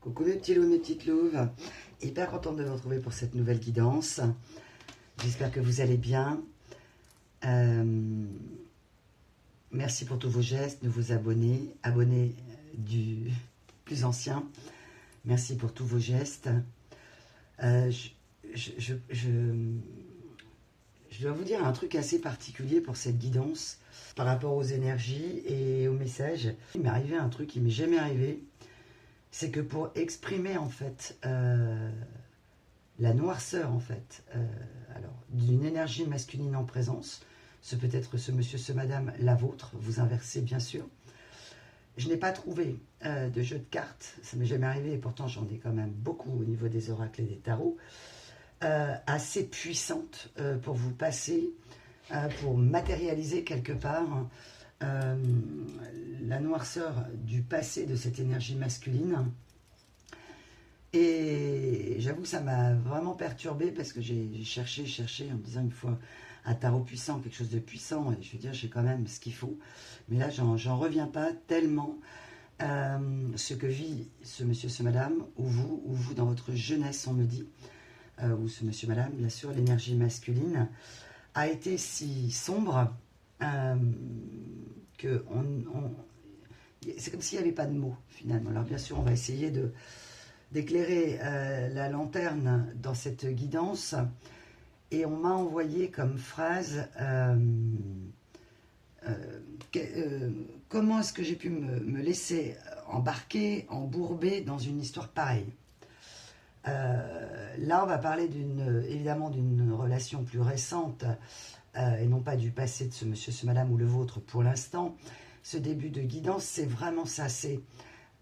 Coucou mes petits loups, mes petites louves. Hyper contente de vous retrouver pour cette nouvelle guidance. J'espère que vous allez bien. Merci pour tous vos gestes, de vous abonner, abonnés du plus ancien. Merci pour tous vos gestes. Je dois vous dire un truc assez particulier pour cette guidance par rapport aux énergies et aux messages. Il m'est arrivé un truc qui m'est jamais arrivé. C'est que pour exprimer en fait la noirceur en fait, alors d'une énergie masculine en présence, ce peut être ce monsieur, ce madame, la vôtre, vous inversez bien sûr. Je n'ai pas trouvé de jeu de cartes, ça m'est jamais arrivé et pourtant j'en ai quand même beaucoup au niveau des oracles et des tarots, assez puissante pour vous passer, pour matérialiser quelque part la noirceur du passé de cette énergie masculine. Et j'avoue que ça m'a vraiment perturbée parce que j'ai cherché en me disant il me faut un tarot puissant, quelque chose de puissant, et je veux dire j'ai quand même ce qu'il faut, mais là j'en reviens pas tellement ce que vit ce monsieur, ce madame, ou vous dans votre jeunesse on me dit, ou ce monsieur, madame, bien sûr, l'énergie masculine a été si sombre que c'est comme s'il n'y avait pas de mots finalement. Alors bien sûr on va essayer d'éclairer la lanterne dans cette guidance, et on m'a envoyé comme phrase comment est-ce que j'ai pu me laisser embarquer, embourber dans une histoire pareille. Là on va parler évidemment d'une relation plus récente, et non pas du passé de ce monsieur, ce madame ou le vôtre pour l'instant. Ce début de guidance, c'est vraiment ça, c'est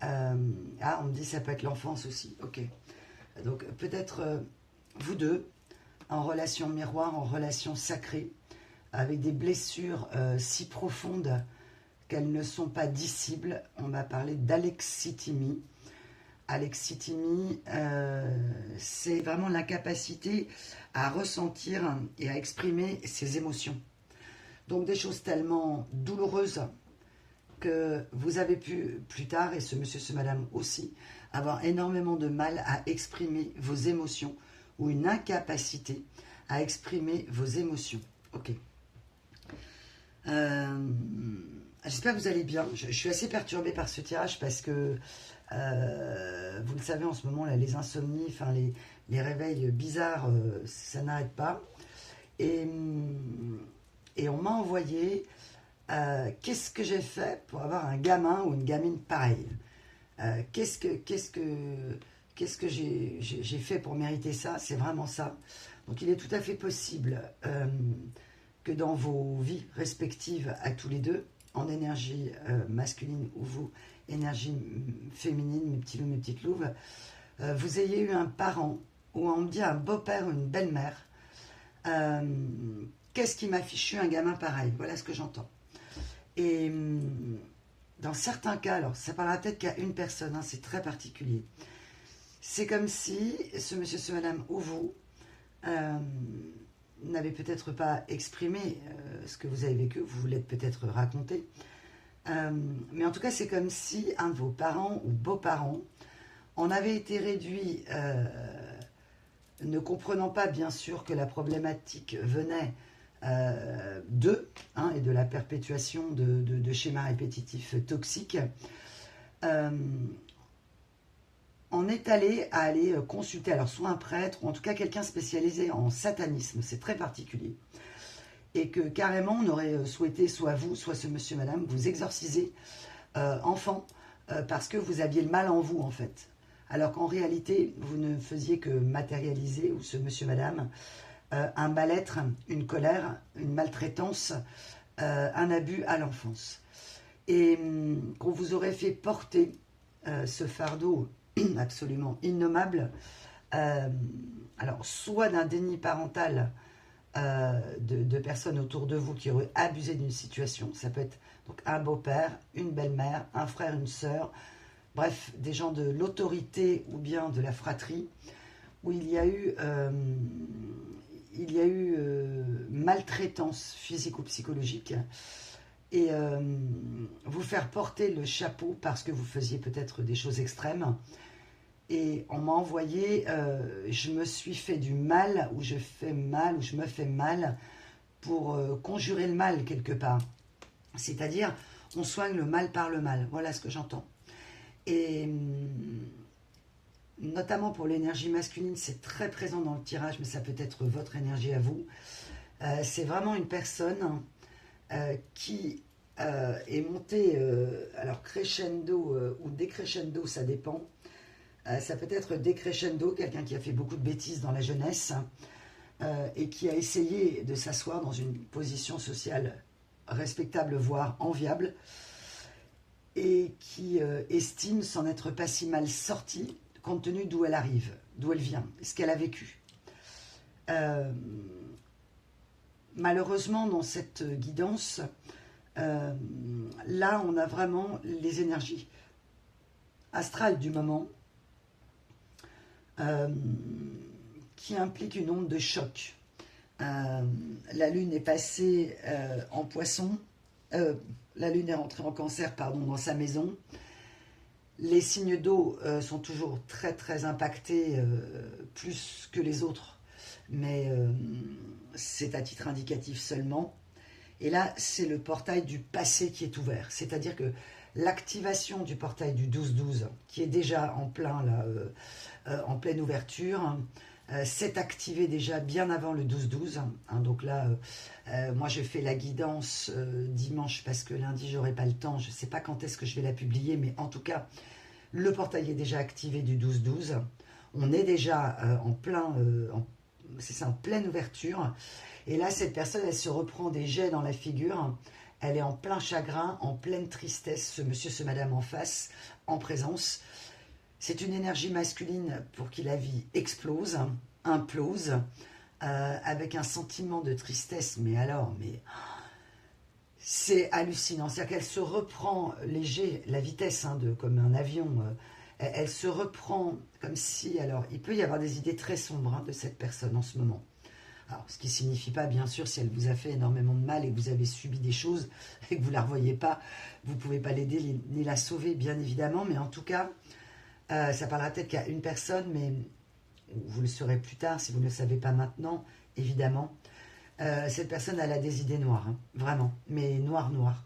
on me dit ça peut être l'enfance aussi, ok. Donc peut-être vous deux, en relation miroir, en relation sacrée, avec des blessures si profondes qu'elles ne sont pas dissibles. On m'a parlé d'alexithymie. Alexithymie, c'est vraiment l'incapacité à ressentir et à exprimer ses émotions. Donc des choses tellement douloureuses que vous avez pu, plus tard, et ce monsieur, ce madame aussi, avoir énormément de mal à exprimer vos émotions, ou une incapacité à exprimer vos émotions. Ok. J'espère que vous allez bien. Je suis assez perturbée par ce tirage parce que, vous le savez, en ce moment, là, les insomnies, enfin, les réveils bizarres, ça n'arrête pas. Et on m'a envoyé qu'est-ce que j'ai fait pour avoir un gamin ou une gamine pareille. Qu'est-ce que j'ai fait pour mériter ça? C'est vraiment ça. Donc il est tout à fait possible que dans vos vies respectives à tous les deux, en énergie masculine ou vous, énergie féminine, mes petits loups, mes petites louves, vous ayez eu un parent, ou on me dit un beau-père ou une belle-mère. Qu'est-ce qui m'a fichu un gamin pareil? Voilà ce que j'entends. Et dans certains cas, alors ça parlera peut-être qu'à une personne, hein, c'est très particulier. C'est comme si ce monsieur, ce madame ou vous n'avez peut-être pas exprimé ce que vous avez vécu, vous voulez peut-être raconter. Mais en tout cas, c'est comme si un de vos parents ou beaux-parents en avait été réduit, ne comprenant pas bien sûr que la problématique venait d'eux, hein, et de la perpétuation de schémas répétitifs toxiques, on est allé à aller consulter, alors soit un prêtre, ou en tout cas quelqu'un spécialisé en satanisme, c'est très particulier, et que carrément on aurait souhaité, soit vous, soit ce monsieur, madame, vous exorciser enfant, parce que vous aviez le mal en vous en fait, alors qu'en réalité vous ne faisiez que matérialiser, ou ce monsieur, madame, un mal-être, une colère, une maltraitance, un abus à l'enfance. Et qu'on vous aurait fait porter ce fardeau absolument innommable, alors soit d'un déni parental de personnes autour de vous qui auraient abusé d'une situation, ça peut être donc un beau-père, une belle-mère, un frère, une sœur, bref, des gens de l'autorité ou bien de la fratrie, où il y a eu maltraitance physique ou psychologique, et vous faire porter le chapeau parce que vous faisiez peut-être des choses extrêmes, Et on m'a envoyé, je me suis fait du mal, ou je fais mal, ou je me fais mal, pour conjurer le mal quelque part. C'est-à-dire, on soigne le mal par le mal. Voilà ce que j'entends. Et notamment pour l'énergie masculine, c'est très présent dans le tirage, mais ça peut être votre énergie à vous. C'est vraiment une personne qui est montée, alors crescendo ou décrescendo, ça dépend. Ça peut être décrescendo, quelqu'un qui a fait beaucoup de bêtises dans la jeunesse et qui a essayé de s'asseoir dans une position sociale respectable, voire enviable, et qui estime s'en être pas si mal sortie, compte tenu d'où elle arrive, d'où elle vient, ce qu'elle a vécu. Malheureusement, dans cette guidance, là, on a vraiment les énergies astrales du moment qui impliquent une onde de choc. La Lune est passée en Poisson, la Lune est rentrée en Cancer, pardon, dans sa maison. Les signes d'eau sont toujours très très impactés, plus que les autres, mais c'est à titre indicatif seulement. Et là, c'est le portail du passé qui est ouvert, c'est-à-dire que l'activation du portail du 12-12, qui est déjà en plein là, en pleine ouverture, s'est activé déjà bien avant le 12-12. Hein, donc là, moi je fais la guidance dimanche parce que lundi j'aurai pas le temps. Je ne sais pas quand est-ce que je vais la publier, mais en tout cas, le portail est déjà activé du 12-12. On est déjà en pleine ouverture. Et là, cette personne, elle se reprend des jets dans la figure. Elle est en plein chagrin, en pleine tristesse, ce monsieur, ce madame en face, en présence. C'est une énergie masculine pour qui la vie explose, implose, avec un sentiment de tristesse. Mais alors, c'est hallucinant. C'est-à-dire qu'elle se reprend léger, la vitesse comme un avion. Elle se reprend comme si... Alors, il peut y avoir des idées très sombres de cette personne en ce moment. Alors, ce qui ne signifie pas, bien sûr, si elle vous a fait énormément de mal et que vous avez subi des choses et que vous ne la revoyez pas, vous ne pouvez pas l'aider ni la sauver, bien évidemment. Mais en tout cas, ça parlera peut-être qu'à une personne, mais vous le saurez plus tard si vous ne le savez pas maintenant, évidemment. Cette personne, elle a des idées noires, hein, vraiment, mais noires.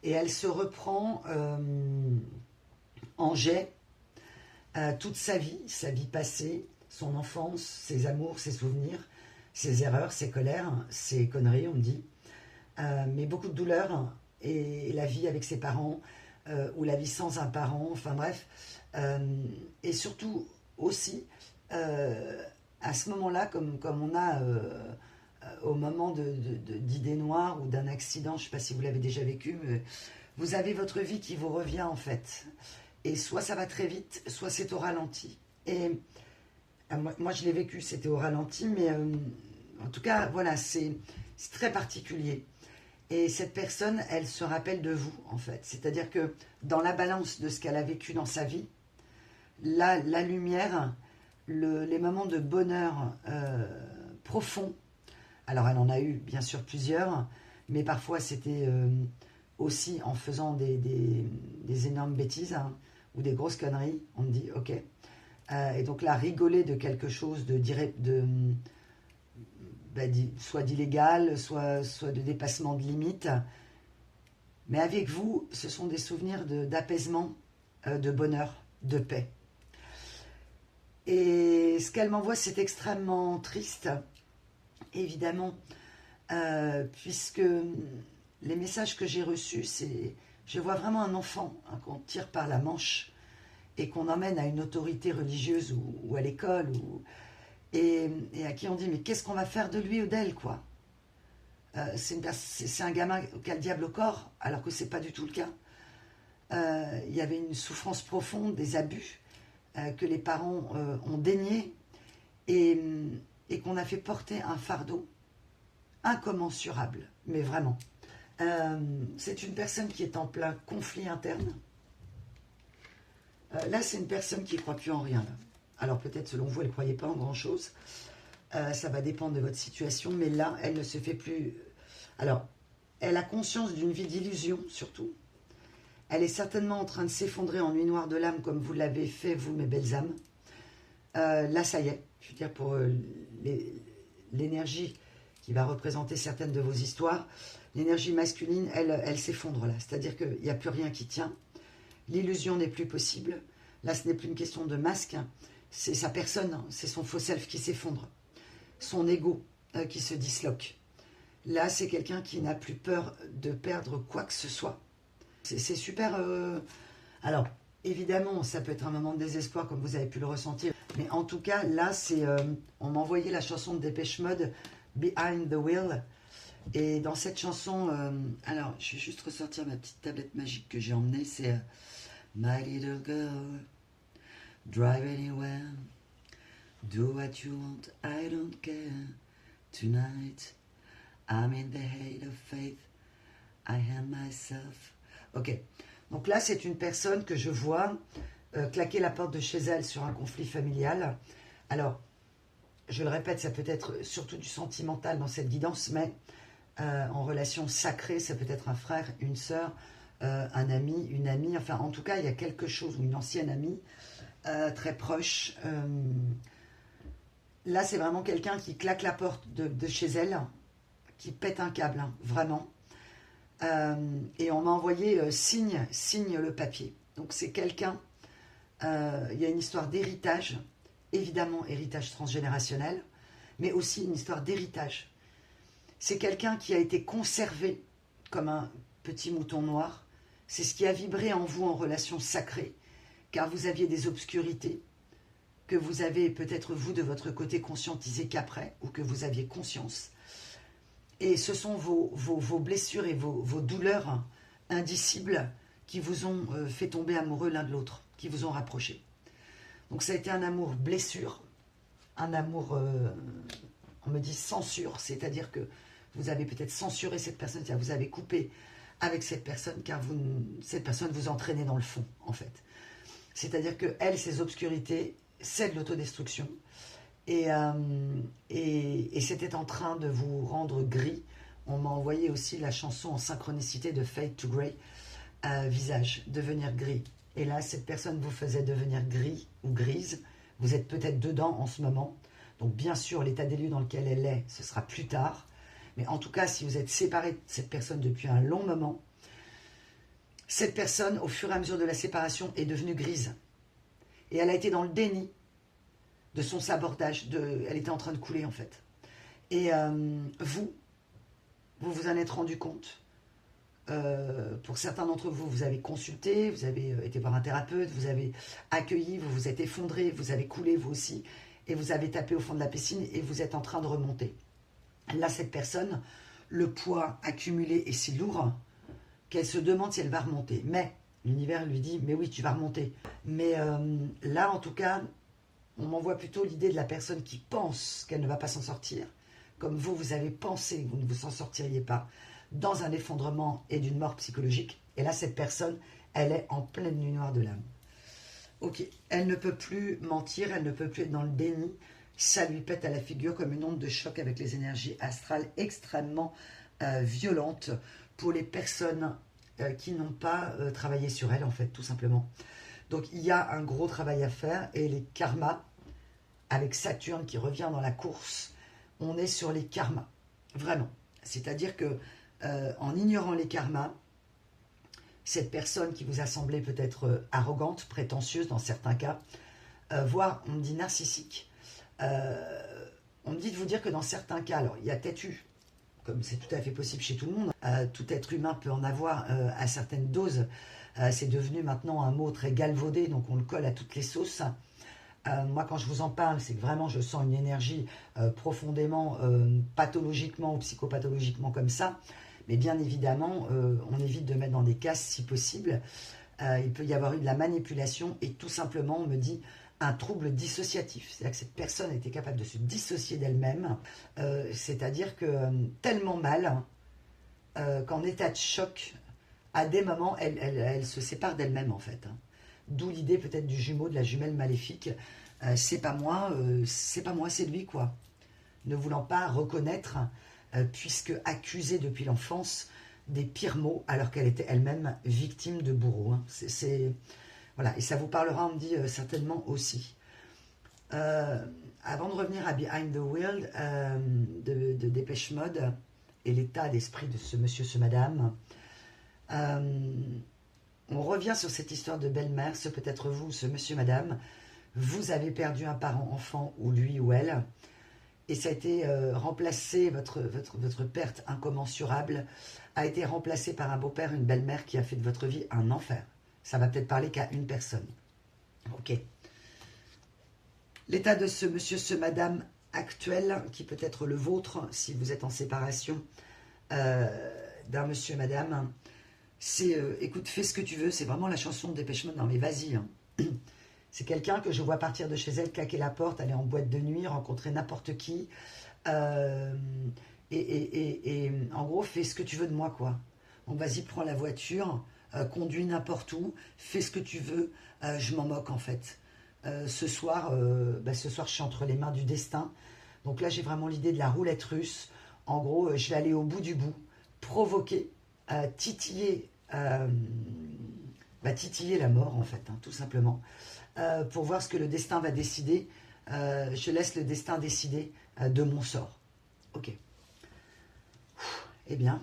Et elle se reprend en jet toute sa vie passée, son enfance, ses amours, ses souvenirs, ses erreurs, ses colères, ses conneries, on me dit, mais beaucoup de douleurs, et la vie avec ses parents, ou la vie sans un parent, enfin bref, et surtout aussi, à ce moment-là, comme on a au moment d'idées noires ou d'un accident, je ne sais pas si vous l'avez déjà vécu, mais vous avez votre vie qui vous revient en fait, et soit ça va très vite, soit c'est au ralenti, et moi je l'ai vécu, c'était au ralenti, mais en tout cas, voilà, c'est très particulier. Et cette personne, elle se rappelle de vous, en fait. C'est-à-dire que dans la balance de ce qu'elle a vécu dans sa vie, la lumière, les moments de bonheur profond, alors elle en a eu bien sûr plusieurs, mais parfois c'était aussi en faisant des énormes bêtises, hein, ou des grosses conneries, on me dit, ok. Et donc là, rigoler de quelque chose soit d'illégal, soit de dépassement de limite. Mais avec vous, ce sont des souvenirs d'apaisement, de bonheur, de paix. Et ce qu'elle m'envoie, c'est extrêmement triste, évidemment, puisque les messages que j'ai reçus, je vois vraiment un enfant qu'on tire par la manche et qu'on emmène à une autorité religieuse ou à l'école, et à qui on dit, mais qu'est-ce qu'on va faire de lui ou d'elle, quoi. C'est un gamin qui a le diable au corps, alors que c'est pas du tout le cas. Il y avait une souffrance profonde, des abus que les parents ont déniés, et qu'on a fait porter un fardeau incommensurable, mais vraiment. C'est une personne qui est en plein conflit interne. Là, c'est une personne qui ne croit plus en rien. Là. Alors peut-être selon vous, elle ne croyait pas en grand-chose. Ça va dépendre de votre situation, mais là, elle ne se fait plus... Alors, elle a conscience d'une vie d'illusion, surtout. Elle est certainement en train de s'effondrer en nuit noire de l'âme, comme vous l'avez fait, vous, mes belles âmes. Là, ça y est, je veux dire, pour l'énergie qui va représenter certaines de vos histoires, l'énergie masculine, elle s'effondre là. C'est-à-dire qu'il n'y a plus rien qui tient. L'illusion n'est plus possible. Là, ce n'est plus une question de masque. C'est sa personne, c'est son faux self qui s'effondre. Son ego qui se disloque. Là, c'est quelqu'un qui n'a plus peur de perdre quoi que ce soit. C'est super... Alors, évidemment, ça peut être un moment de désespoir, comme vous avez pu le ressentir. Mais en tout cas, là, c'est... on m'a envoyé la chanson de Dépêche Mode, Behind the Wheel. Et dans cette chanson... alors, je vais juste ressortir ma petite tablette magique que j'ai emmenée. C'est My little girl, drive anywhere. Do what you want, I don't care. Tonight, I'm in the hate of faith. I am myself. Ok, donc là, c'est une personne que je vois claquer la porte de chez elle sur un conflit familial. Alors, je le répète, ça peut être surtout du sentimental dans cette guidance, mais en relation sacrée, ça peut être un frère, une sœur, un ami, une amie. Enfin, en tout cas, il y a quelque chose, ou une ancienne amie, très proche. Là, c'est vraiment quelqu'un qui claque la porte de chez elle, qui pète un câble, hein, vraiment. Et on m'a envoyé signe le papier. Donc c'est quelqu'un, il y a une histoire d'héritage, évidemment héritage transgénérationnel, mais aussi une histoire d'héritage. C'est quelqu'un qui a été conservé comme un petit mouton noir. C'est ce qui a vibré en vous en relation sacrée, car vous aviez des obscurités, que vous avez peut-être vous de votre côté conscientisé qu'après, ou que vous aviez conscience. Et ce sont vos blessures et vos douleurs indicibles qui vous ont fait tomber amoureux l'un de l'autre, qui vous ont rapprochés. Donc ça a été un amour blessure, un amour, on me dit censure, c'est-à-dire que vous avez peut-être censuré cette personne, c'est-à-dire que vous avez coupé avec cette personne, car cette personne vous entraînait dans le fond, en fait. C'est-à-dire que elle, ses obscurités, c'est de l'autodestruction. Et c'était en train de vous rendre gris. On m'a envoyé aussi la chanson en synchronicité de Fade to Grey, visage, devenir gris. Et là, cette personne vous faisait devenir gris ou grise. Vous êtes peut-être dedans en ce moment. Donc bien sûr, l'état des lieux dans lequel elle est, ce sera plus tard. Mais en tout cas, si vous êtes séparé de cette personne depuis un long moment, cette personne, au fur et à mesure de la séparation, est devenue grise. Et elle a été dans le déni de son sabordage, elle était en train de couler en fait. Et vous vous en êtes rendu compte. Pour certains d'entre vous, vous avez consulté, vous avez été voir un thérapeute, vous avez accueilli, vous vous êtes effondré, vous avez coulé vous aussi, et vous avez tapé au fond de la piscine et vous êtes en train de remonter. Là, cette personne, le poids accumulé est si lourd qu'elle se demande si elle va remonter. Mais l'univers lui dit, mais oui, tu vas remonter. Mais là, en tout cas, on m'envoie plutôt l'idée de la personne qui pense qu'elle ne va pas s'en sortir. Comme vous avez pensé que vous ne vous en sortiriez pas, dans un effondrement et d'une mort psychologique. Et là, cette personne, elle est en pleine nuit noire de l'âme. Ok, elle ne peut plus mentir, elle ne peut plus être dans le déni. Ça lui pète à la figure comme une onde de choc avec les énergies astrales extrêmement violentes pour les personnes qui n'ont pas travaillé sur elle, en fait, tout simplement. Donc, il y a un gros travail à faire et les karmas, avec Saturne qui revient dans la course, on est sur les karmas, vraiment. C'est-à-dire que en ignorant les karmas, cette personne qui vous a semblé peut-être arrogante, prétentieuse dans certains cas, voire on me dit narcissique, on me dit de vous dire que dans certains cas, alors il y a peut-être eu, comme c'est tout à fait possible chez tout le monde, tout être humain peut en avoir à certaines doses, c'est devenu maintenant un mot très galvaudé, donc on le colle à toutes les sauces. Moi, quand je vous en parle, c'est que vraiment je sens une énergie profondément pathologiquement ou psychopathologiquement comme ça. Mais bien évidemment, on évite de mettre dans des cases si possible. Il peut y avoir eu de la manipulation et tout simplement, on me dit, un trouble dissociatif. C'est-à-dire que cette personne était capable de se dissocier d'elle-même. C'est-à-dire que tellement mal qu'en état de choc, à des moments, elle se sépare d'elle-même en fait. D'où l'idée peut-être du jumeau, de la jumelle maléfique. C'est pas moi, c'est lui quoi. Ne voulant pas reconnaître, puisque accusée depuis l'enfance des pires maux, alors qu'elle était elle-même victime de bourreaux. Voilà, et ça vous parlera, on me dit certainement aussi. Avant de revenir à Behind the Wheel de Dépêche Mode et l'état d'esprit de ce monsieur, ce madame, on revient sur cette histoire de belle-mère. Ce peut être vous, ce monsieur, madame. Vous avez perdu un parent enfant, ou lui ou elle, et ça a été remplacé, votre perte incommensurable a été remplacée par un beau-père, une belle-mère qui a fait de votre vie un enfer. Ça va peut-être parler qu'à une personne. Ok. L'état de ce monsieur, ce madame actuel, qui peut être le vôtre, si vous êtes en séparation d'un monsieur, madame, c'est, écoute, fais ce que tu veux, c'est vraiment la chanson de Dépêche Mode, non mais vas-y, hein. C'est quelqu'un que je vois partir de chez elle, claquer la porte, aller en boîte de nuit, rencontrer n'importe qui, et en gros, fais ce que tu veux de moi, quoi. Bon, vas-y, prends la voiture, conduis n'importe où, fais ce que tu veux, je m'en moque en fait. Ce soir, je suis entre les mains du destin. Donc là, j'ai vraiment l'idée de la roulette russe. En gros, je vais aller au bout du bout, provoquer, titiller, titiller la mort, en fait, hein, tout simplement, pour voir ce que le destin va décider. Je laisse le destin décider de mon sort. Ok. Eh bien,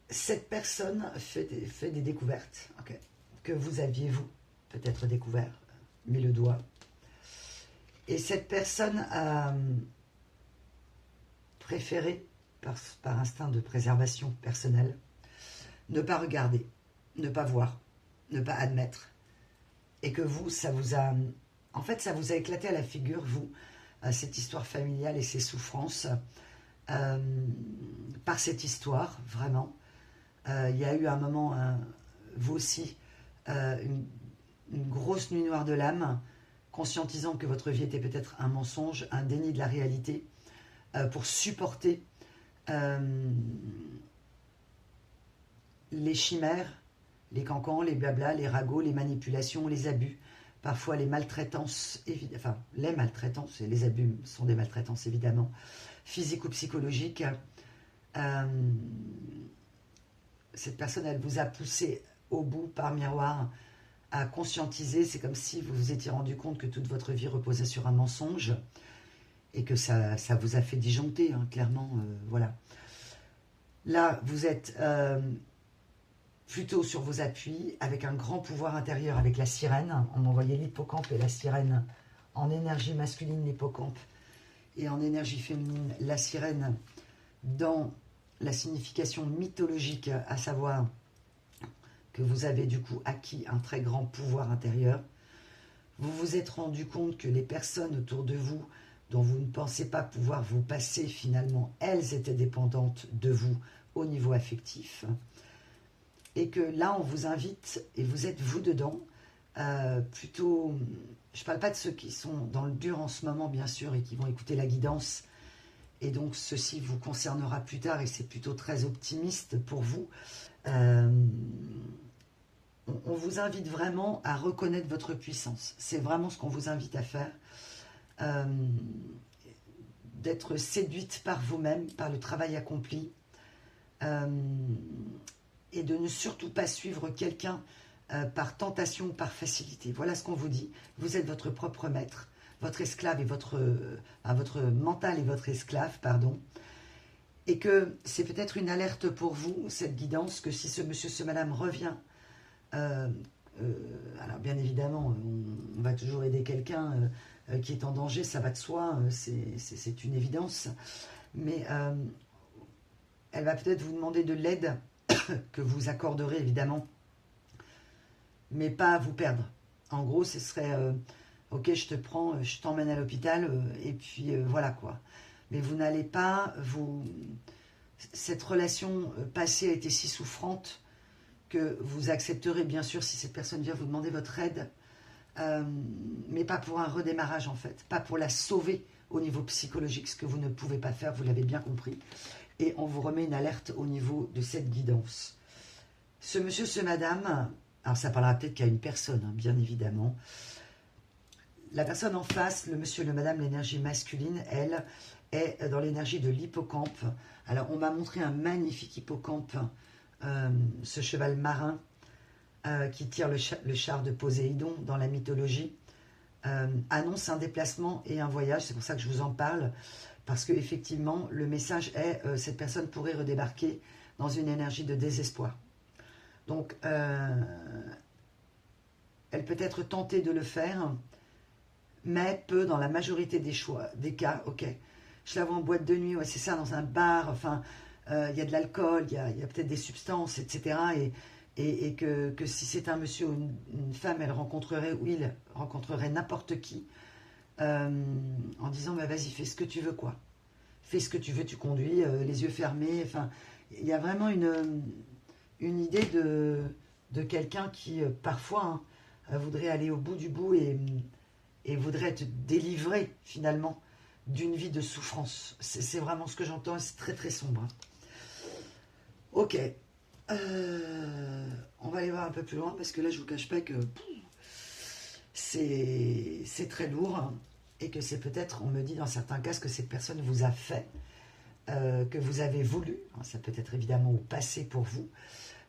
cette personne fait des découvertes, okay, que vous aviez, vous, peut-être découvert, mis le doigt. Et cette personne a préféré, par instinct de préservation personnelle, ne pas regarder, ne pas voir, ne pas admettre. Et que vous, ça vous a... En fait, ça vous a éclaté à la figure, vous, cette histoire familiale et ces souffrances, par cette histoire, vraiment. Il y a eu un moment, vous aussi, une grosse nuit noire de l'âme, conscientisant que votre vie était peut-être un mensonge, un déni de la réalité, pour supporter les chimères, les cancans, les blablas, les ragots, les manipulations, les abus, parfois les maltraitances, enfin les maltraitances, et les abus sont des maltraitances évidemment, physiques ou psychologiques. Cette personne, elle vous a poussé au bout par miroir à conscientiser. C'est comme si vous vous étiez rendu compte que toute votre vie reposait sur un mensonge et que ça vous a fait disjoncter, hein, clairement, voilà. Là, vous êtes plutôt sur vos appuis, avec un grand pouvoir intérieur, avec la sirène. On m'envoyait l'hippocampe et la sirène en énergie masculine, l'hippocampe, et en énergie féminine, la sirène, dans la signification mythologique, à savoir que vous avez du coup acquis un très grand pouvoir intérieur. Vous vous êtes rendu compte que les personnes autour de vous, dont vous ne pensez pas pouvoir vous passer, finalement, elles étaient dépendantes de vous au niveau affectif. Et que là, on vous invite, et vous êtes vous dedans, plutôt, je ne parle pas de ceux qui sont dans le dur en ce moment, bien sûr, et qui vont écouter la guidance, et donc ceci vous concernera plus tard, et c'est plutôt très optimiste pour vous. On vous invite vraiment à reconnaître votre puissance. C'est vraiment ce qu'on vous invite à faire. D'être séduite par vous-même, par le travail accompli, et de ne surtout pas suivre quelqu'un par tentation ou par facilité. Voilà ce qu'on vous dit. Vous êtes votre propre maître, votre esclave et votre mental et votre esclave, pardon. Et que c'est peut-être une alerte pour vous, cette guidance, que si ce monsieur, ce madame revient, alors bien évidemment, on va toujours aider quelqu'un qui est en danger, ça va de soi, c'est une évidence, mais elle va peut-être vous demander de l'aide que vous accorderez évidemment, mais pas à vous perdre. En gros, ce serait ok, je te prends, je t'emmène à l'hôpital, et puis voilà quoi. Mais vous n'allez pas vous... Cette relation passée a été si souffrante que vous accepterez bien sûr si cette personne vient vous demander votre aide, mais pas pour un redémarrage en fait, pas pour la sauver au niveau psychologique, ce que vous ne pouvez pas faire, vous l'avez bien compris. Et on vous remet une alerte au niveau de cette guidance. Ce monsieur, ce madame, alors ça parlera peut-être qu'à une personne, hein, bien évidemment. La personne en face, le monsieur, le madame, l'énergie masculine, elle, est dans l'énergie de l'hippocampe. Alors, on m'a montré un magnifique hippocampe ce cheval marin qui tire le char de Poséidon dans la mythologie, annonce un déplacement et un voyage. C'est pour ça que je vous en parle, parce que effectivement le message est cette personne pourrait redébarquer dans une énergie de désespoir. Donc elle peut être tentée de le faire, mais peut, dans la majorité des cas, ok, je la vois en boîte de nuit, ouais, c'est ça, dans un bar, enfin, il y a de l'alcool, il y a peut-être des substances, etc. Et que si c'est un monsieur ou une femme, elle rencontrerait, ou il rencontrerait n'importe qui, en disant, bah, vas-y, fais ce que tu veux, quoi. Fais ce que tu veux, tu conduis, les yeux fermés, enfin, il y a vraiment une idée de quelqu'un qui, parfois, hein, voudrait aller au bout du bout et voudrait être délivré, finalement, d'une vie de souffrance. C'est vraiment ce que j'entends, et c'est très très sombre. Ok. On va aller voir un peu plus loin, parce que là, je ne vous cache pas que c'est très lourd, hein, et que c'est peut-être, on me dit dans certains cas, ce que cette personne vous a fait, que vous avez voulu, hein, ça peut être évidemment au passé pour vous,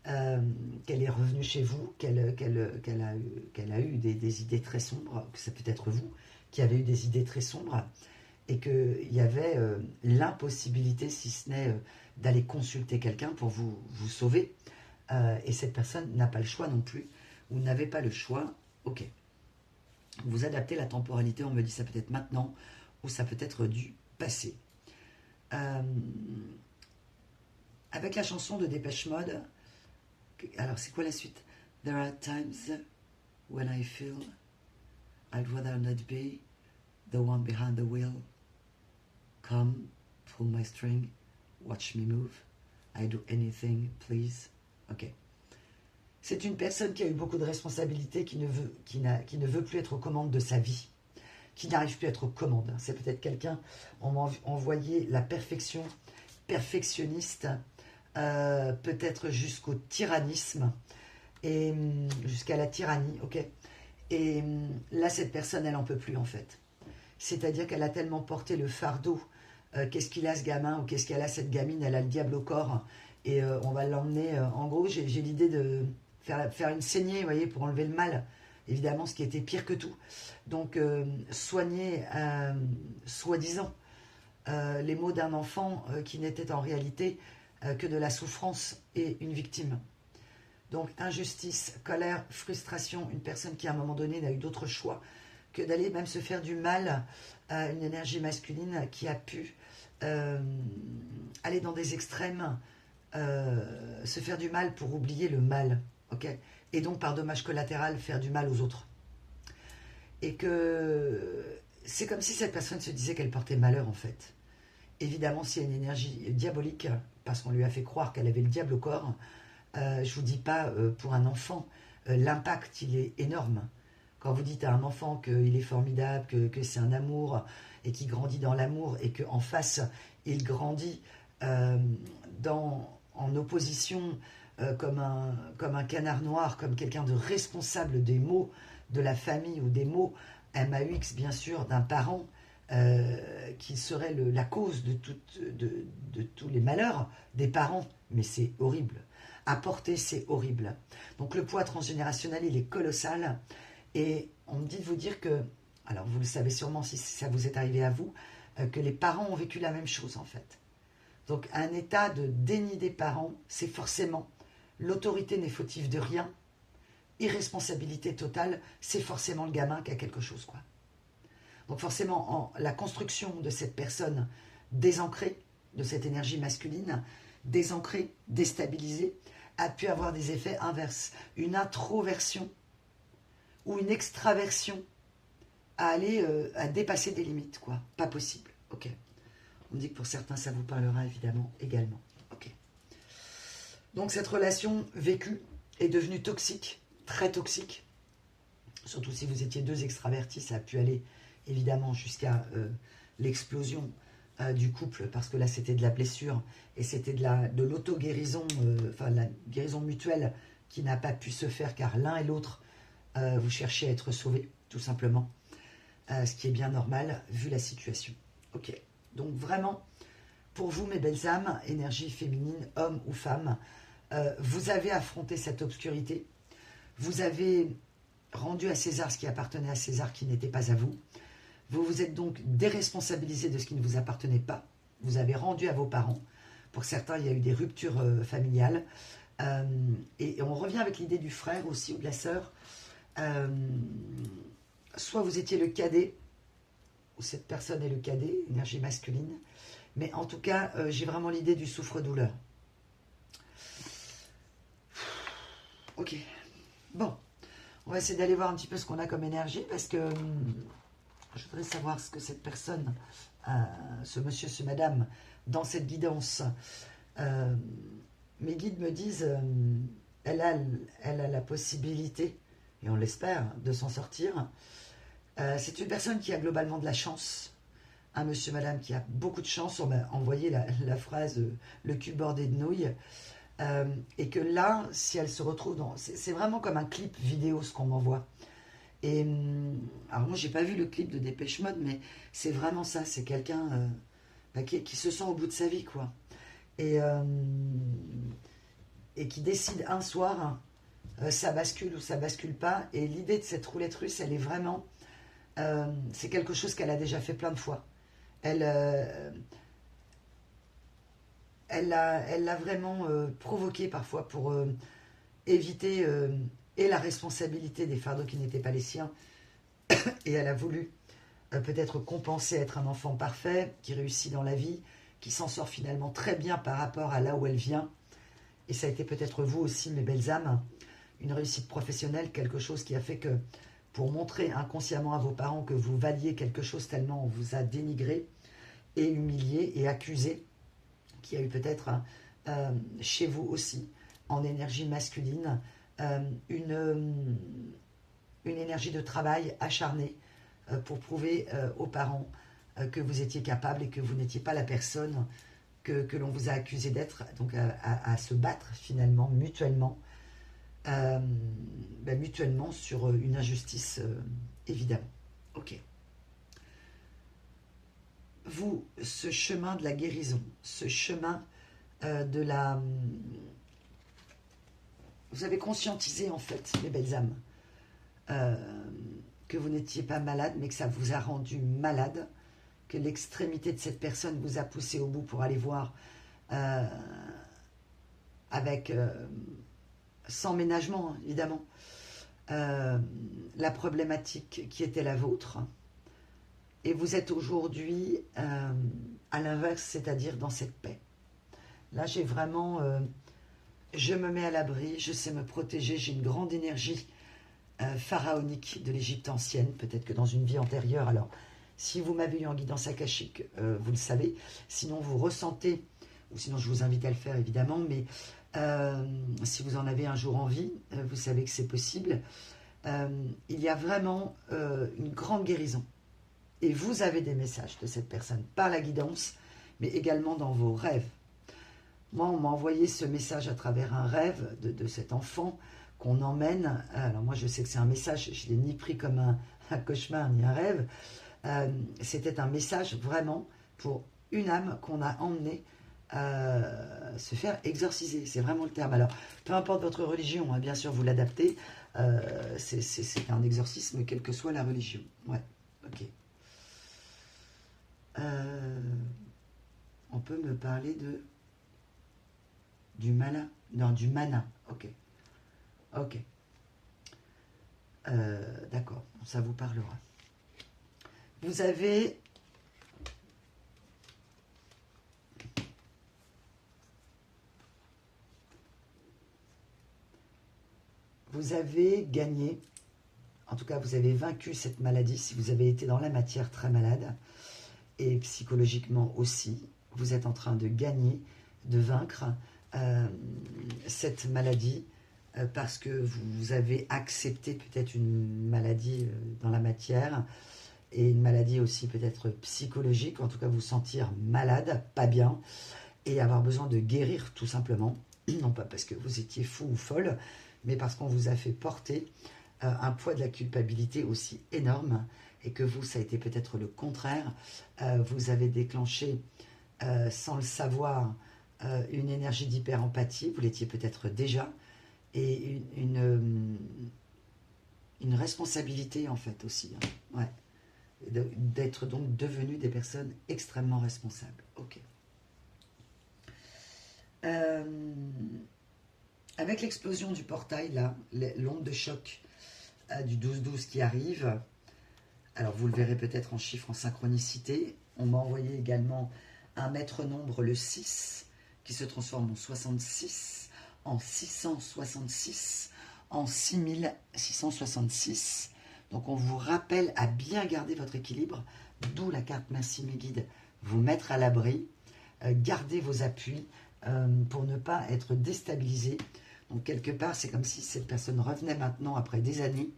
qu'elle est revenue chez vous, qu'elle a eu des idées très sombres, que c'est peut-être vous qui avez eu des idées très sombres, et qu'il y avait l'impossibilité, si ce n'est d'aller consulter quelqu'un pour vous sauver, et cette personne n'a pas le choix non plus, ou n'avait pas le choix, ok. Vous adaptez la temporalité, on me dit ça peut être maintenant, ou ça peut être du passé. Avec la chanson de Dépêche Mode, alors c'est quoi la suite? There are times when I feel I'd rather not be the one behind the wheel. Come, pull my string, watch me move. I do anything, please. Ok. C'est une personne qui a eu beaucoup de responsabilités, qui ne veut plus être aux commandes de sa vie, qui n'arrive plus à être aux commandes. C'est peut-être quelqu'un, on m'a envoyé la perfection, perfectionniste, peut-être jusqu'au tyrannisme, et jusqu'à la tyrannie, ok. Et là, cette personne, elle n'en peut plus, en fait. C'est-à-dire qu'elle a tellement porté le fardeau. Qu'est-ce qu'il a, ce gamin, ou qu'est-ce qu'elle a, cette gamine? Elle a le diable au corps, et on va l'emmener. En gros, j'ai l'idée de faire une saignée, vous voyez, pour enlever le mal. Évidemment, ce qui était pire que tout. Donc, soigner, soi-disant, les maux d'un enfant qui n'était en réalité que de la souffrance et une victime. Donc, injustice, colère, frustration, une personne qui à un moment donné n'a eu d'autre choix que d'aller même se faire du mal à une énergie masculine qui a pu aller dans des extrêmes, se faire du mal pour oublier le mal, ok, et donc par dommage collatéral faire du mal aux autres. Et que c'est comme si cette personne se disait qu'elle portait malheur, en fait. Évidemment, s'il y a une énergie diabolique, parce qu'on lui a fait croire qu'elle avait le diable au corps, je vous dis pas pour un enfant, l'impact il est énorme. Quand vous dites à un enfant qu'il est formidable, que c'est un amour, et qu'il grandit dans l'amour, et qu'en face, il grandit en opposition, comme un canard noir, comme quelqu'un de responsable des maux de la famille, ou des maux MAUX, bien sûr, d'un parent, qui serait la cause de tous les malheurs des parents. Mais c'est horrible. À porter, c'est horrible. Donc le poids transgénérationnel, il est colossal. Et on me dit de vous dire que, alors vous le savez sûrement si ça vous est arrivé à vous, que les parents ont vécu la même chose, en fait. Donc un état de déni des parents, c'est forcément l'autorité n'est fautive de rien, irresponsabilité totale, c'est forcément le gamin qui a quelque chose, quoi. Donc forcément, la construction de cette personne désancrée, de cette énergie masculine, désancrée, déstabilisée, a pu avoir des effets inverses. Une introversion ou une extraversion à aller à dépasser des limites, quoi. Pas possible. Ok. On me dit que pour certains, ça vous parlera évidemment également. Ok. Donc cette relation vécue est devenue toxique, très toxique. Surtout si vous étiez deux extravertis, ça a pu aller évidemment jusqu'à l'explosion du couple, parce que là c'était de la blessure et c'était de l'auto-guérison, enfin la guérison mutuelle qui n'a pas pu se faire car l'un et l'autre vous cherchez à être sauvés, tout simplement, ce qui est bien normal vu la situation. Ok, donc vraiment, pour vous mes belles âmes, énergie féminine, homme ou femme, Vous avez affronté cette obscurité. Vous avez rendu à César ce qui appartenait à César, qui n'était pas à vous. Vous vous êtes donc déresponsabilisé de ce qui ne vous appartenait pas. Vous avez rendu à vos parents. Pour certains, il y a eu des ruptures familiales. Et on revient avec l'idée du frère aussi, ou de la sœur. Soit vous étiez le cadet, ou cette personne est le cadet, énergie masculine. Mais en tout cas, j'ai vraiment l'idée du souffre-douleur. Ok. Bon. On va essayer d'aller voir un petit peu ce qu'on a comme énergie, parce que je voudrais savoir ce que cette personne, ce monsieur, ce madame, dans cette guidance, mes guides me disent, elle a la possibilité, et on l'espère, de s'en sortir. C'est une personne qui a globalement de la chance, un monsieur, madame qui a beaucoup de chance. On m'a envoyé la phrase le cul bordé de nouilles. Et que là, si elle se retrouve dans... C'est vraiment comme un clip vidéo ce qu'on m'envoie. Et alors moi, j'ai pas vu le clip de Dépêche Mode, mais c'est vraiment ça. C'est quelqu'un qui se sent au bout de sa vie, quoi. Et qui décide un soir, ça bascule ou ça bascule pas. Et l'idée de cette roulette russe, elle est vraiment... c'est quelque chose qu'elle a déjà fait plein de fois. Elle l'a vraiment provoqué parfois pour éviter et la responsabilité des fardeaux qui n'étaient pas les siens. Et elle a voulu peut-être compenser, être un enfant parfait, qui réussit dans la vie, qui s'en sort finalement très bien par rapport à là où elle vient. Et ça a été peut-être vous aussi, mes belles âmes, une réussite professionnelle, quelque chose qui a fait que, pour montrer inconsciemment à vos parents que vous valiez quelque chose tellement on vous a dénigré et humilié et accusé, qu'il y a eu peut-être chez vous aussi, en énergie masculine, une énergie de travail acharnée pour prouver aux parents que vous étiez capable et que vous n'étiez pas la personne que l'on vous a accusé d'être, donc à se battre finalement, mutuellement, mutuellement sur une injustice, évidemment. Ok. Vous, ce chemin de la guérison, ce chemin de la... Vous avez conscientisé en fait, mes belles âmes, que vous n'étiez pas malade, mais que ça vous a rendu malade, que l'extrémité de cette personne vous a poussé au bout pour aller voir avec, sans ménagement, évidemment, la problématique qui était la vôtre. Et vous êtes aujourd'hui à l'inverse, c'est-à-dire dans cette paix. Là, j'ai vraiment... je me mets à l'abri, je sais me protéger, j'ai une grande énergie pharaonique de l'Égypte ancienne, peut-être que dans une vie antérieure. Alors, si vous m'avez eu en guidance akashique, vous le savez. Sinon, vous ressentez, ou sinon je vous invite à le faire évidemment, mais si vous en avez un jour envie, vous savez que c'est possible. Il y a vraiment une grande guérison. Et vous avez des messages de cette personne par la guidance, mais également dans vos rêves. Moi, on m'a envoyé ce message à travers un rêve de cet enfant qu'on emmène. Alors moi, je sais que c'est un message, je ne l'ai ni pris comme un cauchemar ni un rêve. C'était un message vraiment pour une âme qu'on a emmenée se faire exorciser. C'est vraiment le terme. Alors, peu importe votre religion, hein, bien sûr, vous l'adaptez. C'est un exorcisme, quelle que soit la religion. Ouais, ok. On peut me parler du mana? Non, du mana. Ok. Ok. D'accord, ça vous parlera. Vous avez... Vous avez gagné, en tout cas vous avez vaincu cette maladie si vous avez été dans la matière très malade, et psychologiquement aussi, vous êtes en train de gagner, de vaincre cette maladie parce que vous avez accepté peut-être une maladie dans la matière et une maladie aussi peut-être psychologique, en tout cas vous sentir malade, pas bien, et avoir besoin de guérir tout simplement, non pas parce que vous étiez fou ou folle, mais parce qu'on vous a fait porter un poids de la culpabilité aussi énorme, et que vous, ça a été peut-être le contraire. Vous avez déclenché, sans le savoir, une énergie d'hyper-empathie, vous l'étiez peut-être déjà, et une responsabilité en fait aussi. Hein. Ouais. D'être donc devenus des personnes extrêmement responsables. Ok. Avec l'explosion du portail, là, l'onde de choc du 12-12 qui arrive, alors vous le verrez peut-être en chiffres, en synchronicité, on m'a envoyé également un maître nombre, le 6, qui se transforme en 66, en 666, en 6666. Donc on vous rappelle à bien garder votre équilibre, d'où la carte Merci mes guides, vous mettre à l'abri, garder vos appuis pour ne pas être déstabilisé. Donc quelque part, c'est comme si cette personne revenait maintenant après des années,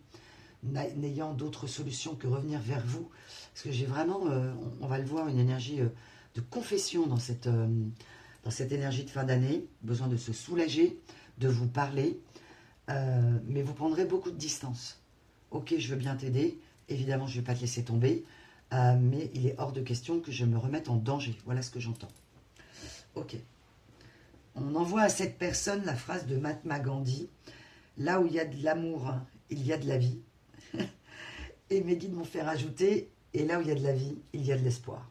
n'ayant d'autres solutions que revenir vers vous. Parce que j'ai vraiment, on va le voir, une énergie de confession dans cette énergie de fin d'année, besoin de se soulager, de vous parler, mais vous prendrez beaucoup de distance. Ok, je veux bien t'aider, évidemment je ne vais pas te laisser tomber, mais il est hors de question que je me remette en danger. Voilà ce que j'entends. Ok. On envoie à cette personne la phrase de Mahatma Gandhi, là où il y a de l'amour, il y a de la vie. Et mes guides m'ont fait rajouter, et là où il y a de la vie, il y a de l'espoir.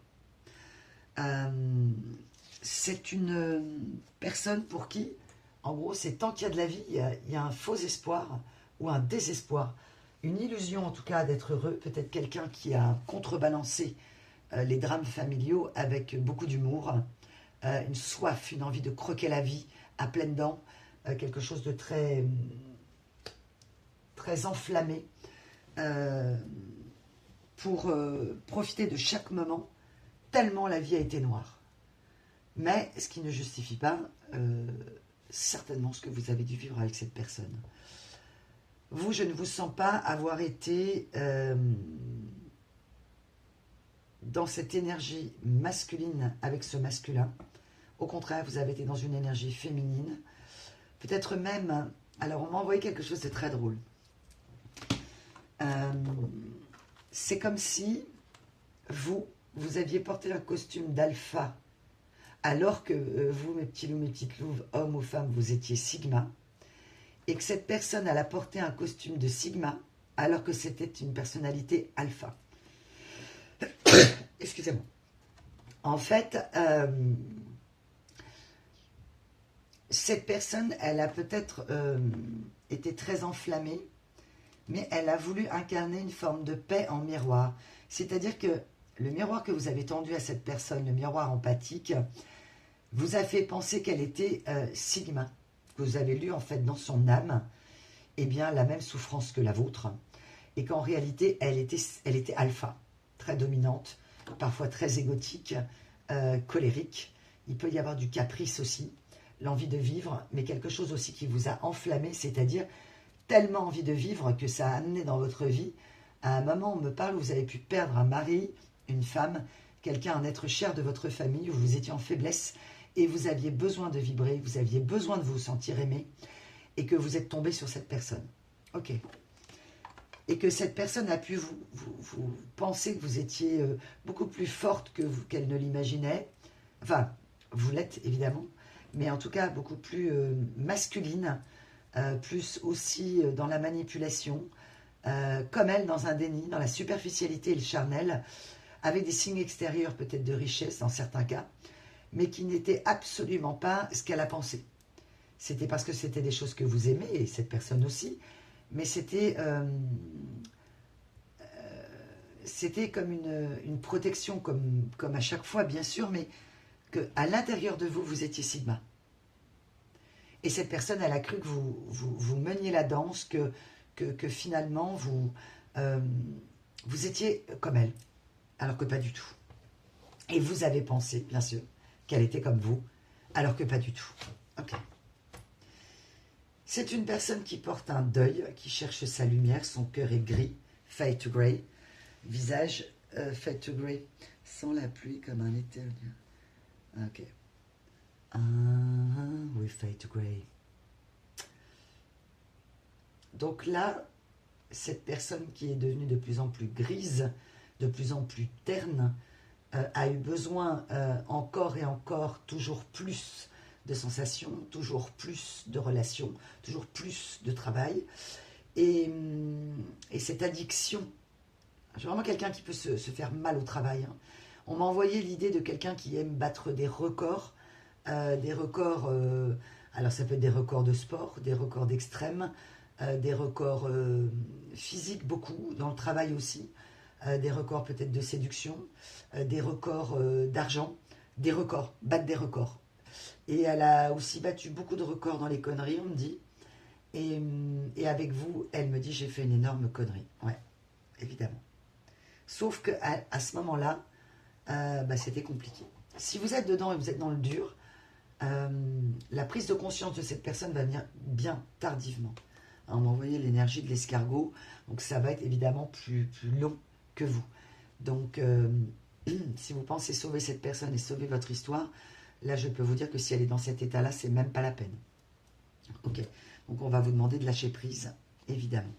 C'est une personne pour qui, en gros, c'est tant qu'il y a de la vie, il y a un faux espoir ou un désespoir. Une illusion en tout cas d'être heureux, peut-être quelqu'un qui a contrebalancé les drames familiaux avec beaucoup d'humour, une soif, une envie de croquer la vie à pleines dents, quelque chose de très, très enflammé, pour profiter de chaque moment, tellement la vie a été noire. Mais ce qui ne justifie pas certainement ce que vous avez dû vivre avec cette personne. Vous, je ne vous sens pas avoir été dans cette énergie masculine avec ce masculin. Au contraire, vous avez été dans une énergie féminine. Peut-être même... Alors, on m'a envoyé quelque chose de très drôle. C'est comme si vous aviez porté un costume d'alpha, alors que vous, mes petits loups, mes petites louves, hommes ou femmes, vous étiez sigma, et que cette personne, elle a porté un costume de sigma, alors que c'était une personnalité alpha. Excusez-moi. En fait, cette personne, elle a peut-être été très enflammée, mais elle a voulu incarner une forme de paix en miroir. C'est-à-dire que le miroir que vous avez tendu à cette personne, le miroir empathique, vous a fait penser qu'elle était sigma, que vous avez lu en fait dans son âme, eh bien la même souffrance que la vôtre, et qu'en réalité elle était alpha, très dominante, parfois très égotique, colérique. Il peut y avoir du caprice aussi, l'envie de vivre, mais quelque chose aussi qui vous a enflammé, c'est-à-dire tellement envie de vivre que ça a amené dans votre vie, à un moment on me parle où vous avez pu perdre un mari, une femme, quelqu'un, un être cher de votre famille, où vous étiez en faiblesse, et vous aviez besoin de vibrer, vous aviez besoin de vous sentir aimé, et que vous êtes tombé sur cette personne. Ok. Et que cette personne a pu vous penser que vous étiez beaucoup plus forte qu'elle ne l'imaginait. Enfin, vous l'êtes évidemment, mais en tout cas beaucoup plus masculine, plus aussi dans la manipulation, comme elle dans un déni, dans la superficialité et le charnel, avec des signes extérieurs peut-être de richesse dans certains cas, mais qui n'étaient absolument pas ce qu'elle a pensé. C'était parce que c'était des choses que vous aimez, et cette personne aussi, mais c'était comme une protection, comme à chaque fois, bien sûr, mais qu'à l'intérieur de vous, vous étiez Sigma. Et cette personne, elle a cru que vous meniez la danse, que finalement, vous étiez comme elle, alors que pas du tout. Et vous avez pensé, bien sûr, qu'elle était comme vous, alors que pas du tout. Ok. C'est une personne qui porte un deuil, qui cherche sa lumière, son cœur est gris, fade to grey, visage fade to grey, sans la pluie comme un été. Ok. We fade to grey. Donc là, cette personne qui est devenue de plus en plus grise, de plus en plus terne, a eu besoin encore et encore, toujours plus, de sensations, toujours plus de relations, toujours plus de travail. Et cette addiction, j'ai vraiment quelqu'un qui peut se faire mal au travail. Hein. On m'a envoyé l'idée de quelqu'un qui aime battre des records. Alors ça peut être des records de sport, des records d'extrême, des records physiques beaucoup, dans le travail aussi, des records peut-être de séduction, des records d'argent, des records, battre des records. Et elle a aussi battu beaucoup de records dans les conneries, on me dit. Et avec vous, elle me dit, j'ai fait une énorme connerie. Ouais, évidemment. Sauf qu'à à ce moment-là, c'était compliqué. Si vous êtes dedans et vous êtes dans le dur, la prise de conscience de cette personne va venir bien tardivement. On m'a envoyé l'énergie de l'escargot, donc ça va être évidemment plus long que vous. Donc, si vous pensez sauver cette personne et sauver votre histoire, là, je peux vous dire que si elle est dans cet état-là, c'est même pas la peine. Ok, donc on va vous demander de lâcher prise, évidemment.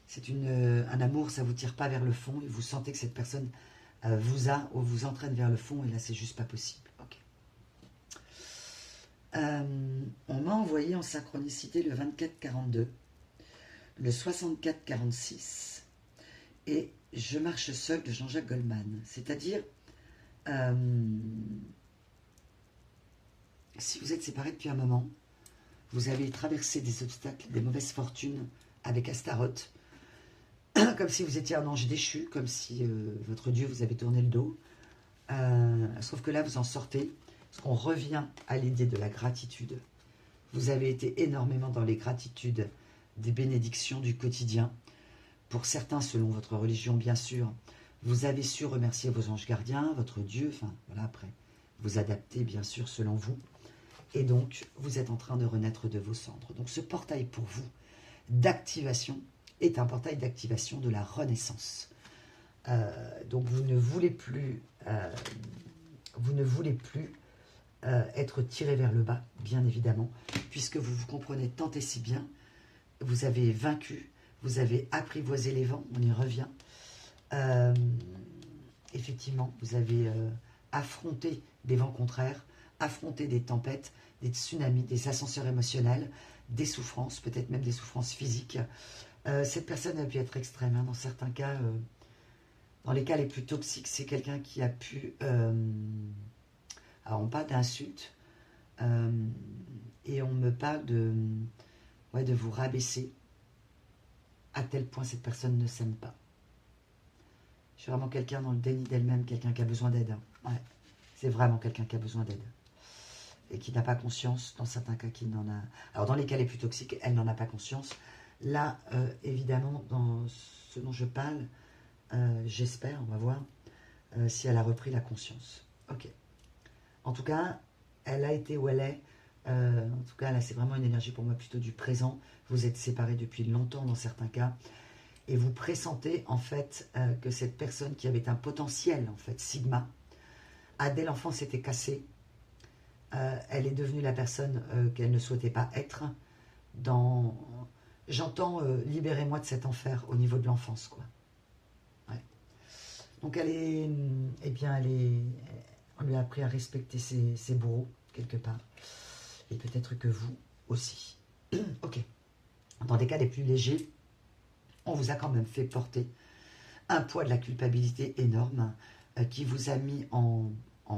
C'est un amour, ça ne vous tire pas vers le fond, et vous sentez que cette personne vous a ou vous entraîne vers le fond, et là, c'est juste pas possible. Ok. On m'a envoyé en synchronicité le 24-42, le 64-46 et Je marche seul de Jean-Jacques Goldman. C'est-à-dire, si vous êtes séparés depuis un moment, vous avez traversé des obstacles, des mauvaises fortunes avec Astaroth, comme si vous étiez un ange déchu, comme si votre Dieu vous avait tourné le dos. Sauf que là, vous en sortez, parce qu'on revient à l'idée de la gratitude. Vous avez été énormément dans les gratitudes, des bénédictions du quotidien. Pour certains, selon votre religion, bien sûr, vous avez su remercier vos anges gardiens, votre Dieu, enfin, voilà, après, vous adaptez, bien sûr, selon vous. Et donc, vous êtes en train de renaître de vos cendres. Donc, ce portail pour vous d'activation est un portail d'activation de la renaissance. Donc, vous ne voulez plus être tiré vers le bas, bien évidemment, puisque vous vous comprenez tant et si bien, vous avez vaincu, vous avez apprivoisé les vents, on y revient. Effectivement, vous avez affronté des vents contraires, affronté des tempêtes, des tsunamis, des ascenseurs émotionnels, des souffrances, peut-être même des souffrances physiques. Cette personne a pu être extrême, hein, dans certains cas, dans les cas les plus toxiques, c'est quelqu'un qui a pu... alors on parle d'insultes, et on me parle de vous rabaisser, à tel point cette personne ne s'aime pas. Je suis vraiment quelqu'un dans le déni d'elle-même, quelqu'un qui a besoin d'aide. Ouais, c'est vraiment quelqu'un qui a besoin d'aide. Et qui n'a pas conscience, dans certains cas, qu'il n'en a... Alors, dans les cas les plus toxiques, elle n'en a pas conscience. Là, évidemment, dans ce dont je parle, j'espère, on va voir, si elle a repris la conscience. Ok. En tout cas, elle a été où elle est. En tout cas, là, c'est vraiment une énergie pour moi plutôt du présent. Vous êtes séparés depuis longtemps dans certains cas. Et vous pressentez, en fait, que cette personne qui avait un potentiel, en fait, Sigma, dès l'enfance s'était cassée. Elle est devenue la personne qu'elle ne souhaitait pas être. J'entends libérez-moi de cet enfer au niveau de l'enfance, quoi. Ouais. Donc elle est, on lui a appris à respecter ses bourreaux quelque part, et peut-être que vous aussi. Ok. Dans des cas les plus légers, on vous a quand même fait porter un poids de la culpabilité énorme qui vous a mis en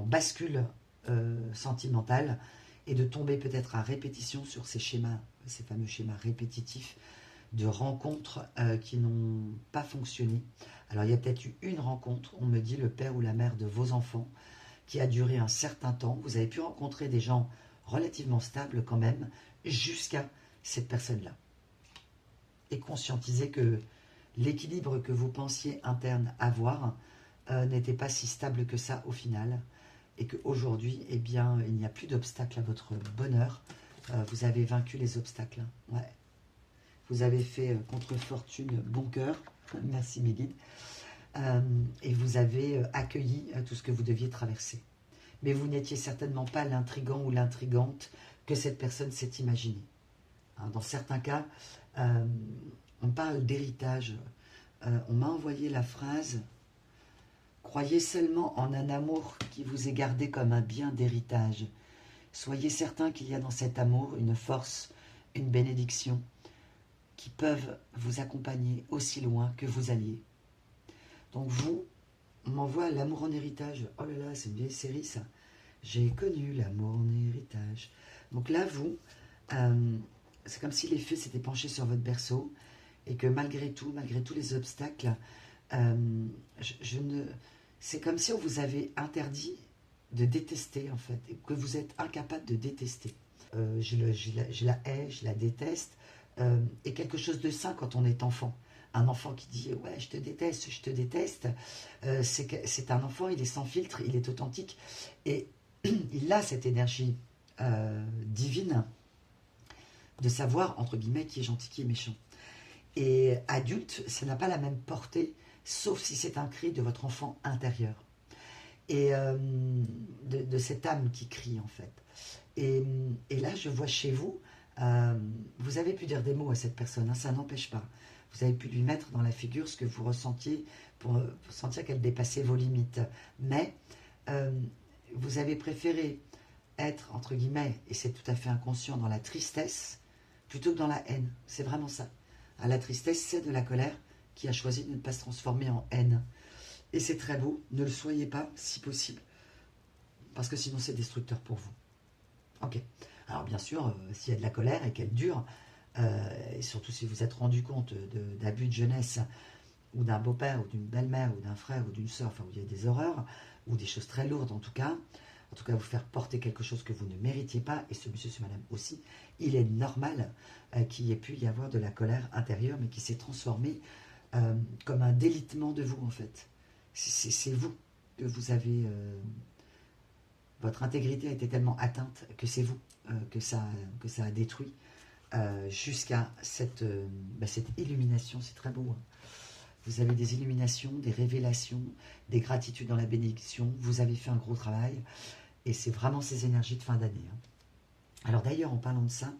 bascule sentimentale, et de tomber peut-être à répétition sur ces schémas, ces fameux schémas répétitifs de rencontres qui n'ont pas fonctionné. Alors il y a peut-être eu une rencontre, on me dit le père ou la mère de vos enfants, qui a duré un certain temps. Vous avez pu rencontrer des gens relativement stables quand même, jusqu'à cette personne-là. Et conscientiser que l'équilibre que vous pensiez interne avoir n'était pas si stable que ça au final, et qu'aujourd'hui, eh bien, il n'y a plus d'obstacle à votre bonheur. Vous avez vaincu les obstacles. Ouais. Vous avez fait contre fortune bon cœur. Merci mes guides. Et vous avez accueilli tout ce que vous deviez traverser. Mais vous n'étiez certainement pas l'intrigant ou l'intrigante que cette personne s'est imaginé. Hein, dans certains cas, on parle d'héritage. On m'a envoyé la phrase « Croyez seulement en un amour qui vous est gardé comme un bien d'héritage. Soyez certain qu'il y a dans cet amour une force, une bénédiction qui peuvent vous accompagner aussi loin que vous alliez. Donc vous, on m'envoie l'amour en héritage. Oh là là, c'est une vieille série ça. J'ai connu l'amour en héritage. Donc là, vous, c'est comme si les fées s'étaient penchés sur votre berceau et que malgré tout, malgré tous les obstacles, c'est comme si on vous avait interdit de détester en fait, et que vous êtes incapable de détester. Je la hais, je la déteste, et quelque chose de sain quand on est enfant. Un enfant qui dit ouais je te déteste, c'est un enfant, il est sans filtre, il est authentique et il a cette énergie divine de savoir entre guillemets qui est gentil, qui est méchant. Et adulte, ça n'a pas la même portée, sauf si c'est un cri de votre enfant intérieur et de cette âme qui crie en fait. Et là, je vois chez vous, vous avez pu dire des mots à cette personne, hein, ça n'empêche pas. Vous avez pu lui mettre dans la figure ce que vous ressentiez pour sentir qu'elle dépassait vos limites. Mais vous avez préféré être, entre guillemets, et c'est tout à fait inconscient, dans la tristesse plutôt que dans la haine. C'est vraiment ça. La tristesse, c'est de la colère qui a choisi de ne pas se transformer en haine. Et c'est très beau, ne le soyez pas si possible, parce que sinon c'est destructeur pour vous. Ok. Alors bien sûr, s'il y a de la colère et qu'elle dure, et surtout si vous êtes rendu compte d'abus de jeunesse, ou d'un beau-père, ou d'une belle-mère, ou d'un frère, ou d'une sœur, enfin où il y a des horreurs, ou des choses très lourdes en tout cas vous faire porter quelque chose que vous ne méritiez pas, et ce monsieur, ce madame aussi, il est normal qu'il y ait pu y avoir de la colère intérieure, mais qui s'est transformée comme un délitement de vous en fait. C'est vous que vous avez... votre intégrité a été tellement atteinte que c'est vous que ça a détruit jusqu'à cette illumination. C'est très beau. Hein. Vous avez des illuminations, des révélations, des gratitudes dans la bénédiction. Vous avez fait un gros travail et c'est vraiment ces énergies de fin d'année. Hein. Alors d'ailleurs, en parlant de ça,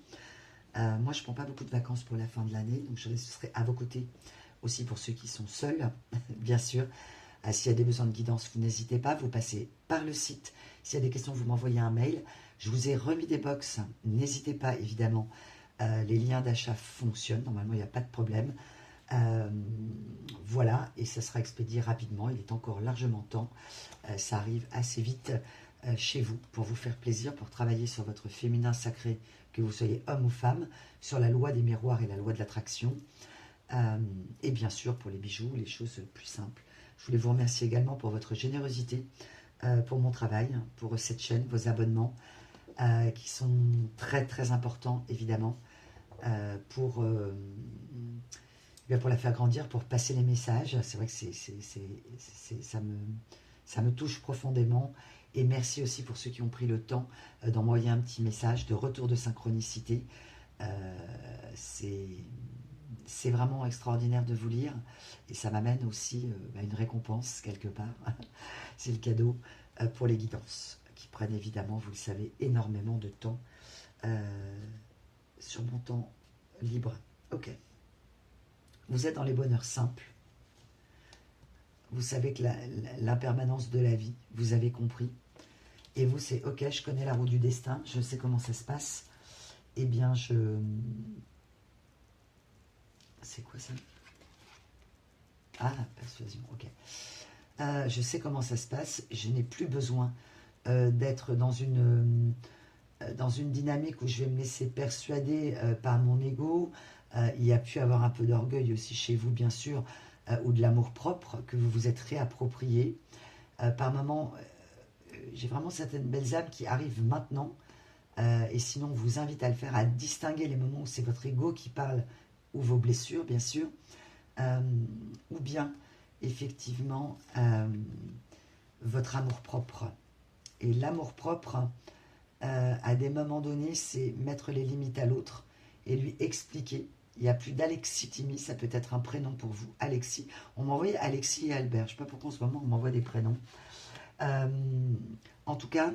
moi je ne prends pas beaucoup de vacances pour la fin de l'année, donc je serai à vos côtés aussi pour ceux qui sont seuls, bien sûr. S'il y a des besoins de guidance, vous n'hésitez pas, vous passez par le site. S'il y a des questions, vous m'envoyez un mail. Je vous ai remis des box, n'hésitez pas évidemment. Les liens d'achat fonctionnent, normalement il n'y a pas de problème. Voilà, et ça sera expédié rapidement, il est encore largement temps. Ça arrive assez vite chez vous pour vous faire plaisir, pour travailler sur votre féminin sacré, que vous soyez homme ou femme, sur la loi des miroirs et la loi de l'attraction. Et bien sûr pour les bijoux, les choses plus simples. Je voulais vous remercier également pour votre générosité, pour mon travail, pour cette chaîne, vos abonnements, qui sont très très importants évidemment, pour la faire grandir, pour passer les messages. C'est vrai que ça me touche profondément. Et merci aussi pour ceux qui ont pris le temps d'envoyer un petit message de retour de synchronicité. C'est vraiment extraordinaire de vous lire et ça m'amène aussi à une récompense quelque part. C'est le cadeau pour les guidances qui prennent évidemment, vous le savez, énormément de temps sur mon temps libre. Ok. Vous êtes dans les bonheurs simples. Vous savez que l'impermanence de la vie, vous avez compris. Et vous, c'est ok, je connais la roue du destin, je sais comment ça se passe. Eh bien, c'est quoi ça? Ah, persuasion, ok. Je sais comment ça se passe. Je n'ai plus besoin d'être dans une dynamique où je vais me laisser persuader par mon ego. Il y a pu avoir un peu d'orgueil aussi chez vous, bien sûr, ou de l'amour-propre que vous vous êtes réapproprié. Par moments, j'ai vraiment certaines belles âmes qui arrivent maintenant, et sinon, on vous invite à le faire, à distinguer les moments où c'est votre ego qui parle, ou vos blessures, bien sûr, ou bien, effectivement, votre amour-propre. Et l'amour-propre, à des moments donnés, c'est mettre les limites à l'autre et lui expliquer. Il n'y a plus d'Alexis Timmy, ça peut être un prénom pour vous, Alexis. On m'a envoyé Alexis et Albert, je ne sais pas pourquoi en ce moment on m'envoie des prénoms. En tout cas,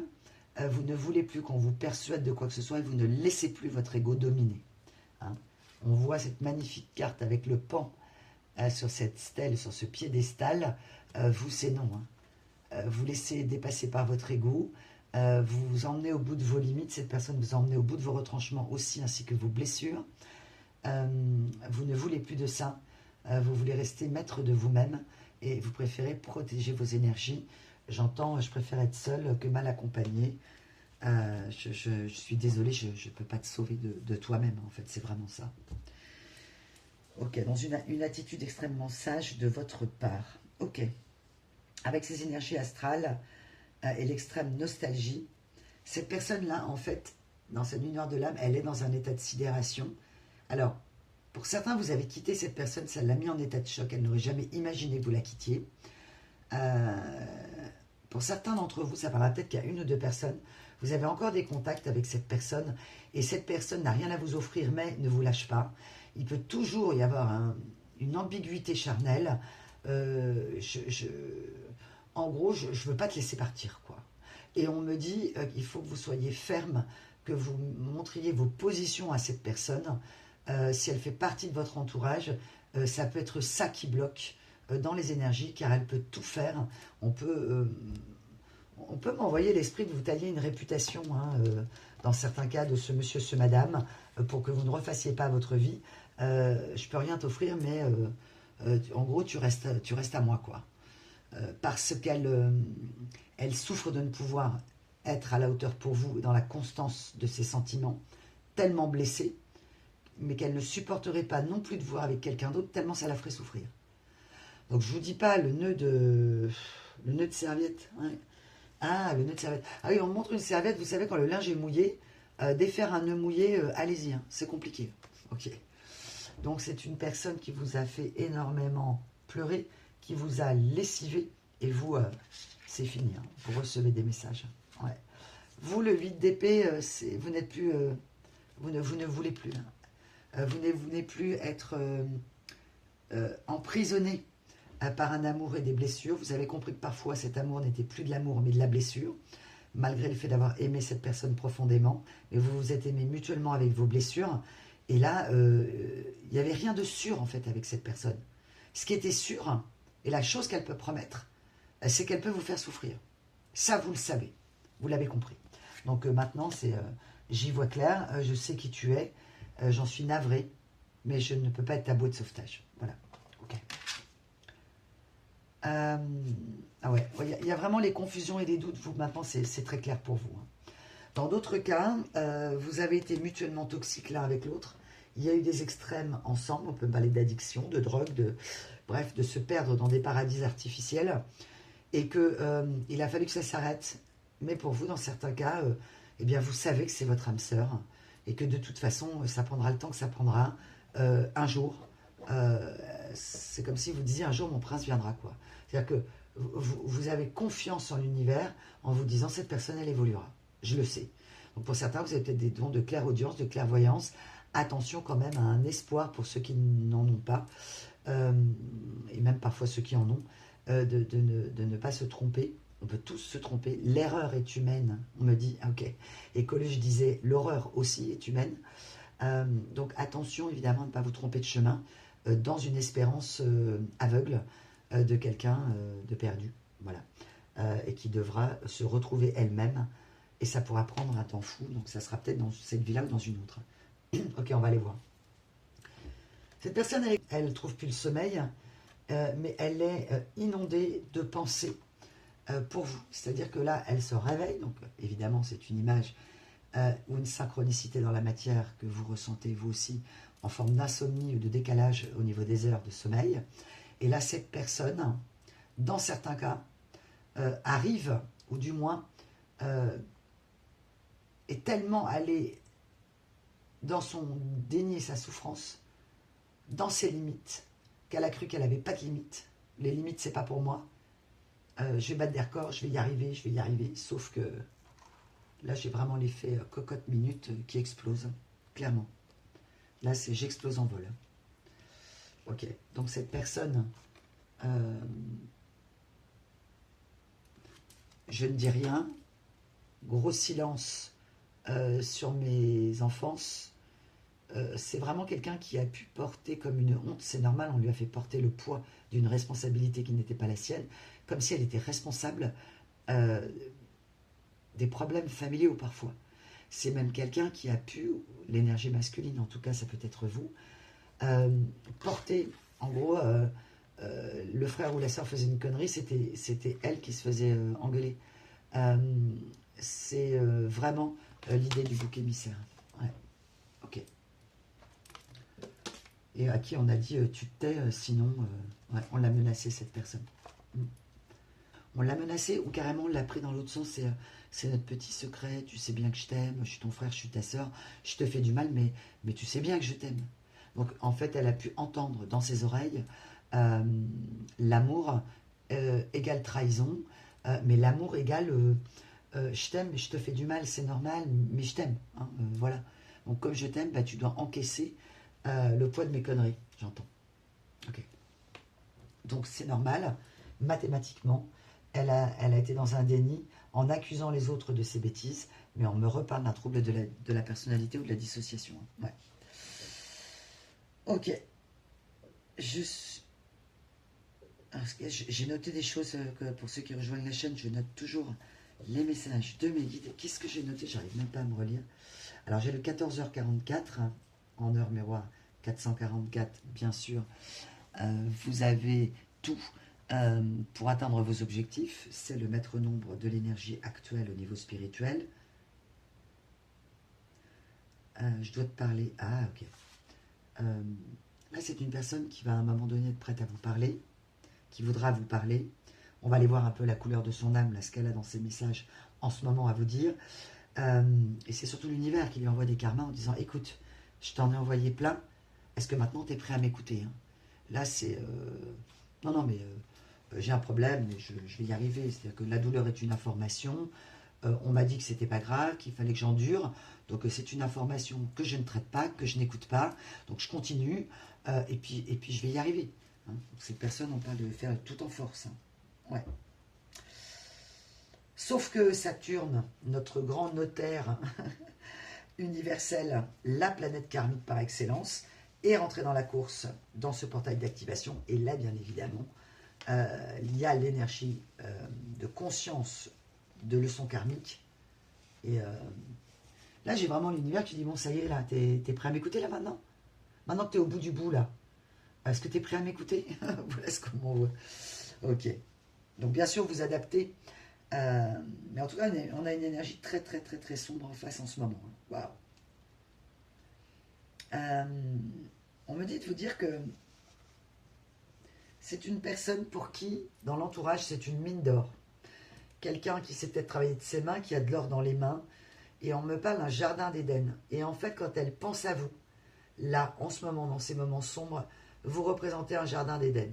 vous ne voulez plus qu'on vous persuade de quoi que ce soit et vous ne laissez plus votre ego dominer. Hein. On voit cette magnifique carte avec le pan sur cette stèle, sur ce piédestal. Vous, c'est non. Hein. Vous laissez dépasser par votre ego. Vous vous emmenez au bout de vos limites, cette personne vous emmenez au bout de vos retranchements aussi, ainsi que vos blessures. Vous ne voulez plus de ça, vous voulez rester maître de vous-même et vous préférez protéger vos énergies. J'entends, je préfère être seule que mal accompagnée. Je suis désolée, je ne peux pas te sauver de toi-même, en fait, c'est vraiment ça. Ok, dans une attitude extrêmement sage de votre part. Ok, avec ces énergies astrales et l'extrême nostalgie, cette personne-là, en fait, dans cette nuit noire de l'âme, elle est dans un état de sidération. Alors, pour certains, vous avez quitté cette personne, ça l'a mis en état de choc, elle n'aurait jamais imaginé que vous la quittiez. Euh, pour certains d'entre vous, ça parlera peut-être qu'il y a une ou deux personnes, vous avez encore des contacts avec cette personne, et cette personne n'a rien à vous offrir, mais ne vous lâche pas. Il peut toujours y avoir une ambiguïté charnelle. En gros, je ne veux pas te laisser partir, quoi. Et on me dit qu'il faut que vous soyez ferme, que vous montriez vos positions à cette personne. Si elle fait partie de votre entourage, ça peut être ça qui bloque dans les énergies, car elle peut tout faire. On peut m'envoyer l'esprit de vous tailler une réputation, hein, dans certains cas, de ce monsieur, ce madame, pour que vous ne refassiez pas votre vie. Je peux rien t'offrir, mais en gros, tu restes à moi, quoi. Parce qu'elle elle souffre de ne pouvoir être à la hauteur pour vous, dans la constance de ses sentiments, tellement blessée, mais qu'elle ne supporterait pas non plus de voir avec quelqu'un d'autre, tellement ça la ferait souffrir. Donc je vous dis pas le nœud de serviette. Ouais. Ah, le nœud de serviette. Ah oui, on me montre une serviette, vous savez, quand le linge est mouillé, défaire un nœud mouillé, allez-y, hein, c'est compliqué. Ok. Donc c'est une personne qui vous a fait énormément pleurer, qui vous a lessivé, et vous, c'est fini, hein, vous recevez des messages. Ouais. Vous, le 8 d'épée, vous n'êtes plus, vous ne voulez plus. Hein. Vous ne voulez plus être emprisonné par un amour et des blessures. Vous avez compris que parfois cet amour n'était plus de l'amour, mais de la blessure, malgré le fait d'avoir aimé cette personne profondément, mais vous vous êtes aimé mutuellement avec vos blessures. Et là, il n'y avait rien de sûr, en fait, avec cette personne. Ce qui était sûr, et la chose qu'elle peut promettre, c'est qu'elle peut vous faire souffrir. Ça, vous le savez. Vous l'avez compris. Donc maintenant, c'est j'y vois clair, je sais qui tu es, j'en suis navré, mais je ne peux pas être ta bouée de sauvetage. Voilà. Ok. Ah ouais, il y a vraiment les confusions et les doutes. Vous, maintenant, c'est très clair pour vous. Hein. Dans d'autres cas, vous avez été mutuellement toxiques l'un avec l'autre. Il y a eu des extrêmes ensemble. On peut parler d'addiction, de drogue, bref, de se perdre dans des paradis artificiels. Et qu'il a fallu que ça s'arrête. Mais pour vous, dans certains cas, eh bien, vous savez que c'est votre âme sœur. Et que de toute façon, ça prendra le temps que ça prendra. Un jour, c'est comme si vous disiez un jour, mon prince viendra, quoi. C'est-à-dire que vous avez confiance en l'univers en vous disant cette personne, elle évoluera. Je le sais. Donc pour certains, vous avez peut-être des dons de clairaudience, de clairvoyance. Attention quand même à un espoir pour ceux qui n'en ont pas, et même parfois ceux qui en ont, de ne pas se tromper. On peut tous se tromper. L'erreur est humaine. On me dit, ok. Et que je disais, l'horreur aussi est humaine. Donc attention évidemment à ne pas vous tromper de chemin dans une espérance aveugle de quelqu'un de perdu. Voilà. Et qui devra se retrouver elle-même. Et ça pourra prendre un temps fou, donc ça sera peut-être dans cette vie-là ou dans une autre. Ok, on va aller voir. Cette personne, elle trouve plus le sommeil, mais elle est inondée de pensées pour vous. C'est-à-dire que là, elle se réveille, donc évidemment, c'est une image ou une synchronicité dans la matière que vous ressentez vous aussi, en forme d'insomnie ou de décalage au niveau des heures de sommeil. Et là, cette personne, dans certains cas, arrive, ou du moins, est tellement allée dans son déni et sa souffrance, dans ses limites, qu'elle a cru qu'elle n'avait pas de limites. Les limites, c'est pas pour moi. Je vais battre des records, je vais y arriver. Sauf que là, j'ai vraiment l'effet cocotte minute qui explose, clairement. Là, c'est j'explose en vol. Ok, donc cette personne, je ne dis rien, gros silence sur mes enfances. C'est vraiment quelqu'un qui a pu porter comme une honte, c'est normal, on lui a fait porter le poids d'une responsabilité qui n'était pas la sienne, comme si elle était responsable des problèmes familiaux parfois. C'est même quelqu'un qui a pu, l'énergie masculine en tout cas, ça peut être vous, porter, en gros, le frère ou la soeur faisait une connerie, c'était elle qui se faisait engueuler. Euh, c'est vraiment l'idée du bouc émissaire. Ouais, ok. Et à qui on a dit tu te tais, sinon ouais, on l'a menacé cette personne. On l'a menacé ou carrément on l'a pris dans l'autre sens. C'est notre petit secret, tu sais bien que je t'aime, je suis ton frère, je suis ta soeur, je te fais du mal, mais tu sais bien que je t'aime. Donc en fait, elle a pu entendre dans ses oreilles l'amour égale trahison, mais l'amour égale je t'aime, mais je te fais du mal, c'est normal, mais je t'aime. Hein, voilà. Donc comme je t'aime, bah, tu dois encaisser le poids de mes conneries, j'entends. Ok. Donc c'est normal, mathématiquement, elle a été dans un déni en accusant les autres de ses bêtises, mais on me reparle d'un trouble de la personnalité ou de la dissociation. Ouais. Ok. J'ai noté des choses que pour ceux qui rejoignent la chaîne, je note toujours les messages de mes guides. Qu'est-ce que j'ai noté? J'arrive même pas à me relire. Alors j'ai le 14h44, en heure miroir 444, bien sûr. Vous avez tout pour atteindre vos objectifs. C'est le maître nombre de l'énergie actuelle au niveau spirituel. Je dois te parler. Ah, ok. Là, c'est une personne qui va à un moment donné être prête à vous parler, qui voudra vous parler. On va aller voir un peu la couleur de son âme, là, ce qu'elle a dans ses messages en ce moment à vous dire. Et c'est surtout l'univers qui lui envoie des karmas en disant « Écoute, je t'en ai envoyé plein. Est-ce que maintenant tu es prêt à m'écouter hein ?» Là, c'est... Non, non, mais j'ai un problème, mais je vais y arriver. C'est-à-dire que la douleur est une information. On m'a dit que c'était pas grave, qu'il fallait que j'endure. Donc c'est une information que je ne traite pas, que je n'écoute pas. Donc je continue et puis je vais y arriver. Hein. Cette personne, on parle de faire tout en force. Hein. Ouais. Sauf que Saturne, notre grand notaire universel, la planète karmique par excellence, est rentré dans la course, dans ce portail d'activation. Et là, bien évidemment, il y a l'énergie de conscience de leçon karmique. Et là, j'ai vraiment l'univers qui dit, bon, ça y est, là, t'es prêt à m'écouter, là, maintenant? Maintenant que t'es au bout du bout, là, est-ce que t'es prêt à m'écouter? Voilà ce qu'on voit. Ok. Donc, bien sûr, vous adaptez. Mais en tout cas, on a une énergie très, très, très, très sombre en face en ce moment. Waouh. On me dit de vous dire que c'est une personne pour qui, dans l'entourage, c'est une mine d'or. Quelqu'un qui sait peut-être travailler de ses mains, qui a de l'or dans les mains. Et on me parle d'un jardin d'Éden. Et en fait, quand elle pense à vous, là, en ce moment, dans ces moments sombres, vous représentez un jardin d'Éden.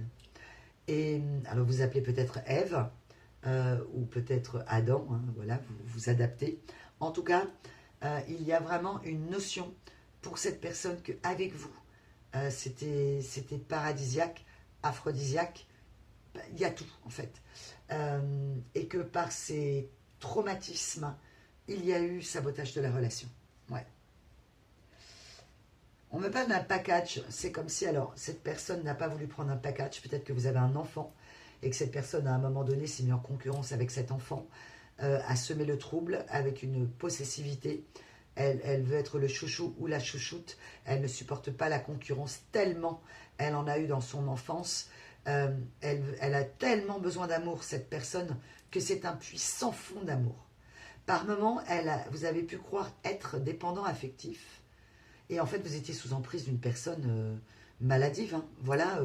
Et alors, vous appelez peut-être Ève, ou peut-être Adam, hein, voilà, vous vous adaptez. En tout cas, il y a vraiment une notion pour cette personne qu'avec vous, c'était paradisiaque, aphrodisiaque, il y a tout en fait. Et que par ces traumatismes, il y a eu sabotage de la relation. Ouais. On me parle d'un package, c'est comme si alors cette personne n'a pas voulu prendre un package, peut-être que vous avez un enfant et que cette personne à un moment donné s'est mise en concurrence avec cet enfant, a semé le trouble avec une possessivité. Elle veut être le chouchou ou la chouchoute, elle ne supporte pas la concurrence tellement elle en a eu dans son enfance. Elle a tellement besoin d'amour, cette personne, que c'est un puits sans fond d'amour. Par moments, vous avez pu croire être dépendant affectif, et en fait, vous étiez sous emprise d'une personne maladive. Hein. Voilà,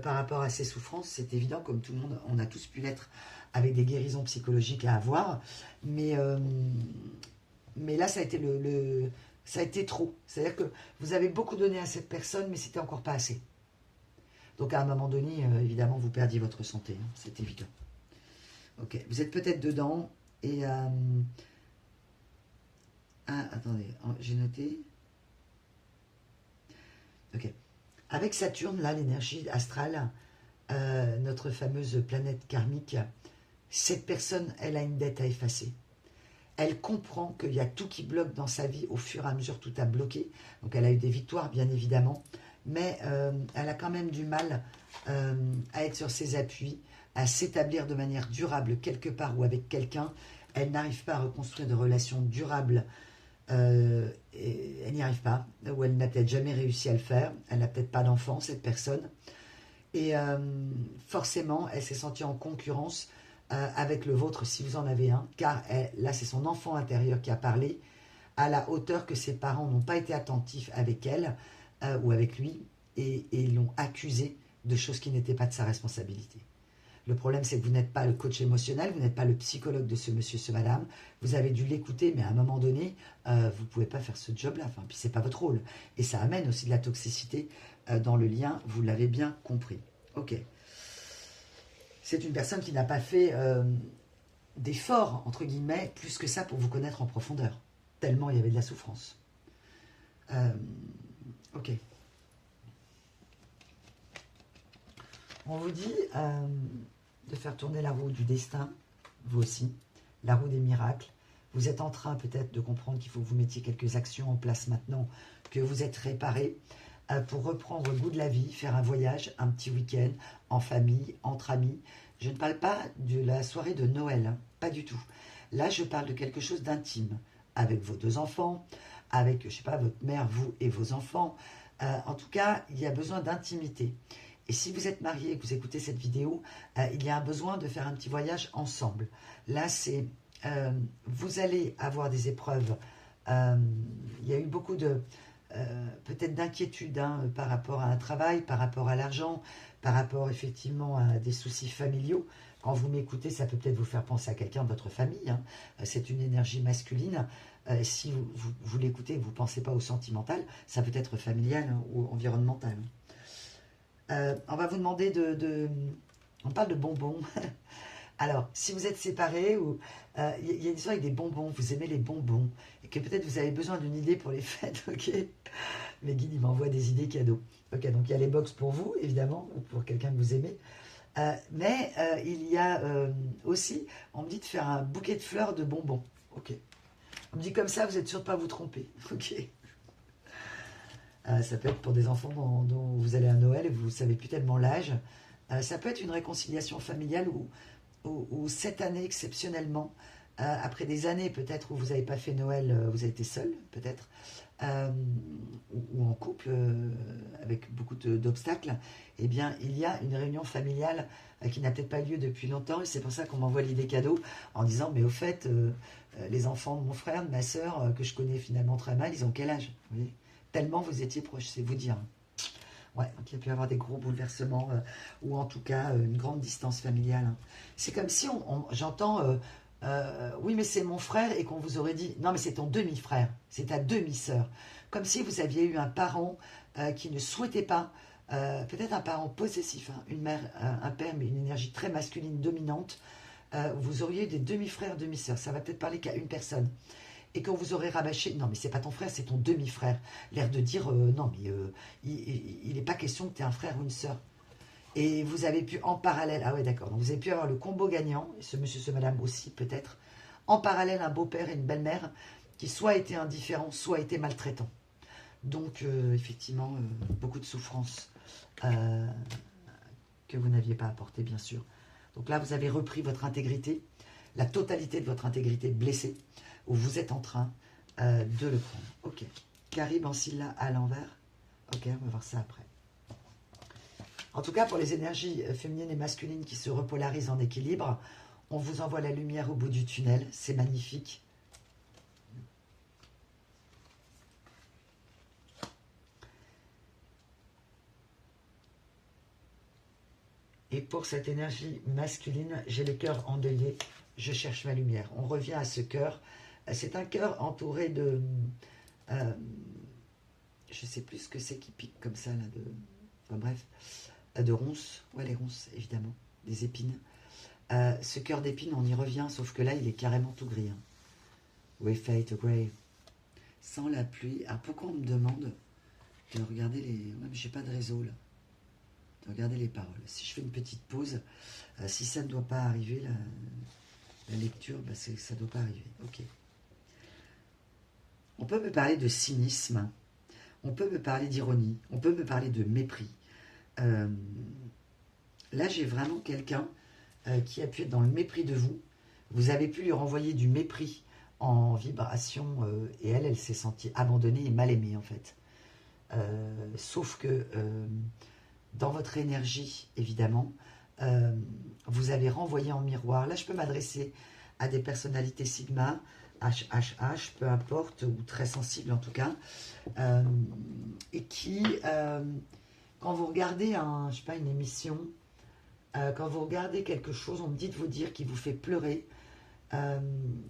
par rapport à ses souffrances, c'est évident, comme tout le monde, on a tous pu l'être, avec des guérisons psychologiques à avoir. Mais là, ça a été ça a été trop. C'est-à-dire que vous avez beaucoup donné à cette personne, mais c'était encore pas assez. Donc à un moment donné, évidemment, vous perdiez votre santé. Hein, c'est évident. Ok, vous êtes peut-être dedans. Et... ah, attendez, j'ai noté... Ok. Avec Saturne, là, l'énergie astrale, notre fameuse planète karmique, cette personne, elle a une dette à effacer. Elle comprend qu'il y a tout qui bloque dans sa vie. Au fur et à mesure, tout a bloqué. Donc, elle a eu des victoires, bien évidemment. Mais elle a quand même du mal à être sur ses appuis, à s'établir de manière durable quelque part ou avec quelqu'un. Elle n'arrive pas à reconstruire de relations durables. Elle n'y arrive pas, ou elle n'a peut-être jamais réussi à le faire. Elle n'a peut-être pas d'enfant, cette personne. Et forcément, elle s'est sentie en concurrence avec le vôtre, si vous en avez un, car là, c'est son enfant intérieur qui a parlé, à la hauteur que ses parents n'ont pas été attentifs avec elle ou avec lui, et l'ont accusé de choses qui n'étaient pas de sa responsabilité. Le problème, c'est que vous n'êtes pas le coach émotionnel, vous n'êtes pas le psychologue de ce monsieur, ce madame. Vous avez dû l'écouter, mais à un moment donné, vous ne pouvez pas faire ce job-là. Enfin, puis c'est pas votre rôle. Et ça amène aussi de la toxicité dans le lien, vous l'avez bien compris. Ok. C'est une personne qui n'a pas fait d'efforts, entre guillemets, plus que ça pour vous connaître en profondeur. Tellement il y avait de la souffrance. Ok. On vous dit de faire tourner la roue du destin, vous aussi, la roue des miracles. Vous êtes en train peut-être de comprendre qu'il faut que vous mettiez quelques actions en place maintenant, que vous êtes réparé pour reprendre le goût de la vie, faire un voyage, un petit week-end, en famille, entre amis. Je ne parle pas de la soirée de Noël, hein, pas du tout. Là, je parle de quelque chose d'intime, avec vos 2 enfants, avec, je ne sais pas, votre mère, vous et vos enfants. En tout cas, il y a besoin d'intimité. Et si vous êtes marié et que vous écoutez cette vidéo, il y a un besoin de faire un petit voyage ensemble. Là, c'est vous allez avoir des épreuves. Il y a eu beaucoup de peut-être d'inquiétude par rapport à un travail, par rapport à l'argent, par rapport effectivement à des soucis familiaux. Quand vous m'écoutez, ça peut peut-être vous faire penser à quelqu'un de votre famille. Hein. C'est une énergie masculine. Si vous l'écoutez et que vous ne pensez pas au sentimental, ça peut être familial hein, ou environnemental. On va vous demander on parle de bonbons. Alors, si vous êtes séparés, ou il y a une histoire avec des bonbons, vous aimez les bonbons, et que peut-être vous avez besoin d'une idée pour les fêtes, ok. Mais Guy, il m'envoie des idées cadeaux. Ok, donc il y a les box pour vous, évidemment, ou pour quelqu'un que vous aimez. Mais il y a aussi, on me dit de faire un bouquet de fleurs de bonbons. Ok. On me dit comme ça, vous êtes sûr de ne pas vous tromper. Ok. Ça peut être pour des enfants dont vous allez à Noël et vous ne savez plus tellement l'âge. Ça peut être une réconciliation familiale où cette année, exceptionnellement, après des années peut-être où vous n'avez pas fait Noël, vous avez été seul, peut-être, ou en couple, avec beaucoup d'obstacles, eh bien, il y a une réunion familiale qui n'a peut-être pas lieu depuis longtemps, et c'est pour ça qu'on m'envoie l'idée cadeau, en disant, mais au fait, les enfants de mon frère, de ma sœur, que je connais finalement très mal, ils ont quel âge, vous voyez? Tellement vous étiez proches, c'est vous dire. Ouais, donc il y a pu y avoir des gros bouleversements, ou en tout cas une grande distance familiale. Hein. C'est comme si j'entends, oui mais c'est mon frère, et qu'on vous aurait dit, non mais c'est ton demi-frère, c'est ta demi-sœur. Comme si vous aviez eu un parent qui ne souhaitait pas, peut-être un parent possessif, hein, une mère, un père, mais une énergie très masculine dominante, vous auriez eu des demi-frères, demi-sœurs, ça va peut-être parler qu'à une personne. Et quand vous aurez rabâché, non mais c'est pas ton frère, c'est ton demi-frère. L'air de dire, non mais il n'est pas question que tu aies un frère ou une sœur. Et vous avez pu en parallèle, ah ouais d'accord, donc vous avez pu avoir le combo gagnant, et ce monsieur, ce madame aussi peut-être, en parallèle un beau-père et une belle-mère qui soit étaient indifférents, soit étaient maltraitants. Donc effectivement, beaucoup de souffrances que vous n'aviez pas apportées bien sûr. Donc là vous avez repris votre intégrité, la totalité de votre intégrité blessée, où vous êtes en train de le prendre. Ok. Caribe en Scylla à l'envers. Ok, on va voir ça après. En tout cas, pour les énergies féminines et masculines qui se repolarisent en équilibre, on vous envoie la lumière au bout du tunnel. C'est magnifique. Et pour cette énergie masculine, j'ai le cœur endeuillé. Je cherche ma lumière. On revient à ce cœur. C'est un cœur entouré de... je ne sais plus ce que c'est qui pique comme ça, là, enfin bref, de ronces. Ouais, les ronces, évidemment, des épines. Ce cœur d'épines, on y revient, sauf que là, il est carrément tout gris. Hein. We fade away. Sans la pluie. Alors, pourquoi on me demande de regarder les... Ouais, mais j'ai pas de réseau, là. De regarder les paroles. Si je fais une petite pause, si ça ne doit pas arriver, la lecture, bah ça ne doit pas arriver. Ok. On peut me parler de cynisme, on peut me parler d'ironie, on peut me parler de mépris. Là, j'ai vraiment quelqu'un qui a pu être dans le mépris de vous, Vous avez pu lui renvoyer du mépris en vibration et elle s'est sentie abandonnée et mal aimée en fait. Sauf que dans votre énergie, évidemment, vous avez renvoyé en miroir. Là, je peux m'adresser à des personnalités Sigma, HHH, peu importe, ou très sensibles en tout cas, et qui, quand vous regardez je sais pas, une émission, quand vous regardez quelque chose, on me dit de vous dire qui vous fait pleurer.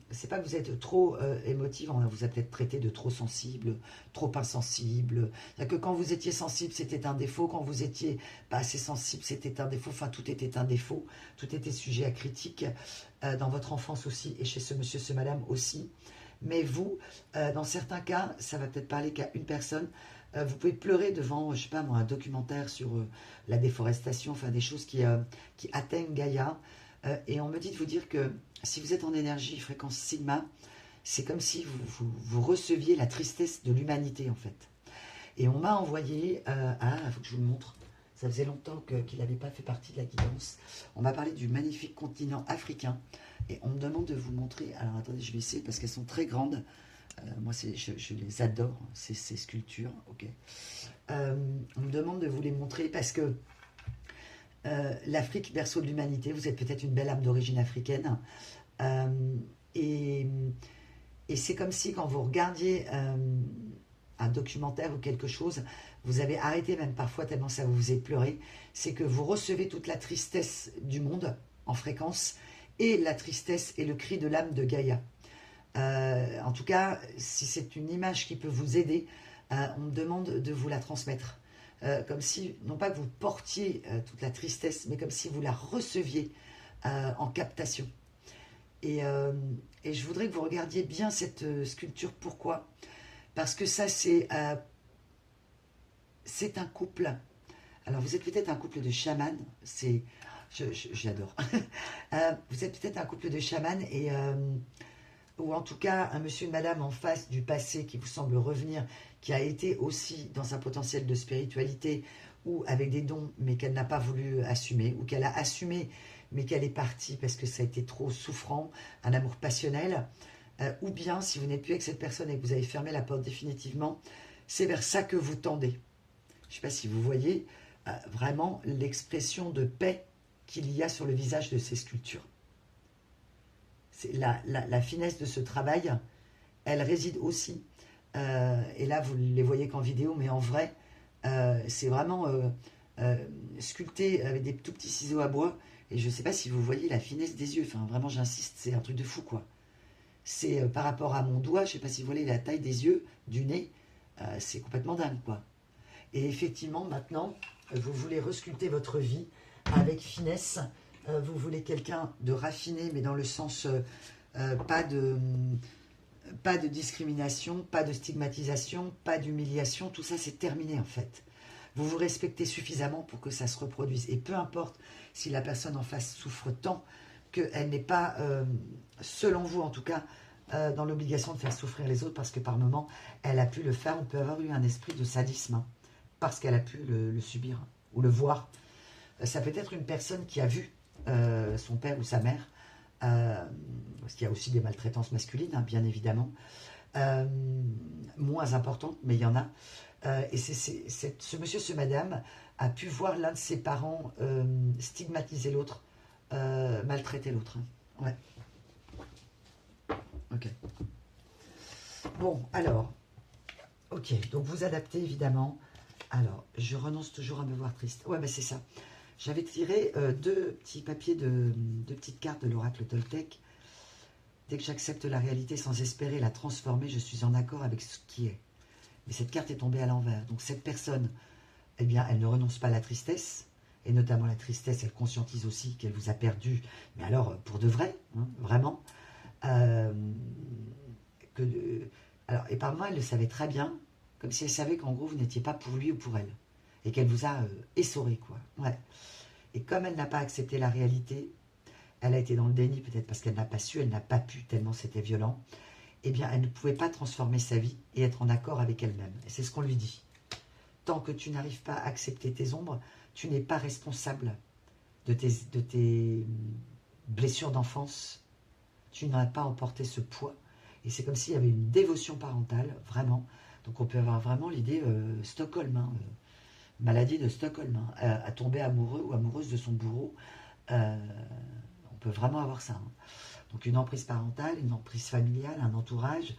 C'est pas que vous êtes trop émotive, on vous a peut-être traité de trop sensible, trop insensible. C'est-à-dire que quand vous étiez sensible, c'était un défaut. Quand vous étiez pas assez sensible, c'était un défaut. Enfin, tout était un défaut. Tout était sujet à critique dans votre enfance aussi et chez ce monsieur, ce madame aussi. Mais vous, dans certains cas, ça va peut-être parler qu'à une personne. Vous pouvez pleurer devant, je sais pas moi, un documentaire sur la déforestation, enfin des choses qui atteignent Gaïa. Et on me dit de vous dire que si vous êtes en énergie fréquence Sigma, c'est comme si vous receviez la tristesse de l'humanité en fait. Et on m'a envoyé, il faut que je vous le montre, ça faisait longtemps qu'il n'avait pas fait partie de la guidance. On m'a parlé du magnifique continent africain et on me demande de vous montrer, alors attendez, je vais essayer parce qu'elles sont très grandes. Moi, je les adore, ces sculptures. Ok. On me demande de vous les montrer parce que l'Afrique, berceau de l'humanité, vous êtes peut-être une belle âme d'origine africaine. Et c'est comme si quand vous regardiez un documentaire ou quelque chose, vous avez arrêté même parfois tellement ça vous faisait pleurer, c'est que vous recevez toute la tristesse du monde en fréquence et la tristesse et le cri de l'âme de Gaïa. En tout cas, si c'est une image qui peut vous aider, on me demande de vous la transmettre. Comme si, non pas que vous portiez toute la tristesse, mais comme si vous la receviez en captation. Et je voudrais que vous regardiez bien cette sculpture. Pourquoi? Parce que ça, c'est un couple. Alors, vous êtes peut-être un couple de chamans. J'adore. Vous êtes peut-être un couple de chamans ou en tout cas un monsieur et une madame en face du passé qui vous semble revenir, qui a été aussi dans un potentiel de spiritualité ou avec des dons, mais qu'elle n'a pas voulu assumer, ou qu'elle a assumé, mais qu'elle est partie parce que ça a été trop souffrant, un amour passionnel, ou bien si vous n'êtes plus avec cette personne et que vous avez fermé la porte définitivement, c'est vers ça que vous tendez. Je ne sais pas si vous voyez vraiment l'expression de paix qu'il y a sur le visage de ces sculptures. La finesse de ce travail, elle réside aussi, et là vous ne les voyez qu'en vidéo, mais en vrai, c'est vraiment sculpté avec des tout petits ciseaux à bois, et je ne sais pas si vous voyez la finesse des yeux, enfin vraiment j'insiste, c'est un truc de fou quoi. C'est par rapport à mon doigt, je ne sais pas si vous voyez la taille des yeux, du nez, c'est complètement dingue quoi. Et effectivement maintenant, vous voulez resculpter votre vie avec finesse. Vous voulez quelqu'un de raffiné, mais dans le sens pas de discrimination, pas de stigmatisation, pas d'humiliation, tout ça c'est terminé en fait. Vous vous respectez suffisamment pour que ça se reproduise. Et peu importe si la personne en face souffre tant qu'elle n'est pas, selon vous en tout cas, dans l'obligation de faire souffrir les autres, parce que par moment, elle a pu le faire. On peut avoir eu un esprit de sadisme, hein, parce qu'elle a pu le subir ou le voir. Ça peut être une personne qui a vu son père ou sa mère, parce qu'il y a aussi des maltraitances masculines, hein, bien évidemment, moins importantes, mais il y en a. Et ce monsieur, ce madame, a pu voir l'un de ses parents stigmatiser l'autre, maltraiter l'autre. Hein. Ouais. Ok. Bon, alors, ok, donc vous adaptez évidemment. Alors, je renonce toujours à me voir triste. Ouais, ben c'est ça. J'avais tiré deux petits papiers, deux petites cartes de l'oracle Toltec. Dès que j'accepte la réalité sans espérer la transformer, je suis en accord avec ce qui est. Mais cette carte est tombée à l'envers. Donc cette personne, eh bien, elle ne renonce pas à la tristesse. Et notamment la tristesse, elle conscientise aussi qu'elle vous a perdu. Mais alors, pour de vrai, hein, vraiment. Et par moments, elle le savait très bien. Comme si elle savait qu'en gros, vous n'étiez pas pour lui ou pour elle. Et qu'elle vous a essoré, quoi. Ouais. Et comme elle n'a pas accepté la réalité, elle a été dans le déni, peut-être parce qu'elle n'a pas su, elle n'a pas pu, tellement c'était violent. Eh bien, elle ne pouvait pas transformer sa vie et être en accord avec elle-même. Et c'est ce qu'on lui dit. Tant que tu n'arrives pas à accepter tes ombres, tu n'es pas responsable de tes blessures d'enfance, tu n'as pas emporté ce poids. Et c'est comme s'il y avait une dévotion parentale, vraiment. Donc on peut avoir vraiment l'idée Stockholm, hein, maladie de Stockholm, hein, à tomber amoureux ou amoureuse de son bourreau. On peut vraiment avoir ça. Hein. Donc une emprise parentale, une emprise familiale, un entourage.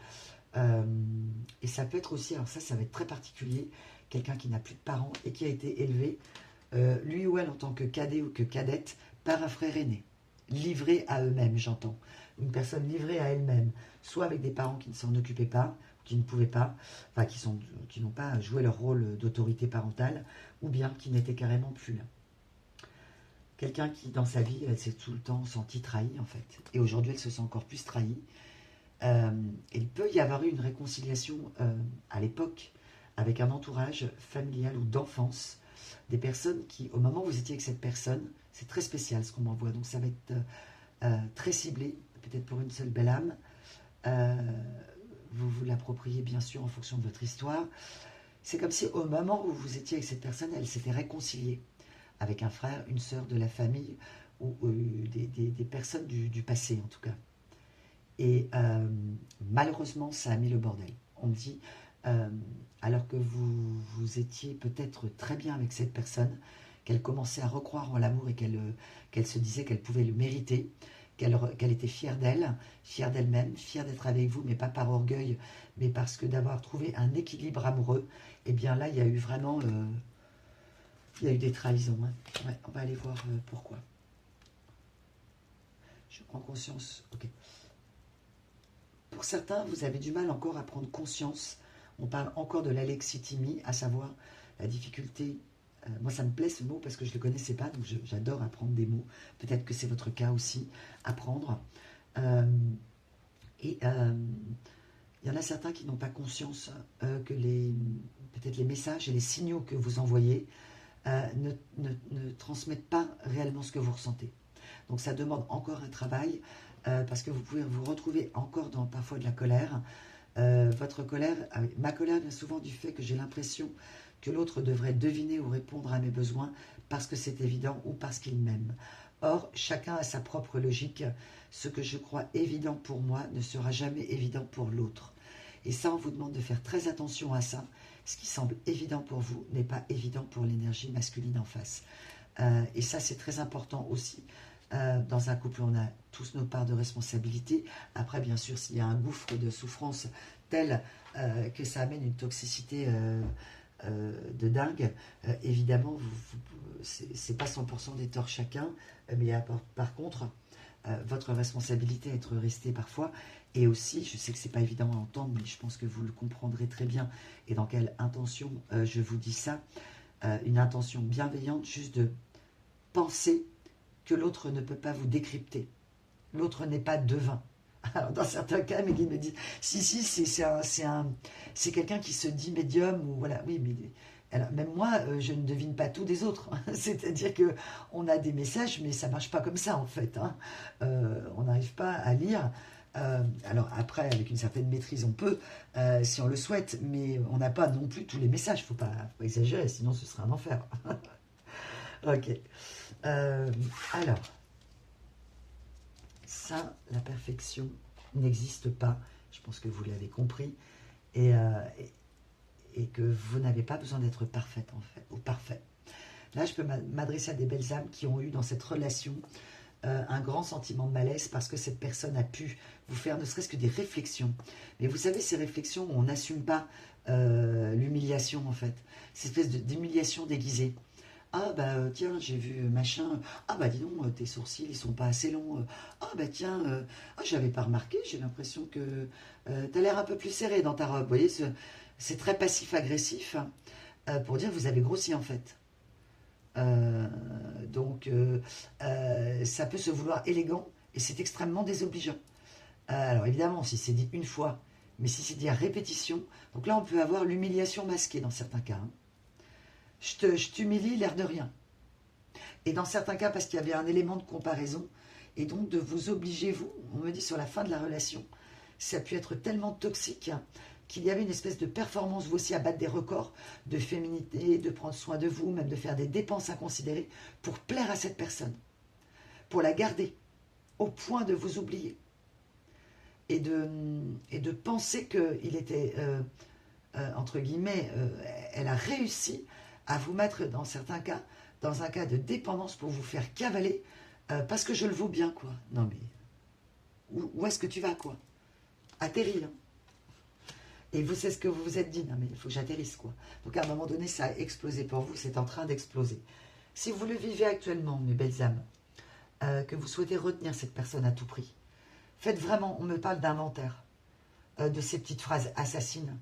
Et ça peut être aussi, alors ça va être très particulier, quelqu'un qui n'a plus de parents et qui a été élevé, lui ou elle en tant que cadet ou que cadette, par un frère aîné, livré à eux-mêmes, j'entends. Une personne livrée à elle-même, soit avec des parents qui ne s'en occupaient pas, qui ne pouvaient pas, enfin qui n'ont pas joué leur rôle d'autorité parentale, ou bien qui n'étaient carrément plus là. Quelqu'un qui, dans sa vie, elle s'est tout le temps sentie trahie, en fait. Et aujourd'hui, elle se sent encore plus trahie. Il peut y avoir eu une réconciliation à l'époque avec un entourage familial ou d'enfance, des personnes qui, au moment où vous étiez avec cette personne, c'est très spécial ce qu'on m'envoie, donc ça va être très ciblé, peut-être pour une seule belle âme. Vous vous l'appropriez bien sûr en fonction de votre histoire. C'est comme si au moment où vous étiez avec cette personne, elle s'était réconciliée avec un frère, une sœur de la famille, ou des personnes du passé en tout cas. Et malheureusement, ça a mis le bordel. On me dit, alors que vous étiez peut-être très bien avec cette personne, qu'elle commençait à recroire en l'amour et qu'elle se disait qu'elle pouvait le mériter, qu'elle était fière d'elle, fière d'elle-même, fière d'être avec vous, mais pas par orgueil, mais parce que d'avoir trouvé un équilibre amoureux, et bien là, il y a eu vraiment... il y a eu des trahisons. Hein. Ouais, on va aller voir pourquoi. Je prends conscience. Ok. Pour certains, vous avez du mal encore à prendre conscience. On parle encore de l'alexithymie, à savoir la difficulté. Moi, ça me plaît ce mot parce que je ne le connaissais pas, donc j'adore apprendre des mots. Peut-être que c'est votre cas aussi, apprendre. Il y en a certains qui n'ont pas conscience que peut-être les messages et les signaux que vous envoyez ne transmettent pas réellement ce que vous ressentez. Donc ça demande encore un travail parce que vous pouvez vous retrouver encore dans parfois de la colère. Votre colère, ma colère vient souvent du fait que j'ai l'impression que l'autre devrait deviner ou répondre à mes besoins parce que c'est évident ou parce qu'il m'aime. Or, chacun a sa propre logique. Ce que je crois évident pour moi ne sera jamais évident pour l'autre. Et ça, on vous demande de faire très attention à ça. Ce qui semble évident pour vous n'est pas évident pour l'énergie masculine en face. Et ça, c'est très important aussi. Dans un couple, on a tous nos parts de responsabilité. Après, bien sûr, s'il y a un gouffre de souffrance tel que ça amène une toxicité de dingue, évidemment, c'est pas 100% des torts chacun, mais il y a par contre votre responsabilité à être resté parfois. Et aussi, je sais que c'est pas évident à entendre, mais je pense que vous le comprendrez très bien. Et dans quelle intention je vous dis ça, une intention bienveillante, juste de penser que l'autre ne peut pas vous décrypter. L'autre n'est pas devin. Alors, dans certains cas, Mehdi me dit, si, c'est quelqu'un qui se dit médium, ou voilà, oui, mais alors, même moi, je ne devine pas tout des autres. C'est-à-dire qu'on a des messages, mais ça ne marche pas comme ça, en fait. Hein. On n'arrive pas à lire. Alors après, avec une certaine maîtrise, on peut, si on le souhaite, mais on n'a pas non plus tous les messages. Il ne faut pas exagérer, sinon ce serait un enfer. Ok. Alors, ça, la perfection n'existe pas. Je pense que vous l'avez compris. Et que vous n'avez pas besoin d'être parfaite, en fait, ou parfait. Là, je peux m'adresser à des belles âmes qui ont eu dans cette relation un grand sentiment de malaise parce que cette personne a pu vous faire ne serait-ce que des réflexions. Mais vous savez, ces réflexions où on n'assume pas l'humiliation, en fait. Cette espèce d'humiliation déguisée. Ah bah tiens, j'ai vu machin. Ah bah dis donc, tes sourcils, ils sont pas assez longs. Ah bah tiens, j'avais pas remarqué, j'ai l'impression que t'as l'air un peu plus serré dans ta robe. Vous voyez, c'est très passif-agressif pour dire que vous avez grossi en fait. Donc ça peut se vouloir élégant et c'est extrêmement désobligeant. Alors évidemment, si c'est dit une fois, mais si c'est dit à répétition, donc là on peut avoir l'humiliation masquée dans certains cas. Hein. Je t'humilie, l'air de rien. Et dans certains cas, parce qu'il y avait un élément de comparaison, et donc de vous obliger, vous, on me dit sur la fin de la relation, ça a pu être tellement toxique qu'il y avait une espèce de performance, vous aussi, à battre des records de féminité, de prendre soin de vous, même de faire des dépenses inconsidérées pour plaire à cette personne, pour la garder, au point de vous oublier. et de penser qu'il était, entre guillemets, elle a réussi à vous mettre dans certains cas, dans un cas de dépendance pour vous faire cavaler, parce que je le vaux bien, quoi. Non mais, où est-ce que tu vas, quoi? Atterris, hein. Et vous, c'est ce que vous vous êtes dit, non mais il faut que j'atterrisse, quoi. Donc à un moment donné, ça a explosé pour vous, c'est en train d'exploser. Si vous le vivez actuellement, mes belles âmes, que vous souhaitez retenir cette personne à tout prix, faites vraiment, on me parle d'inventaire, de ces petites phrases assassines,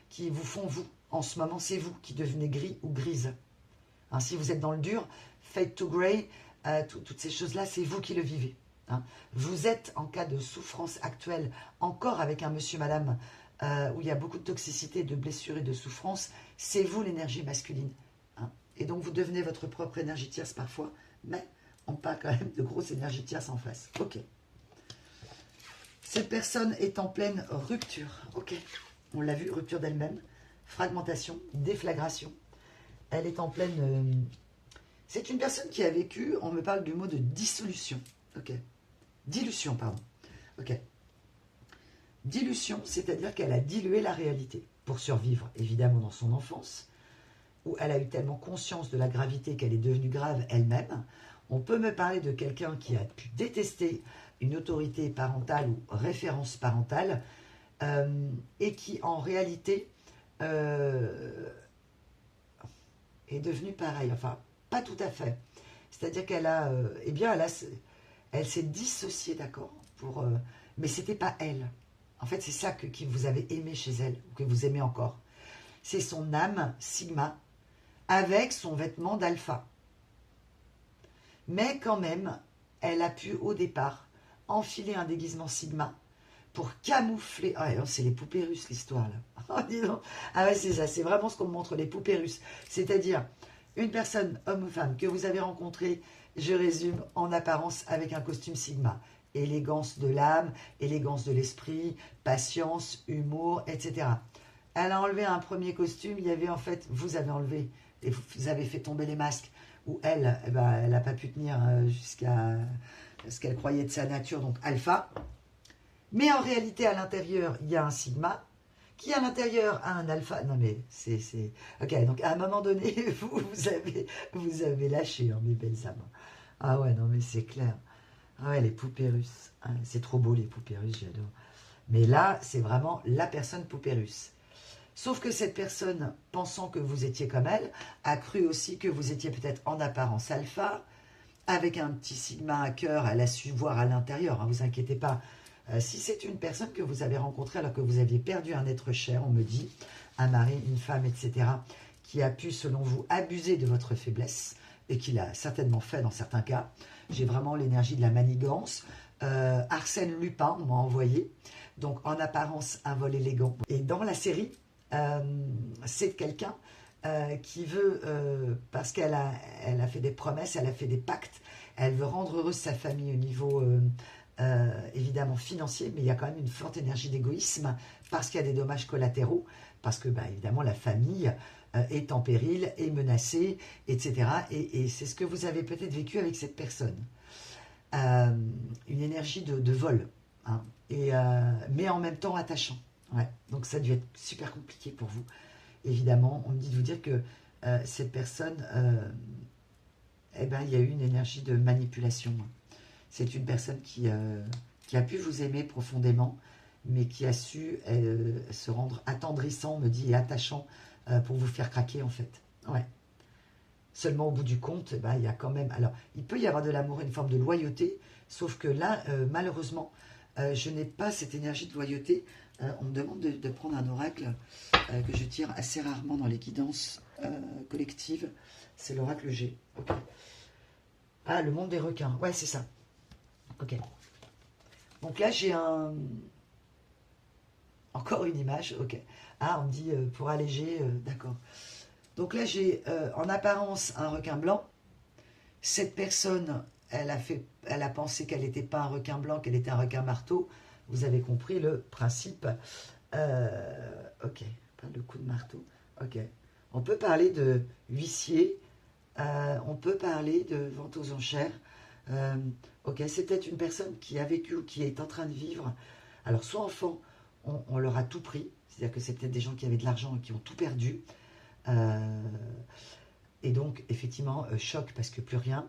qui vous font, vous, en ce moment, c'est vous qui devenez gris ou grise. Hein, si vous êtes dans le dur, fade to grey, toutes ces choses-là, c'est vous qui le vivez. Hein. Vous êtes en cas de souffrance actuelle, encore avec un monsieur, madame, où il y a beaucoup de toxicité, de blessures et de souffrance, c'est vous l'énergie masculine. Hein. Et donc vous devenez votre propre énergie tierce parfois, mais on parle quand même de grosses énergies tierces en face. Ok. Cette personne est en pleine rupture. Ok. On l'a vu, rupture d'elle-même, fragmentation, déflagration. Elle est en pleine... C'est une personne qui a vécu, on me parle du mot de dissolution. Ok. Dilution, pardon. Ok. Dilution, c'est-à-dire qu'elle a dilué la réalité pour survivre, évidemment, dans son enfance, où elle a eu tellement conscience de la gravité qu'elle est devenue grave elle-même. On peut me parler de quelqu'un qui a pu détester une autorité parentale ou référence parentale, et qui, en réalité, est devenue pareille. Enfin, pas tout à fait. C'est-à-dire qu'elle a... eh bien, elle s'est dissociée, d'accord, mais c'était pas elle. En fait, c'est ça que vous avez aimé chez elle, ou que vous aimez encore. C'est son âme, Sigma, avec son vêtement d'alpha. Mais quand même, elle a pu, au départ, enfiler un déguisement Sigma pour camoufler... Ah, c'est les poupées russes, l'histoire, là. Oh, dis donc. Ah ouais, c'est ça, c'est vraiment ce qu'on me montre, les poupées russes. C'est-à-dire, une personne, homme ou femme, que vous avez rencontrée, je résume, en apparence, avec un costume Sigma. Élégance de l'âme, élégance de l'esprit, patience, humour, etc. Elle a enlevé un premier costume, il y avait en fait, vous avez enlevé, et vous avez fait tomber les masques, où elle, eh ben, elle n'a pas pu tenir jusqu'à ce qu'elle croyait de sa nature, donc alpha. Mais en réalité, à l'intérieur, il y a un sigma, qui à l'intérieur a un alpha. Non mais, c'est... Ok, donc à un moment donné, vous avez lâché, hein, mes belles âmes. Ah ouais, non mais c'est clair. Ah ouais, les poupées russes. Ah, c'est trop beau, les poupées russes, j'adore. Mais là, c'est vraiment la personne poupée russe. Sauf que cette personne, pensant que vous étiez comme elle, a cru aussi que vous étiez peut-être en apparence alpha, avec un petit sigma à cœur, elle a su voir à l'intérieur, hein, vous inquiétez pas. Si c'est une personne que vous avez rencontrée alors que vous aviez perdu un être cher, on me dit, un mari, une femme, etc., qui a pu, selon vous, abuser de votre faiblesse, et qui l'a certainement fait dans certains cas. J'ai vraiment l'énergie de la manigance. Arsène Lupin, on m'a envoyé. Donc, en apparence, un vol élégant. Et dans la série, c'est quelqu'un qui veut, parce qu'elle a fait des promesses, elle a fait des pactes, elle veut rendre heureuse sa famille au niveau, évidemment, financier, mais il y a quand même une forte énergie d'égoïsme, parce qu'il y a des dommages collatéraux, parce que, bah, évidemment, la famille est en péril, est menacée, etc. Et c'est ce que vous avez peut-être vécu avec cette personne. Une énergie de vol, hein, mais en même temps attachant. Ouais. Donc ça a dû être super compliqué pour vous. Évidemment, on me dit de vous dire que cette personne, eh ben, il y a eu une énergie de manipulation. C'est une personne qui a pu vous aimer profondément, mais qui a su se rendre attendrissant, on me dit, et attachant pour vous faire craquer en fait. Ouais. Seulement au bout du compte, ben, il y a quand même... Alors, il peut y avoir de l'amour et une forme de loyauté, sauf que là, malheureusement, je n'ai pas cette énergie de loyauté. On me demande de prendre un oracle que je tire assez rarement dans les guidances collectives. C'est l'oracle G. Okay. Ah, le monde des requins. Ouais, c'est ça. Ok. Donc là, j'ai encore une image. Ok. Ah, on me dit pour alléger. D'accord. Donc là, j'ai en apparence un requin blanc. Cette personne, elle a pensé qu'elle n'était pas un requin blanc, qu'elle était un requin marteau. Vous avez compris le principe. Ok, pas le coup de marteau. Ok. On peut parler de huissier. On peut parler de vente aux enchères. Ok, c'est peut-être une personne qui a vécu ou qui est en train de vivre Alors, soit enfant, on leur a tout pris, c'est-à-dire que c'est peut-être des gens qui avaient de l'argent et qui ont tout perdu. Et donc, effectivement, choc parce que plus rien.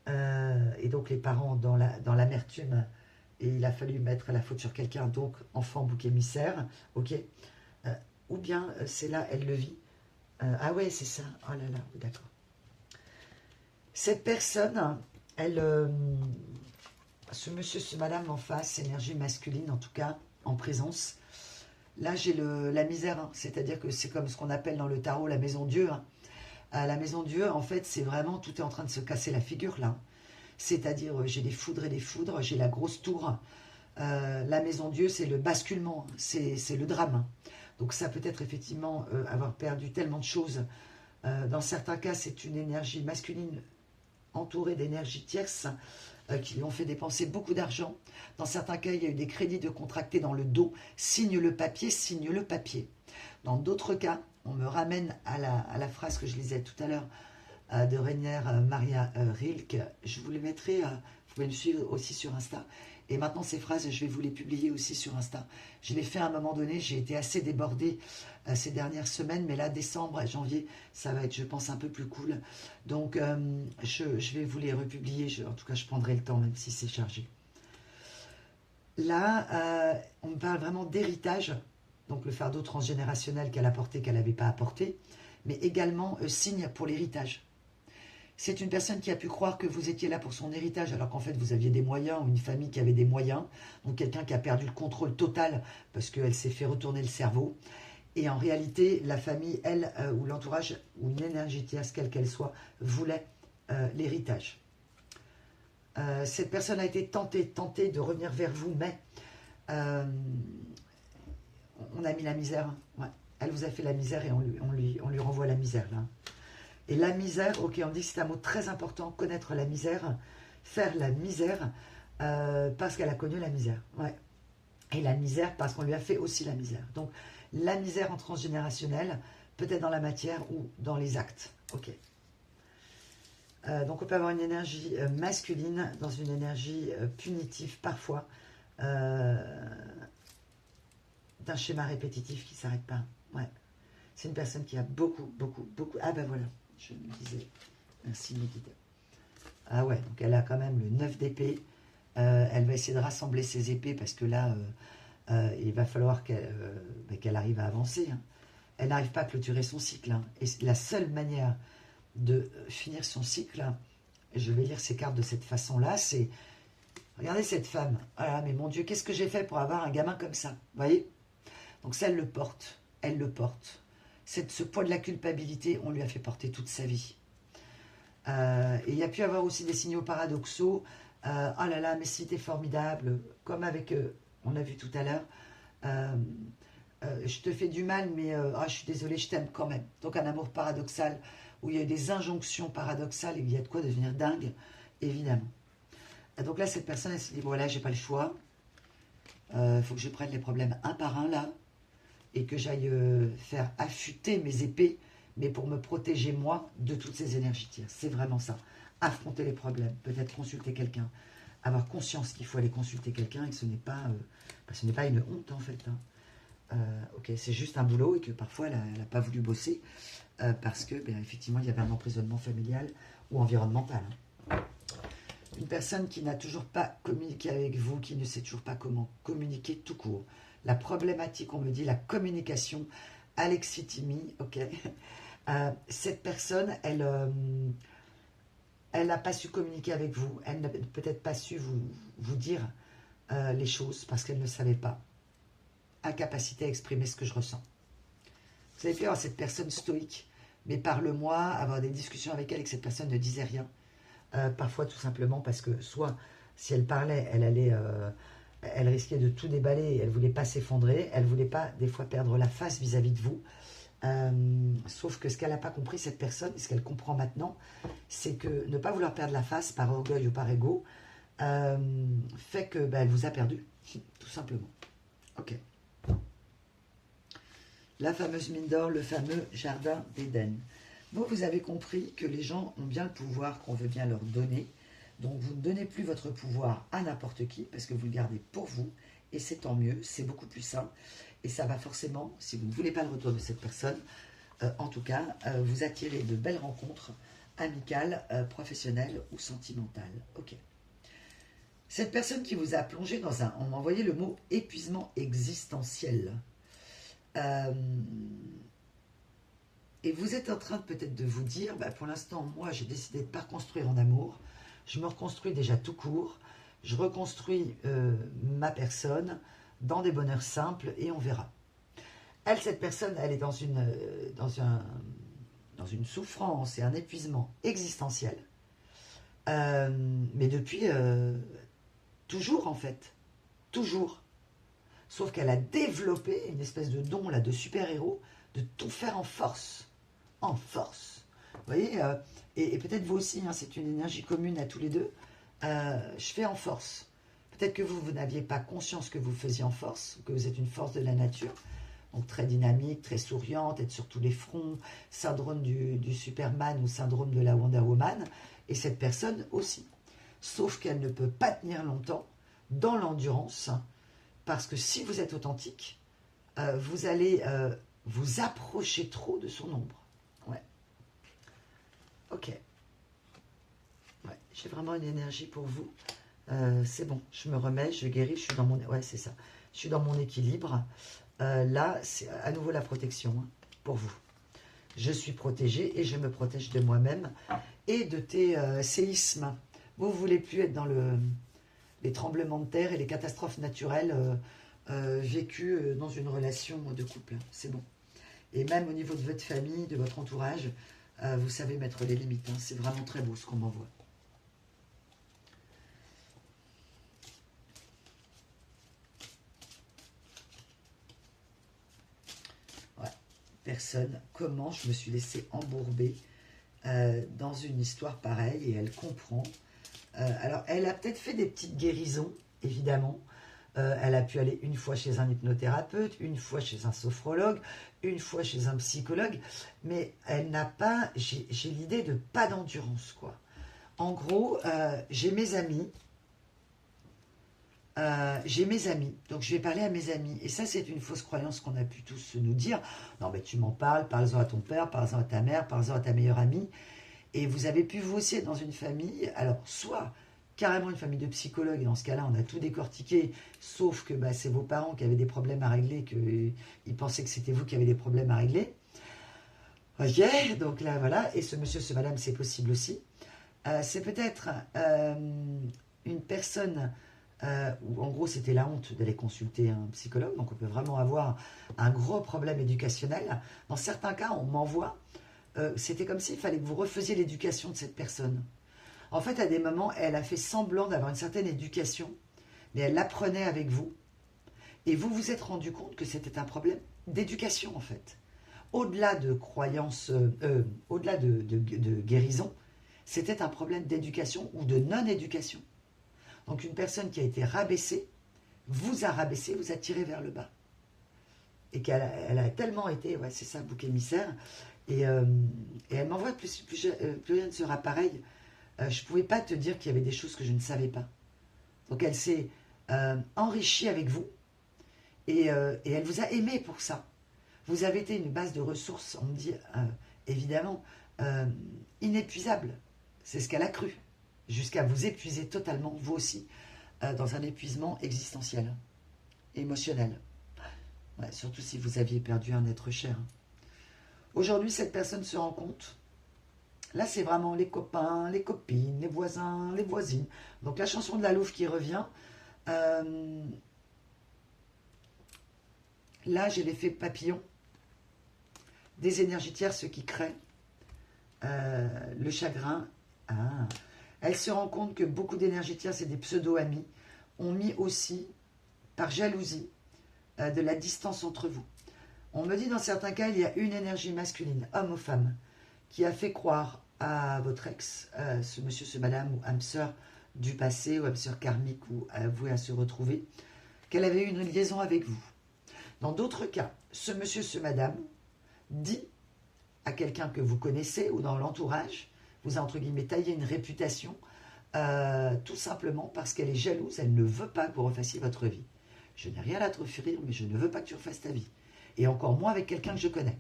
Et donc, les parents, dans l'amertume, et il a fallu mettre la faute sur quelqu'un, donc enfant, bouc émissaire, ok. Ou bien, c'est là, elle le vit. Ah ouais, c'est ça. Oh là là, d'accord. Cette personne, elle, ce monsieur, ce madame en face, énergie masculine en tout cas, en présence. Là, j'ai la misère, hein. C'est-à-dire que c'est comme ce qu'on appelle dans le tarot la maison Dieu. Hein. La maison Dieu, en fait, c'est vraiment, tout est en train de se casser la figure là. C'est-à-dire, j'ai des foudres et des foudres, j'ai la grosse tour. La maison Dieu, c'est le basculement, c'est le drame. Donc ça peut être effectivement avoir perdu tellement de choses. Dans certains cas, c'est une énergie masculine entourée d'énergie tierce qui lui ont fait dépenser beaucoup d'argent. Dans certains cas, il y a eu des crédits de contractés dans le dos. Signe le papier, signe le papier. Dans d'autres cas, on me ramène à la phrase que je lisais tout à l'heure de Rainier Maria Rilke. Je vous les mettrai, vous pouvez me suivre aussi sur Insta. Et maintenant, ces phrases, je vais vous les publier aussi sur Insta. Je l'ai fait à un moment donné, j'ai été assez débordée ces dernières semaines, mais là, décembre et janvier, ça va être, je pense, un peu plus cool. Donc, je vais vous les republier. En tout cas, je prendrai le temps, même si c'est chargé. Là, on me parle vraiment d'héritage, donc le fardeau transgénérationnel qu'elle a porté, qu'elle n'avait pas apporté, mais également signe pour l'héritage. C'est une personne qui a pu croire que vous étiez là pour son héritage, alors qu'en fait vous aviez des moyens, ou une famille qui avait des moyens, donc quelqu'un qui a perdu le contrôle total parce qu'elle s'est fait retourner le cerveau. Et en réalité, la famille, elle, ou l'entourage, ou une énergie tierce, quelle qu'elle soit, voulait l'héritage. Cette personne a été tentée de revenir vers vous, mais on a mis la misère. Ouais. Elle vous a fait la misère et on lui renvoie la misère, là. Et la misère, ok, on dit que c'est un mot très important, connaître la misère, faire la misère, parce qu'elle a connu la misère. Ouais. Et la misère, parce qu'on lui a fait aussi la misère. Donc, la misère en transgénérationnel, peut-être dans la matière ou dans les actes. Ok. Donc, on peut avoir une énergie masculine dans une énergie punitive, parfois, d'un schéma répétitif qui ne s'arrête pas. Ouais. C'est une personne qui a beaucoup. Ah ben voilà. Je me disais, merci mes guides. Ah ouais, donc elle a quand même le 9 d'épée. Elle va essayer de rassembler ses épées parce que là, il va falloir qu'elle arrive à avancer. Hein. Elle n'arrive pas à clôturer son cycle. Hein. Et la seule manière de finir son cycle, je vais lire ces cartes de cette façon-là, c'est, regardez cette femme. Ah mais mon Dieu, qu'est-ce que j'ai fait pour avoir un gamin comme ça? Vous voyez? Donc ça, elle le porte. Elle le porte. Ce poids de la culpabilité, on lui a fait porter toute sa vie. Et il y a pu avoir aussi des signaux paradoxaux. Oh là là, mais si t'es formidable, comme avec, on a vu tout à l'heure, je te fais du mal, mais je suis désolée, je t'aime quand même. Donc un amour paradoxal, où il y a des injonctions paradoxales, et il y a de quoi devenir dingue, évidemment. Et donc là, cette personne, elle se dit, voilà, j'ai pas le choix, faut que je prenne les problèmes un par un, là, et que j'aille faire affûter mes épées, mais pour me protéger moi de toutes ces énergies tierces. C'est vraiment ça. Affronter les problèmes, peut-être consulter quelqu'un, avoir conscience qu'il faut aller consulter quelqu'un et que ce n'est pas une honte en fait. Hein. Ok, c'est juste un boulot et que parfois elle n'a pas voulu bosser parce que effectivement il y avait un emprisonnement familial ou environnemental. Hein. Une personne qui n'a toujours pas communiqué avec vous, qui ne sait toujours pas comment communiquer tout court. La problématique, on me dit, la communication, Alexithymie, ok. Cette personne, elle n'a pas su communiquer avec vous. Elle n'a peut-être pas su vous dire les choses parce qu'elle ne savait pas. Incapacité à exprimer ce que je ressens. Vous avez pu avoir cette personne stoïque, mais parle-moi, avoir des discussions avec elle et que cette personne ne disait rien. Parfois tout simplement parce que soit si elle parlait, elle risquait de tout déballer et elle ne voulait pas s'effondrer, elle ne voulait pas des fois perdre la face vis-à-vis de vous. Sauf que ce qu'elle n'a pas compris, cette personne, ce qu'elle comprend maintenant, c'est que ne pas vouloir perdre la face par orgueil ou par ego fait que elle vous a perdu, tout simplement. Ok. La fameuse mine d'or, le fameux jardin d'Éden. Donc vous avez compris que les gens ont bien le pouvoir qu'on veut bien leur donner. Donc vous ne donnez plus votre pouvoir à n'importe qui parce que vous le gardez pour vous et c'est tant mieux, c'est beaucoup plus sain, et ça va forcément, si vous ne voulez pas le retour de cette personne, en tout cas, vous attirer de belles rencontres amicales, professionnelles ou sentimentales. Ok. Cette personne qui vous a plongé dans un... On m'a envoyé le mot épuisement existentiel. Et vous êtes en train peut-être de vous dire, bah, pour l'instant, moi, j'ai décidé de ne pas reconstruire en amour. Je me reconstruis déjà tout court. Je reconstruis ma personne dans des bonheurs simples et on verra. Elle, cette personne, elle est dans une souffrance et un épuisement existentiel. Mais depuis... toujours en fait, toujours. Sauf qu'elle a développé une espèce de don là, de super-héros, de tout faire en force. En force. Vous voyez, et peut-être vous aussi, hein, c'est une énergie commune à tous les deux. Je fais en force. Peut-être que vous n'aviez pas conscience que vous faisiez en force, que vous êtes une force de la nature. Donc très dynamique, très souriante, être sur tous les fronts, syndrome du Superman ou syndrome de la Wonder Woman. Et cette personne aussi. Sauf qu'elle ne peut pas tenir longtemps dans l'endurance, parce que si vous êtes authentique, vous allez vous approcher trop de son ombre. Ouais. Ok. Ouais, j'ai vraiment une énergie pour vous. C'est bon, je me remets, je guéris, je suis dans mon... Ouais, c'est ça. Je suis dans mon équilibre. Là, c'est à nouveau la protection hein, pour vous. Je suis protégée et je me protège de moi-même et de tes séismes. Vous ne voulez plus être dans les tremblements de terre et les catastrophes naturelles vécues dans une relation de couple. C'est bon. Et même au niveau de votre famille, de votre entourage, vous savez mettre les limites. Hein. C'est vraiment très beau ce qu'on m'envoie. Ouais. Personne. Comment je me suis laissée embourber dans une histoire pareille et elle comprend. Alors, elle a peut-être fait des petites guérisons, évidemment. Elle a pu aller une fois chez un hypnothérapeute, une fois chez un sophrologue, une fois chez un psychologue, mais elle n'a pas, j'ai l'idée de pas d'endurance, quoi. En gros, j'ai mes amis, donc je vais parler à mes amis, et ça c'est une fausse croyance qu'on a pu tous nous dire. Non mais tu m'en parles, parle-en à ton père, parle-en à ta mère, parle-en à ta meilleure amie. Et vous avez pu vous aussi être dans une famille, alors soit carrément une famille de psychologues, et dans ce cas-là on a tout décortiqué, sauf que bah, c'est vos parents qui avaient des problèmes à régler, qu'ils pensaient que c'était vous qui avez des problèmes à régler. Ok, donc là voilà, et ce monsieur, ce madame, c'est possible aussi. C'est peut-être une personne où en gros c'était la honte d'aller consulter un psychologue, donc on peut vraiment avoir un gros problème éducationnel. Dans certains cas, on m'envoie... c'était comme s'il fallait que vous refaisiez l'éducation de cette personne. En fait, à des moments, elle a fait semblant d'avoir une certaine éducation, mais elle l'apprenait avec vous. Et vous vous êtes rendu compte que c'était un problème d'éducation, en fait. Au-delà de croyance, au-delà de guérison, c'était un problème d'éducation ou de non-éducation. Donc une personne qui a été rabaissée, vous a rabaissé, vous a tiré vers le bas. Et qu'elle a tellement été, ouais, c'est ça, bouc émissaire. Et elle m'envoie plus rien ne sera pareil. Je ne pouvais pas te dire qu'il y avait des choses que je ne savais pas. Donc elle s'est enrichie avec vous et elle vous a aimé pour ça. Vous avez été une base de ressources, on me dit évidemment, inépuisable. C'est ce qu'elle a cru. Jusqu'à vous épuiser totalement, vous aussi, dans un épuisement existentiel, émotionnel. Ouais, surtout si vous aviez perdu un être cher. Aujourd'hui, cette personne se rend compte. Là, c'est vraiment les copains, les copines, les voisins, les voisines. Donc la chanson de la Louve qui revient. Là, j'ai l'effet papillon. Des énergies tierces qui créent le chagrin. Ah. Elle se rend compte que beaucoup d'énergies tierces et des pseudo-amis ont mis aussi, par jalousie, de la distance entre vous. On me dit dans certains cas, il y a une énergie masculine, homme ou femme, qui a fait croire à votre ex, ce monsieur, ce madame, ou âme sœur du passé, ou âme sœur karmique, ou avouée à se retrouver, qu'elle avait eu une liaison avec vous. Dans d'autres cas, ce monsieur, ce madame, dit à quelqu'un que vous connaissez, ou dans l'entourage, vous a entre guillemets taillé une réputation, tout simplement parce qu'elle est jalouse, elle ne veut pas que vous refassiez votre vie. Je n'ai rien à te offrir, mais je ne veux pas que tu refasses ta vie. Et encore moins avec quelqu'un que je connais.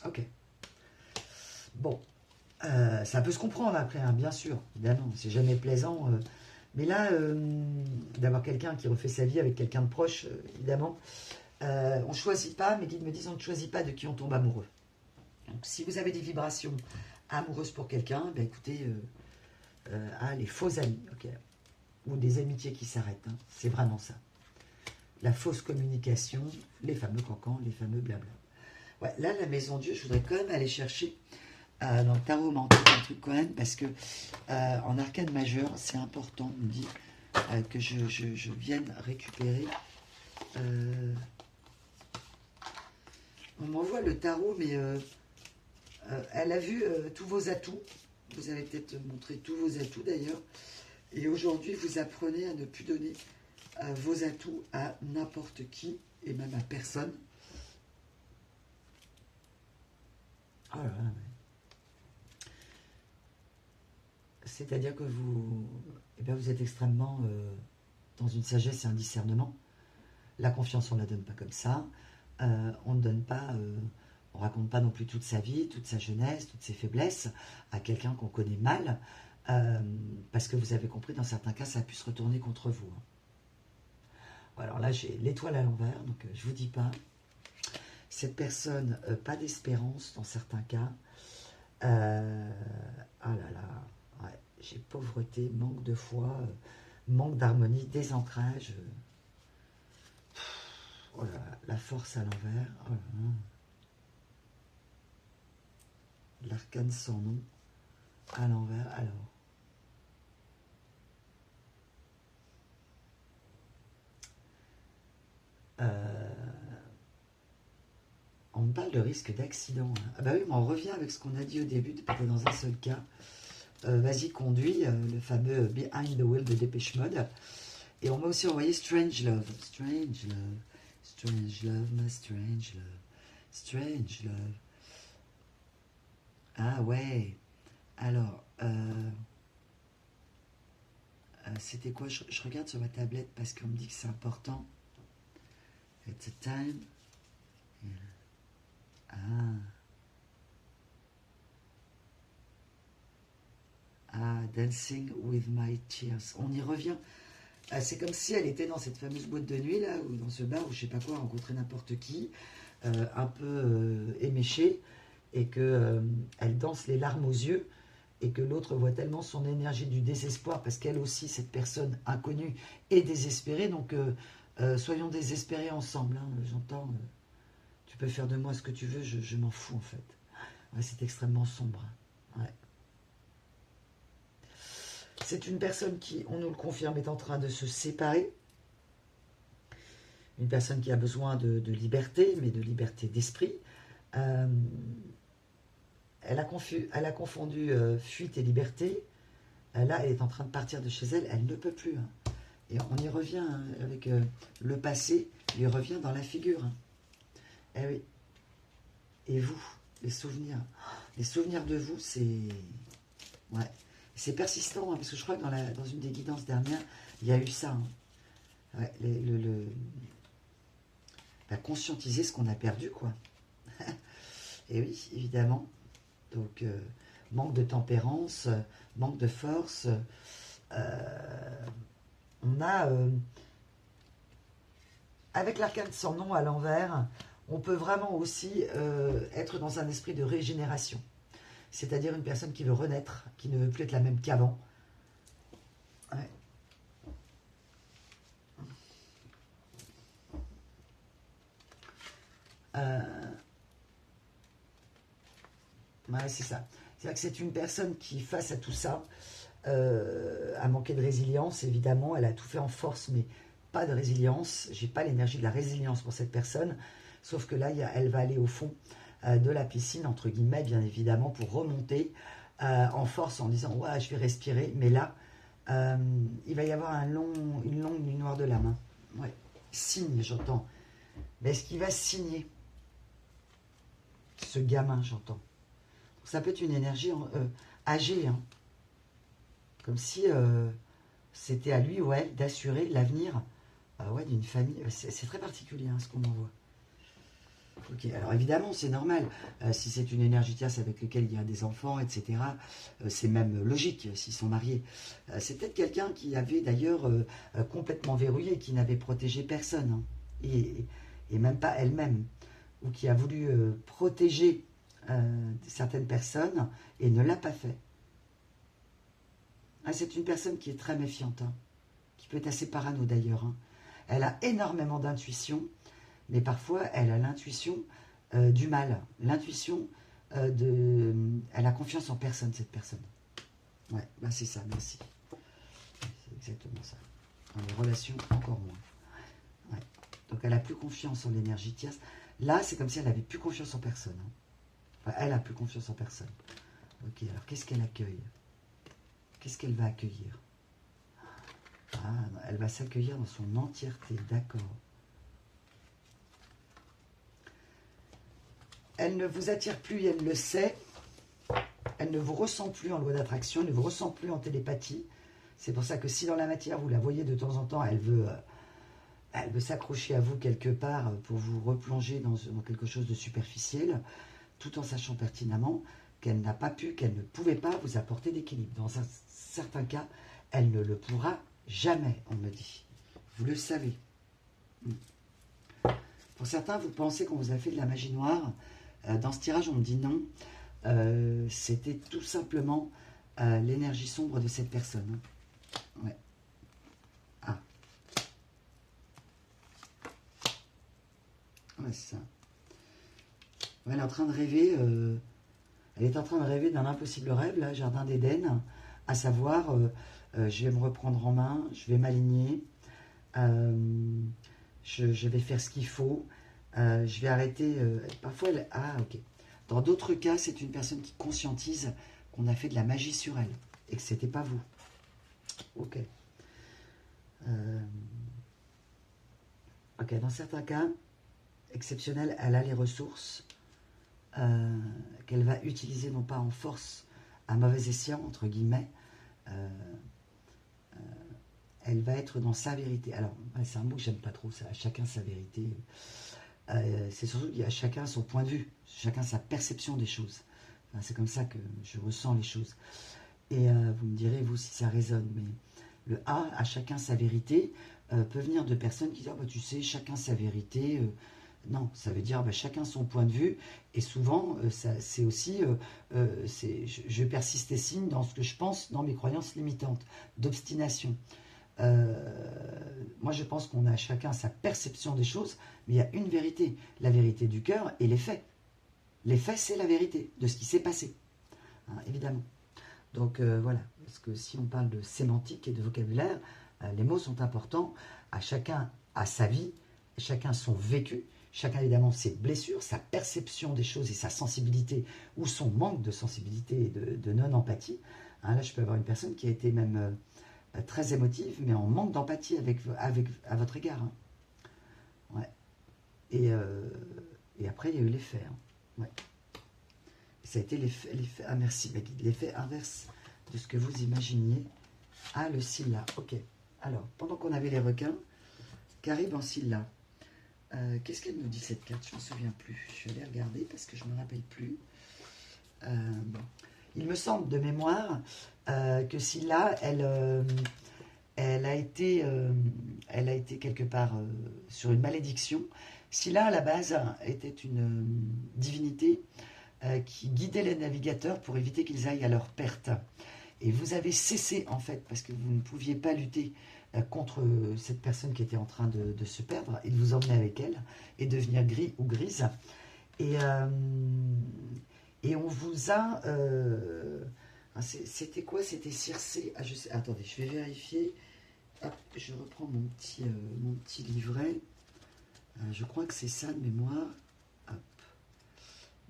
Ok. Bon. Ça peut se comprendre après, hein, bien sûr. Évidemment, c'est jamais plaisant. Mais là, d'avoir quelqu'un qui refait sa vie avec quelqu'un de proche, évidemment, on ne choisit pas. Mes guides me disent on ne choisit pas de qui on tombe amoureux. Donc, si vous avez des vibrations amoureuses pour quelqu'un, ben écoutez, les faux amis, ok, ou des amitiés qui s'arrêtent, hein, c'est vraiment ça. La fausse communication, les fameux cancans, les fameux blabla. Ouais, là, la maison Dieu, je voudrais quand même aller chercher dans le tarot mental un truc quand même, parce que en arcane majeur, c'est important, on me dit, que je vienne récupérer. On m'envoie le tarot, mais elle a vu tous vos atouts. Vous avez peut-être montré tous vos atouts d'ailleurs. Et aujourd'hui, vous apprenez à ne plus donner vos atouts à n'importe qui, et même à personne. Oh là là, c'est-à-dire que vous, eh bien, vous êtes extrêmement dans une sagesse et un discernement. La confiance, on ne la donne pas comme ça. On ne donne pas, on raconte pas non plus toute sa vie, toute sa jeunesse, toutes ses faiblesses à quelqu'un qu'on connaît mal, parce que vous avez compris, dans certains cas, ça a pu se retourner contre vous. Alors là, j'ai l'étoile à l'envers, donc je vous dis pas. Cette personne, pas d'espérance dans certains cas. Ah là là, ouais, j'ai pauvreté, manque de foi, manque d'harmonie, désancrage. Oh là là, la force à l'envers. Oh là là. L'arcane sans nom à l'envers. Alors, on me parle de risque d'accident. Hein. Ah bah oui, mais on revient avec ce qu'on a dit au début, peut-être dans un seul cas. Vas-y, conduis, le fameux Behind the Wheel de Dépêche Mode. Et on m'a aussi envoyé Strange Love. Strange Love. Strange Love, my strange love. Strange Love. Ah ouais. Alors, c'était quoi, je regarde sur ma tablette parce qu'on me dit que c'est important. It's a time. Ah. Ah, Dancing with my tears. On y revient. C'est comme si elle était dans cette fameuse boîte de nuit, là, ou dans ce bar, ou je sais pas quoi, rencontrer n'importe qui, un peu éméché, et que elle danse les larmes aux yeux, et que l'autre voit tellement son énergie du désespoir, parce qu'elle aussi, cette personne inconnue, est désespérée, donc soyons désespérés ensemble, hein, j'entends, tu peux faire de moi ce que tu veux, je m'en fous en fait. Ouais, c'est extrêmement sombre. Ouais. C'est une personne qui, on nous le confirme, est en train de se séparer. Une personne qui a besoin de liberté, mais de liberté d'esprit. Elle a confondu fuite et liberté. Là, elle est en train de partir de chez elle. Elle ne peut plus. Hein. Et on y revient hein, avec le passé. Il revient dans la figure. Hein. Eh oui. Et vous, les souvenirs. Les souvenirs de vous, c'est... Ouais. C'est persistant, hein, parce que je crois que dans une des guidances dernières, il y a eu ça. Hein. Ouais, conscientiser ce qu'on a perdu, quoi. Et oui, évidemment. Donc, manque de tempérance, manque de force. On a, avec l'arcane sans nom à l'envers, on peut vraiment aussi être dans un esprit de régénération. C'est-à-dire une personne qui veut renaître, qui ne veut plus être la même qu'avant. Ouais. Ouais, c'est ça. C'est-à-dire que c'est une personne qui, face à tout ça, a manqué de résilience, évidemment. Elle a tout fait en force, mais pas de résilience. J'ai pas l'énergie de la résilience pour cette personne. Sauf que là, elle va aller au fond de la piscine, entre guillemets, bien évidemment, pour remonter en force, en disant « Ouais, je vais respirer ». Mais là, il va y avoir une longue nuit noire de la main. Ouais. Signe, j'entends. Mais est-ce qu'il va signer ce gamin, j'entends. Ça peut être une énergie âgée, hein. Comme si c'était à lui ou à elle d'assurer l'avenir Ah ouais, d'une famille. C'est très particulier hein, ce qu'on m'envoie. Ok, alors évidemment, c'est normal. Si c'est une énergie tierce avec laquelle il y a des enfants, etc., c'est même logique s'ils sont mariés. C'est peut-être quelqu'un qui avait d'ailleurs complètement verrouillé, qui n'avait protégé personne, hein, et même pas elle-même, ou qui a voulu protéger certaines personnes et ne l'a pas fait. Ah, c'est une personne qui est très méfiante, hein, qui peut être assez parano d'ailleurs. Hein. Elle a énormément d'intuition, mais parfois elle a l'intuition du mal, l'intuition de... Elle a confiance en personne, cette personne. Ouais, bah c'est ça, merci. C'est exactement ça. Dans les relations, encore moins. Ouais. Donc elle a plus confiance en l'énergie tierce. Là, c'est comme si elle n'avait plus confiance en personne. Hein. Enfin, elle a plus confiance en personne. Ok, alors qu'est-ce qu'elle accueille? Qu'est-ce qu'elle va accueillir? Ah, elle va s'accueillir dans son entièreté, d'accord. Elle ne vous attire plus, elle le sait. Elle ne vous ressent plus en loi d'attraction, elle ne vous ressent plus en télépathie. C'est pour ça que si dans la matière, vous la voyez de temps en temps, elle veut s'accrocher à vous quelque part pour vous replonger dans quelque chose de superficiel, tout en sachant pertinemment qu'elle n'a pas pu, qu'elle ne pouvait pas vous apporter d'équilibre. Dans certains cas, elle ne le pourra jamais, on me dit. Vous le savez. Pour certains, vous pensez qu'on vous a fait de la magie noire. Dans ce tirage, on me dit non. C'était tout simplement l'énergie sombre de cette personne. Ouais. Ah. Ouais, c'est ça. Ouais, elle est en train de rêver. Elle est en train de rêver d'un impossible rêve, là, Jardin d'Éden, à savoir, je vais me reprendre en main, je vais m'aligner, je vais faire ce qu'il faut, je vais arrêter. Parfois, elle... Ah, ok. Dans d'autres cas, c'est une personne qui conscientise qu'on a fait de la magie sur elle et que c'était pas vous. Ok. Ok, dans certains cas exceptionnels, elle a les ressources qu'elle va utiliser non pas en force à mauvais escient, entre guillemets, elle va être dans sa vérité. Alors, c'est un mot que j'aime pas trop, ça, à chacun sa vérité. C'est surtout qu'il y a chacun son point de vue, chacun sa perception des choses. Enfin, c'est comme ça que je ressens les choses. Et vous me direz, vous, si ça résonne, mais le A, à chacun sa vérité, peut venir de personnes qui disent, bah, tu sais, chacun sa vérité. Non, ça veut dire chacun son point de vue. Et souvent, c'est aussi, je persiste et signe dans ce que je pense, dans mes croyances limitantes, d'obstination. Moi, je pense qu'on a chacun sa perception des choses, mais il y a une vérité, la vérité du cœur et les faits. Les faits, c'est la vérité de ce qui s'est passé, hein, évidemment. Donc voilà, parce que si on parle de sémantique et de vocabulaire, les mots sont importants. À chacun a sa vie, chacun son vécu, chacun évidemment ses blessures, sa perception des choses et sa sensibilité ou son manque de sensibilité et de non-empathie. Hein, là, je peux avoir une personne qui a été même très émotive, mais en manque d'empathie à votre égard. Hein. Ouais. Et après, il y a eu l'effet. Hein. Ouais. Ça a été l'effet. Ah, merci, Maggie. L'effet inverse de ce que vous imaginiez. Ah, le Scylla. Ok. Alors, pendant qu'on avait les requins, Caribe en Scylla. Qu'est-ce qu'elle nous dit cette carte? Je ne me souviens plus. Je vais aller regarder parce que je ne me rappelle plus. Bon. Il me semble de mémoire que Scylla, elle a été quelque part sur une malédiction. Scylla, à la base, était une divinité qui guidait les navigateurs pour éviter qu'ils aillent à leur perte. Et vous avez cessé, en fait, parce que vous ne pouviez pas lutter contre cette personne qui était en train de se perdre, et de vous emmener avec elle, et devenir gris ou grise. Et on vous a... c'était quoi? C'était Circé. Ah, je sais, attendez, je vais vérifier. Hop, je reprends mon petit livret. Je crois que c'est ça de mémoire. Hop.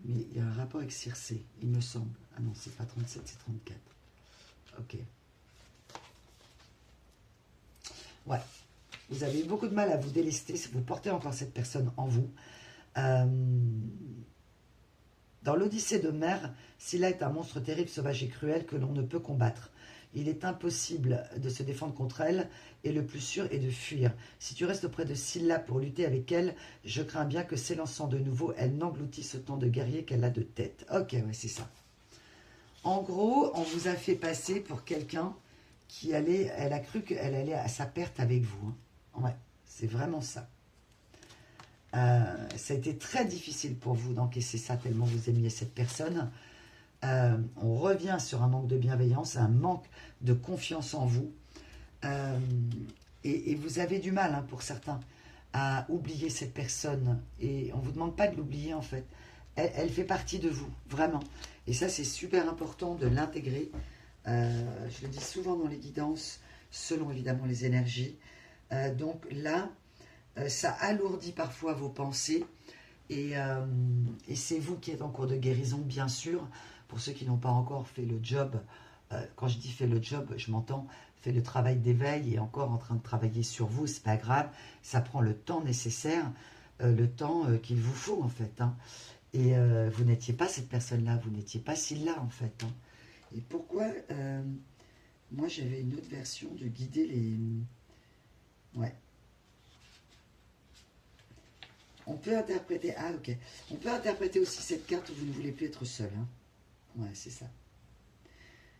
Mais il y a un rapport avec Circé, il me semble. Ah non, c'est pas 37, c'est 34. Ok. Ouais. Vous avez eu beaucoup de mal à vous délester. Vous portez encore cette personne en vous. Dans l'Odyssée d'Homère, Scylla est un monstre terrible, sauvage et cruel que l'on ne peut combattre. Il est impossible de se défendre contre elle et le plus sûr est de fuir. Si tu restes auprès de Scylla pour lutter avec elle, je crains bien que s'élançant de nouveau, elle n'engloutisse autant de guerriers qu'elle a de tête. Ok, ouais, c'est ça. En gros, on vous a fait passer pour quelqu'un qui allait, elle a cru qu'elle allait à sa perte avec vous. Hein. Ouais, c'est vraiment ça. Ça a été très difficile pour vous d'encaisser ça tellement vous aimiez cette personne. On revient sur un manque de bienveillance, un manque de confiance en vous. Et vous avez du mal, hein, pour certains, à oublier cette personne. Et on ne vous demande pas de l'oublier, en fait. Elle fait partie de vous, vraiment. Et ça, c'est super important de l'intégrer. Je le dis souvent dans les guidances, selon évidemment les énergies. Donc là, ça alourdit parfois vos pensées. Et c'est vous qui êtes en cours de guérison, bien sûr. Pour ceux qui n'ont pas encore fait le job, quand je dis fait le job, je m'entends fait le travail d'éveil et encore en train de travailler sur vous, c'est pas grave. Ça prend le temps nécessaire, le temps qu'il vous faut en fait. Hein. Et vous n'étiez pas cette personne-là, vous n'étiez pas Scylla en fait. Hein. Et pourquoi moi j'avais une autre version de guider les... Ouais. On peut interpréter... Ah, ok. On peut interpréter aussi cette carte où vous ne voulez plus être seul. Hein. Ouais, c'est ça.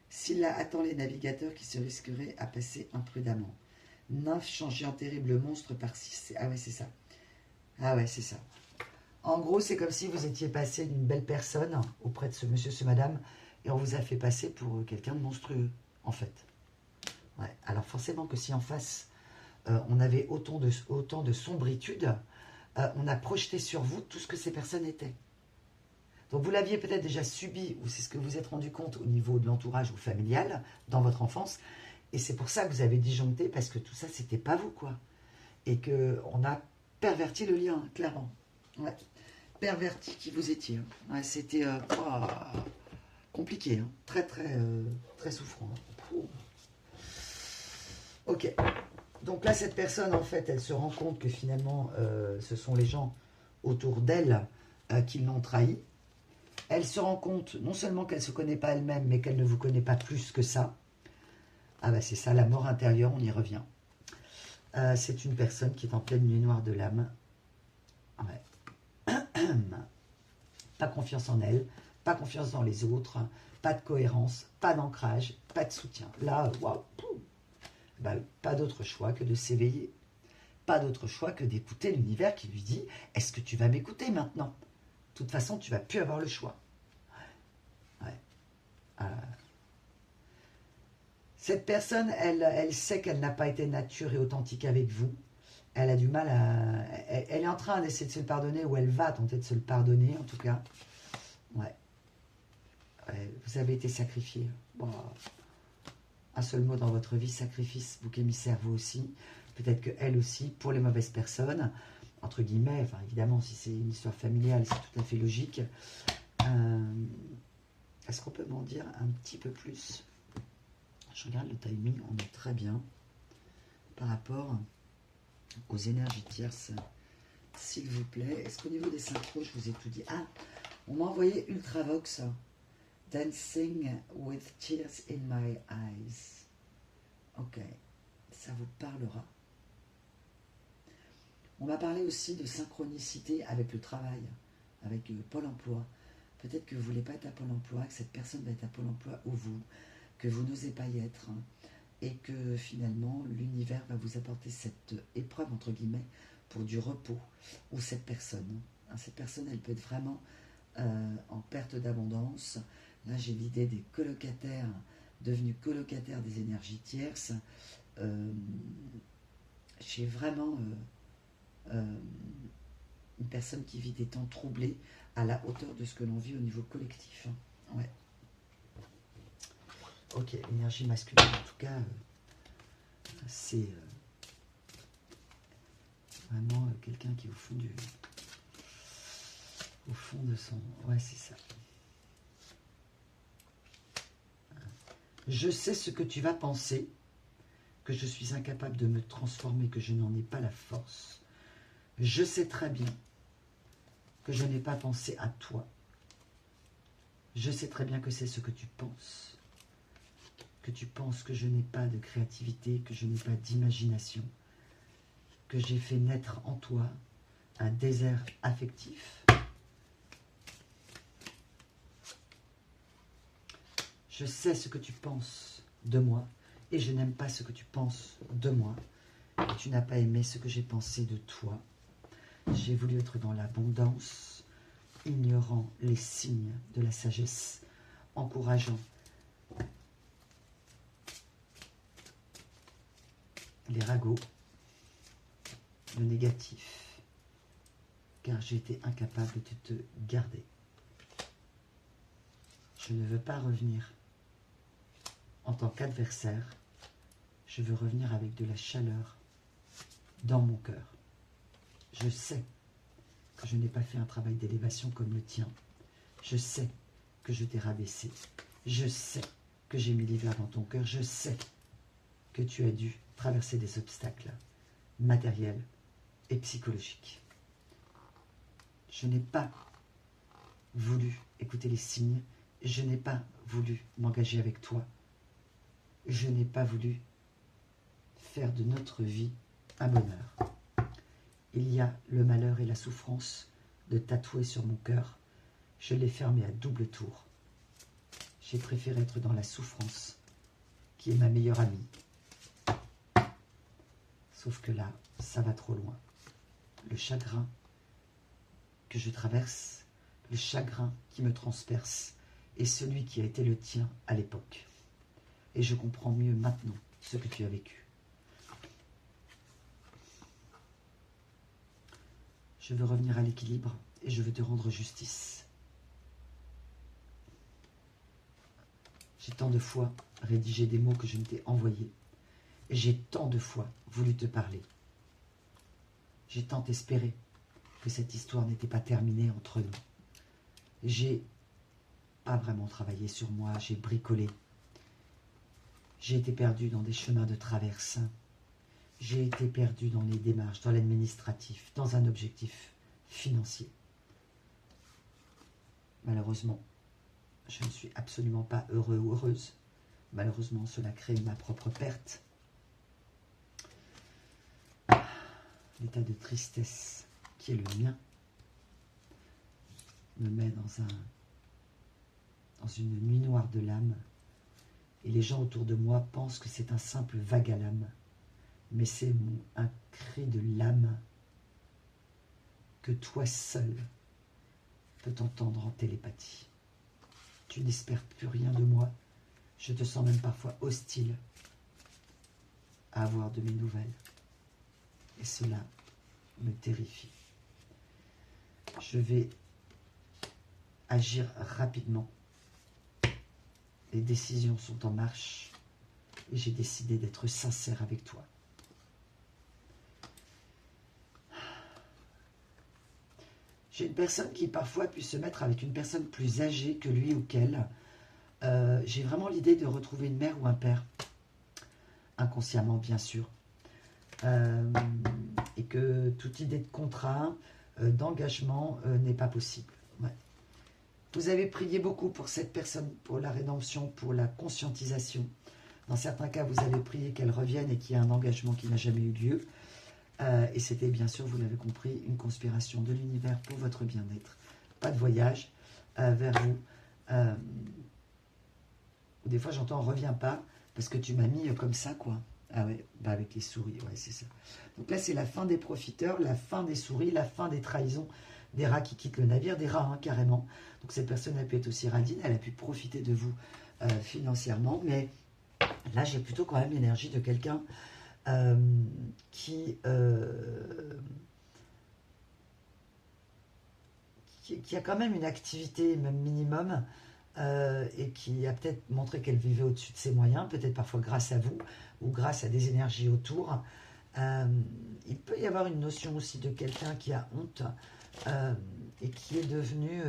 Scylla attend les navigateurs qui se risqueraient à passer imprudemment. Nymphe changée en terrible monstre par 6. Ah ouais, c'est ça. Ah ouais, c'est ça. En gros, c'est comme si vous étiez passé d'une belle personne auprès de ce monsieur, ce madame, et on vous a fait passer pour quelqu'un de monstrueux, en fait. Ouais. Alors forcément que si en face, on avait autant de sombritude, on a projeté sur vous tout ce que ces personnes étaient. Donc vous l'aviez peut-être déjà subi, ou c'est ce que vous êtes rendu compte au niveau de l'entourage ou familial, dans votre enfance, et c'est pour ça que vous avez disjoncté, parce que tout ça, c'était pas vous, quoi. Et qu'on a perverti le lien, clairement. Ouais. Perverti qui vous étiez. Hein. Ouais, c'était compliqué, hein. Très, très, très souffrant. Hein. Ok. Donc là, cette personne, en fait, elle se rend compte que finalement, ce sont les gens autour d'elle qui l'ont trahi. Elle se rend compte non seulement qu'elle ne se connaît pas elle-même, mais qu'elle ne vous connaît pas plus que ça. Ah bah c'est ça, la mort intérieure, on y revient. C'est une personne qui est en pleine nuit noire de l'âme. Ouais. Pas confiance en elle, pas confiance dans les autres, pas de cohérence, pas d'ancrage, pas de soutien. Là, waouh, bah, pas d'autre choix que de s'éveiller. Pas d'autre choix que d'écouter l'univers qui lui dit « Est-ce que tu vas m'écouter maintenant ?» De toute façon, tu ne vas plus avoir le choix. Ouais. Cette personne, elle sait qu'elle n'a pas été nature et authentique avec vous. Elle a du mal à... Elle est en train d'essayer de se le pardonner, ou elle va tenter de se le pardonner, en tout cas. Ouais. Ouais, vous avez été sacrifié. Bon. Un seul mot dans votre vie, sacrifice, bouc émissaire, vous aussi. Peut-être qu'elle aussi, pour les mauvaises personnes, entre guillemets, enfin évidemment, si c'est une histoire familiale, c'est tout à fait logique. Est-ce qu'on peut m'en dire un petit peu plus? Je regarde le timing, on est très bien par rapport aux énergies tierces. S'il vous plaît, est-ce qu'au niveau des synchros, je vous ai tout dit? Ah, on m'a envoyé Ultravox, Dancing with Tears in My Eyes. Ok, ça vous parlera. On m'a parlé aussi de synchronicité avec le travail, avec Pôle emploi. Peut-être que vous ne voulez pas être à Pôle emploi, que cette personne va être à Pôle emploi ou vous, que vous n'osez pas y être, hein, et que finalement l'univers va vous apporter cette épreuve, entre guillemets, pour du repos, ou cette personne. Hein, cette personne, elle peut être vraiment en perte d'abondance. Là, j'ai l'idée des colocataires, devenus colocataires des énergies tierces. J'ai vraiment... une personne qui vit des temps troublés à la hauteur de ce que l'on vit au niveau collectif. Ouais. Ok, énergie masculine, en tout cas, c'est vraiment quelqu'un qui est au fond de son... Ouais, c'est ça. Je sais ce que tu vas penser, que je suis incapable de me transformer, que je n'en ai pas la force. Je sais très bien que je n'ai pas pensé à toi. Je sais très bien que c'est ce que tu penses, que tu penses que je n'ai pas de créativité, que je n'ai pas d'imagination, que j'ai fait naître en toi un désert affectif. Je sais ce que tu penses de moi et je n'aime pas ce que tu penses de moi. Et tu n'as pas aimé ce que j'ai pensé de toi. J'ai voulu être dans l'abondance, ignorant les signes de la sagesse, encourageant les ragots, le négatif, car j'ai été incapable de te garder. Je ne veux pas revenir en tant qu'adversaire, je veux revenir avec de la chaleur dans mon cœur. Je sais que je n'ai pas fait un travail d'élévation comme le tien. Je sais que je t'ai rabaissé. Je sais que j'ai mis l'hiver dans ton cœur. Je sais que tu as dû traverser des obstacles matériels et psychologiques. Je n'ai pas voulu écouter les signes. Je n'ai pas voulu m'engager avec toi. Je n'ai pas voulu faire de notre vie un bonheur. Il y a le malheur et la souffrance de tatouer sur mon cœur. Je l'ai fermé à double tour. J'ai préféré être dans la souffrance, qui est ma meilleure amie. Sauf que là, ça va trop loin. Le chagrin que je traverse, le chagrin qui me transperce, est celui qui a été le tien à l'époque. Et je comprends mieux maintenant ce que tu as vécu. Je veux revenir à l'équilibre et je veux te rendre justice. J'ai tant de fois rédigé des mots que je ne t'ai envoyés. Et j'ai tant de fois voulu te parler. J'ai tant espéré que cette histoire n'était pas terminée entre nous. J'ai pas vraiment travaillé sur moi, j'ai bricolé. J'ai été perdu dans des chemins de traverse. J'ai été perdu dans les démarches, dans l'administratif, dans un objectif financier. Malheureusement, je ne suis absolument pas heureux ou heureuse. Malheureusement, cela crée ma propre perte. L'état de tristesse qui est le mien me met dans une nuit noire de l'âme. Et les gens autour de moi pensent que c'est un simple vague à l'âme. Mais c'est un cri de l'âme que toi seul peux entendre en télépathie. Tu n'espères plus rien de moi. Je te sens même parfois hostile à avoir de mes nouvelles. Et cela me terrifie. Je vais agir rapidement. Les décisions sont en marche et j'ai décidé d'être sincère avec toi. J'ai une personne qui parfois peut se mettre avec une personne plus âgée que lui ou qu'elle. J'ai vraiment l'idée de retrouver une mère ou un père, inconsciemment bien sûr. Et que toute idée de contrat, d'engagement n'est pas possible. Ouais. Vous avez prié beaucoup pour cette personne, pour la rédemption, pour la conscientisation. Dans certains cas, vous avez prié qu'elle revienne et qu'il y ait un engagement qui n'a jamais eu lieu. Et c'était bien sûr, vous l'avez compris, une conspiration de l'univers pour votre bien-être. Pas de voyage vers vous. Des fois, j'entends « reviens pas » parce que tu m'as mis comme ça, quoi. Ah ouais, bah avec les souris, ouais, c'est ça. Donc là, c'est la fin des profiteurs, la fin des souris, la fin des trahisons, des rats qui quittent le navire, des rats, hein, carrément. Donc cette personne, elle peut être aussi radine, elle a pu profiter de vous financièrement, mais là, j'ai plutôt quand même l'énergie de quelqu'un qui a quand même une activité, même minimum, et qui a peut-être montré qu'elle vivait au-dessus de ses moyens, peut-être parfois grâce à vous, ou grâce à des énergies autour. Il peut y avoir une notion aussi de quelqu'un qui a honte, et qui est devenu,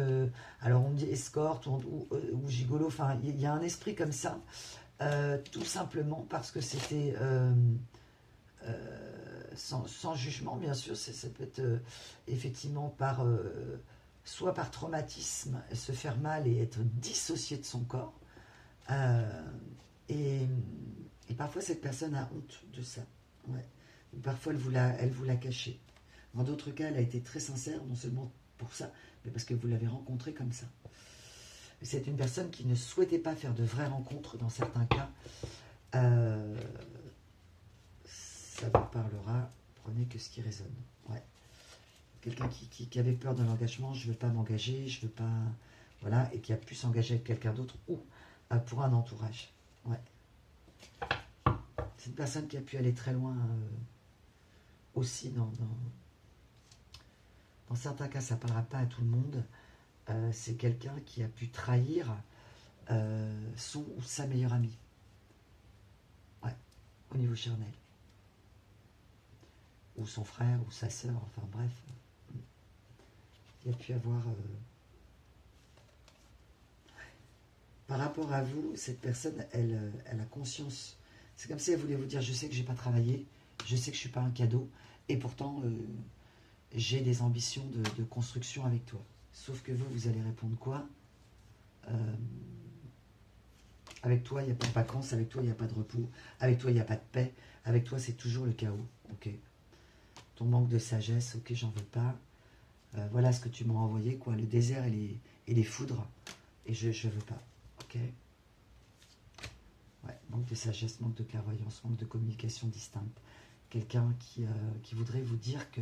alors on dit escorte ou gigolo, enfin il y a un esprit comme ça, tout simplement parce que c'était sans jugement bien sûr, ça peut être effectivement soit par traumatisme, se faire mal et être dissocié de son corps, et parfois, cette personne a honte de ça. Ouais. Parfois, elle vous l'a caché. Dans d'autres cas, elle a été très sincère, non seulement pour ça, mais parce que vous l'avez rencontrée comme ça. C'est une personne qui ne souhaitait pas faire de vraies rencontres dans certains cas. Ça vous parlera, prenez que ce qui résonne. Ouais. Quelqu'un qui avait peur de l'engagement, je ne veux pas m'engager, je veux pas... Voilà, et qui a pu s'engager avec quelqu'un d'autre ou pour un entourage. Ouais. C'est une personne qui a pu aller très loin aussi dans certains cas, ça ne parlera pas à tout le monde. C'est quelqu'un qui a pu trahir son ou sa meilleure amie. Ouais, au niveau charnel. Ou son frère, ou sa sœur, enfin bref. Il y a pu avoir... Par rapport à vous, cette personne, elle a conscience. C'est comme si elle voulait vous dire, je sais que je n'ai pas travaillé, je sais que je ne suis pas un cadeau, et pourtant, j'ai des ambitions de construction avec toi. Sauf que vous allez répondre quoi? Avec toi, il n'y a pas de vacances, avec toi, il n'y a pas de repos, avec toi, il n'y a pas de paix, avec toi, c'est toujours le chaos. Ok. Ton manque de sagesse, ok, j'en veux pas. Voilà ce que tu m'as envoyé, quoi. Le désert et les foudres, et je ne veux pas. Ok. Ouais, manque de sagesse, manque de clairvoyance, manque de communication distincte. Quelqu'un qui voudrait vous dire que,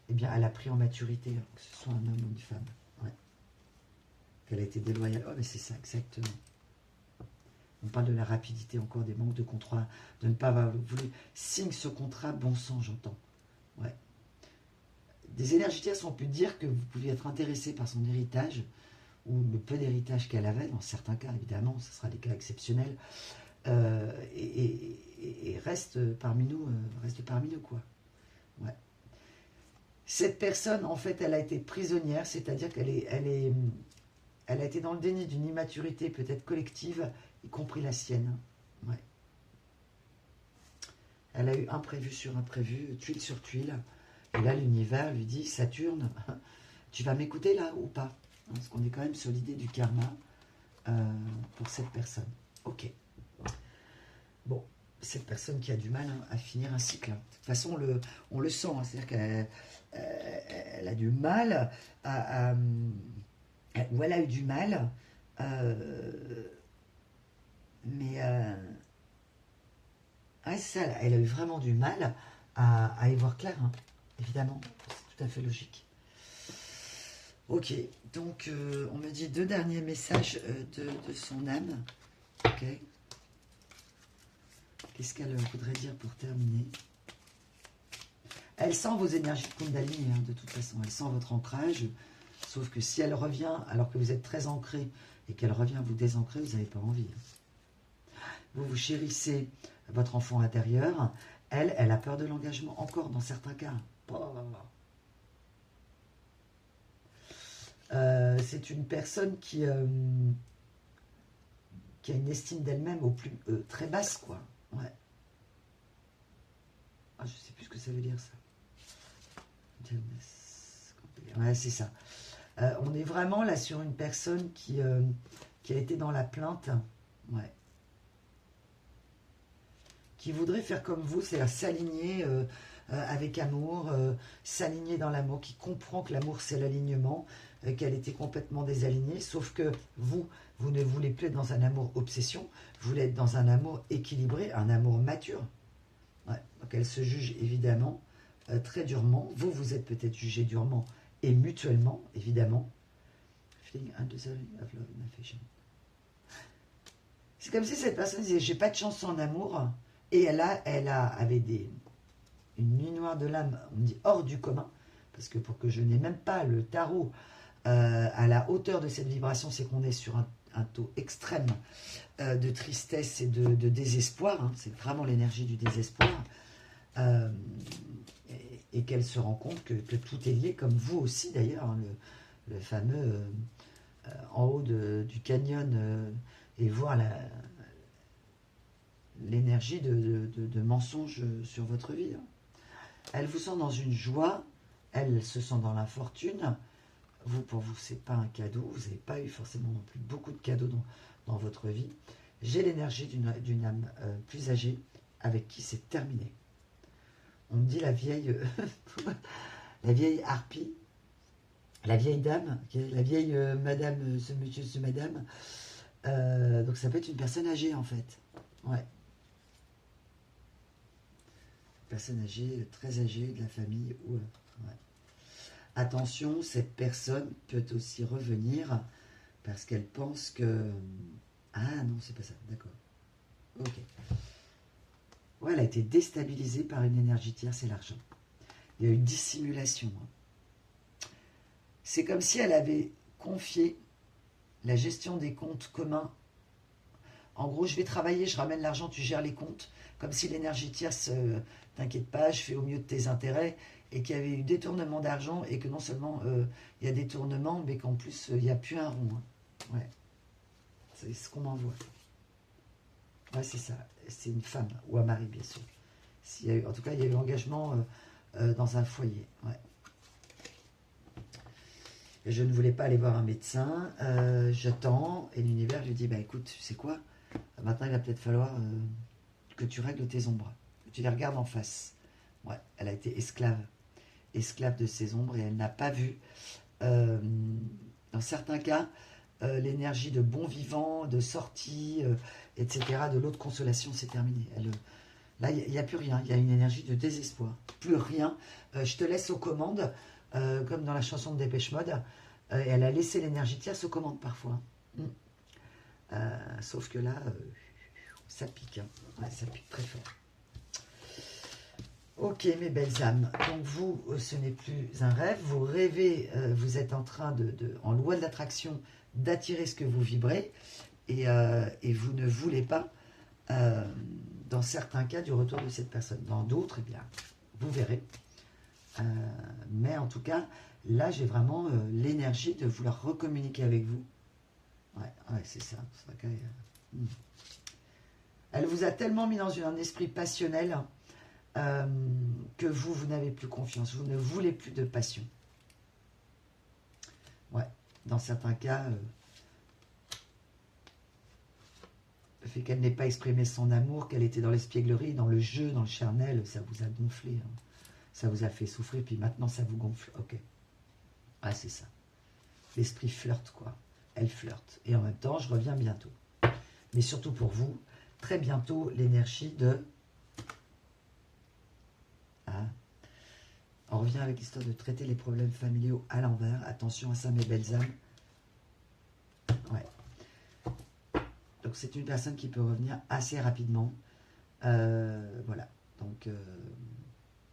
eh bien, elle a pris en maturité, que ce soit un homme ou une femme. Ouais. Qu'elle a été déloyale. Oh, mais c'est ça, exactement. On parle de la rapidité encore, des manques de contrat, de ne pas avoir voulu. Signe ce contrat, bon sang, j'entends. Ouais. Des énergétiques ont pu dire que vous pouviez être intéressé par son héritage, ou le peu d'héritage qu'elle avait, dans certains cas, évidemment, ce sera des cas exceptionnels, et reste parmi nous, quoi. Ouais. Cette personne, en fait, elle a été prisonnière, c'est-à-dire qu'elle a été dans le déni d'une immaturité peut-être collective, y compris la sienne. Ouais. Elle a eu imprévu sur imprévu, tuile sur tuile. Et là, l'univers lui dit, Saturne, tu vas m'écouter là ou pas? Parce qu'on est quand même sur l'idée du karma pour cette personne. Ok. Bon, cette personne qui a du mal à finir un cycle. De toute façon, on le sent. C'est-à-dire qu'elle a du mal ou elle a eu du mal, mais ouais, c'est ça, elle a eu vraiment du mal à y voir clair, hein, évidemment, c'est tout à fait logique. Ok, donc on me dit 2 derniers messages de son âme. Ok. Qu'est-ce qu'elle voudrait dire pour terminer? Elle sent vos énergies de Kundalini, hein, de toute façon, elle sent votre ancrage, sauf que si elle revient, alors que vous êtes très ancré, et qu'elle revient vous désancrer, vous n'avez pas envie. Vous chérissez votre enfant intérieur, elle a peur de l'engagement, encore dans certains cas. C'est une personne qui a une estime d'elle-même au plus très basse, quoi. Ouais. Ah, je sais plus ce que ça veut dire, ça. Ouais, c'est ça. On est vraiment là sur une personne qui a été dans la plainte. Ouais. Qui voudrait faire comme vous, c'est-à-dire s'aligner avec amour, s'aligner dans l'amour, qui comprend que l'amour c'est l'alignement, qu'elle était complètement désalignée, sauf que vous ne voulez plus être dans un amour obsession, vous voulez être dans un amour équilibré, un amour mature. Ouais. Donc elle se juge évidemment très durement, vous êtes peut-être jugé durement et mutuellement, évidemment. Feeling undeserving of love and affection. C'est comme si cette personne disait, j'ai pas de chance en amour, et elle avait une nuit noire de l'âme, on dit hors du commun, parce que pour que je n'ai même pas le tarot à la hauteur de cette vibration, c'est qu'on est sur un taux extrême de tristesse et de désespoir, hein, c'est vraiment l'énergie du désespoir, et qu'elle se rend compte que tout est lié, comme vous aussi d'ailleurs, hein, le fameux en haut du canyon, et voir l'énergie de mensonge sur votre vie. Elle vous sent dans une joie, elle se sent dans l'infortune. Vous, pour vous, c'est pas un cadeau. Vous n'avez pas eu forcément non plus beaucoup de cadeaux dans votre vie. J'ai l'énergie d'une âme plus âgée avec qui c'est terminé. On me dit la vieille, la vieille harpie, la vieille dame, la vieille madame, ce monsieur, ce madame. Donc ça peut être une personne âgée en fait. Ouais. Personne âgée, très âgée de la famille. Ouais. Attention, cette personne peut aussi revenir parce qu'elle pense que... Ah non, c'est pas ça, d'accord. Ok. Ouais, elle a été déstabilisée par une énergie tierce et l'argent. Il y a eu dissimulation. C'est comme si elle avait confié la gestion des comptes communs. En gros, je vais travailler, je ramène l'argent, tu gères les comptes. Comme si l'énergie tierce, t'inquiète pas, je fais au mieux de tes intérêts. Et qu'il y avait eu détournement d'argent et que non seulement il y a détournement, mais qu'en plus, il n'y a plus un rond. Hein. Ouais. C'est ce qu'on m'envoie. Ouais, c'est ça. C'est une femme ou un mari, bien sûr. En tout cas, il y a eu engagement dans un foyer. Ouais. Et je ne voulais pas aller voir un médecin. J'attends. Et l'univers lui dit, bah écoute, tu sais quoi? Maintenant, il va peut-être falloir que tu règles tes ombres. Que tu les regardes en face. Ouais, elle a été esclave. Esclave de ses ombres. Et elle n'a pas vu, dans certains cas, l'énergie de bon vivant, de sortie, etc. De l'autre consolation, c'est terminé. Là, il n'y a plus rien. Il y a une énergie de désespoir. Plus rien. Je te laisse aux commandes, comme dans la chanson de Dépêche Mode. Et elle a laissé l'énergie tierce aux commandes parfois. Sauf que là, ça pique. Hein. Ouais, ça pique très fort. Ok, mes belles âmes. Donc vous, ce n'est plus un rêve. Vous rêvez, vous êtes en train en loi de l'attraction, d'attirer ce que vous vibrez. Et vous ne voulez pas, dans certains cas, du retour de cette personne. Dans d'autres, eh bien, vous verrez. Mais en tout cas, là, j'ai vraiment l'énergie de vouloir recommuniquer avec vous. Ouais, c'est ça. Elle vous a tellement mis dans un esprit passionnel que vous n'avez plus confiance. Vous ne voulez plus de passion. Ouais, dans certains cas, le fait qu'elle n'ait pas exprimé son amour, qu'elle était dans l'espièglerie, dans le jeu, dans le charnel, ça vous a gonflé. Hein. Ça vous a fait souffrir, puis maintenant ça vous gonfle. Ok. Ah, c'est ça. L'esprit flirte, quoi. Elle flirte. Et en même temps, je reviens bientôt. Mais surtout pour vous, très bientôt, l'énergie de... Ah. On revient avec l'histoire de traiter les problèmes familiaux à l'envers. Attention à ça, mes belles âmes. Ouais. Donc, c'est une personne qui peut revenir assez rapidement. Voilà. Donc,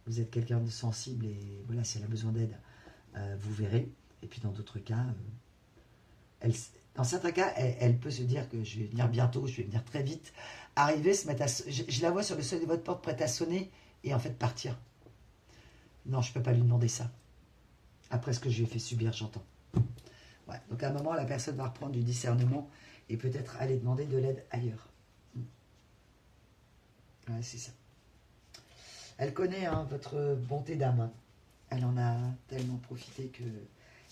vous êtes quelqu'un de sensible et voilà, si elle a besoin d'aide, vous verrez. Et puis, dans d'autres cas, dans certains cas, elle peut se dire que je vais venir bientôt, je vais venir très vite. Arriver, se mettre à... Je la vois sur le seuil de votre porte, prête à sonner, et en fait partir. Non, je ne peux pas lui demander ça. Après ce que je lui ai fait subir, j'entends. Ouais. Donc, à un moment, la personne va reprendre du discernement et peut-être aller demander de l'aide ailleurs. Ouais, c'est ça. Elle connaît votre bonté d'âme. Hein. Elle en a tellement profité que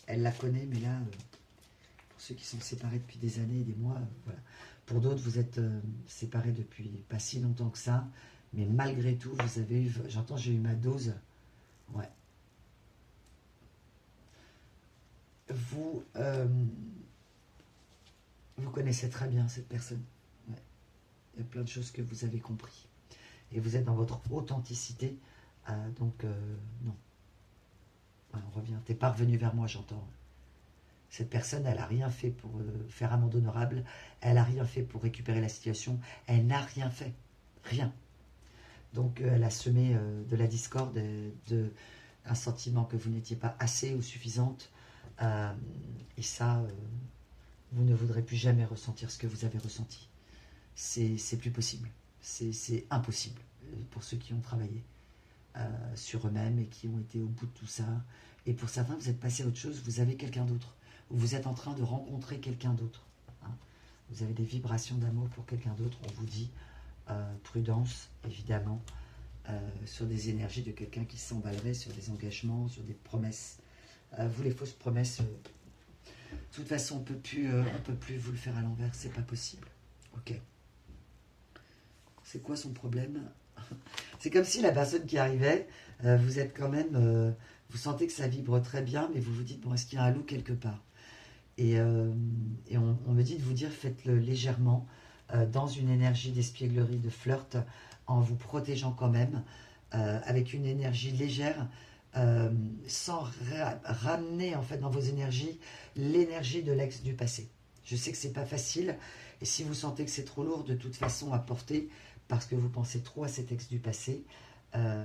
elle la connaît, mais là, pour ceux qui sont séparés depuis des années et des mois, voilà. Pour d'autres, vous êtes séparés depuis pas si longtemps que ça, mais malgré tout, vous avez eu, j'entends, j'ai eu ma dose. Ouais. Vous connaissez très bien cette personne. Ouais. Il y a plein de choses que vous avez compris. Et vous êtes dans votre authenticité. Donc, non. Ouais, on revient. T'es pas revenu vers moi, j'entends. Cette personne, elle n'a rien fait pour faire amende honorable. Elle n'a rien fait pour récupérer la situation. Elle n'a rien fait. Rien. Donc, elle a semé de la discorde, un sentiment que vous n'étiez pas assez ou suffisante. Et ça, vous ne voudrez plus jamais ressentir ce que vous avez ressenti. C'est plus possible. C'est impossible pour ceux qui ont travaillé sur eux-mêmes et qui ont été au bout de tout ça. Et pour certains, vous êtes passé à autre chose, vous avez quelqu'un d'autre. Ou vous êtes en train de rencontrer quelqu'un d'autre. Hein. Vous avez des vibrations d'amour pour quelqu'un d'autre. On vous dit prudence, évidemment, sur des énergies de quelqu'un qui s'emballerait sur des engagements, sur des promesses. Vous, les fausses promesses, de toute façon, on peut plus vous le faire à l'envers, c'est pas possible. Ok. C'est quoi son problème? C'est comme si la personne qui arrivait, vous êtes quand même... vous sentez que ça vibre très bien, mais vous vous dites, bon, est-ce qu'il y a un loup quelque part? Et on me dit de vous dire, faites-le légèrement, dans une énergie d'espièglerie, de flirt, en vous protégeant quand même, avec une énergie légère, sans ramener en fait dans vos énergies l'énergie de l'ex du passé. Je sais que c'est pas facile, et si vous sentez que c'est trop lourd de toute façon à porter, parce que vous pensez trop à cet ex du passé,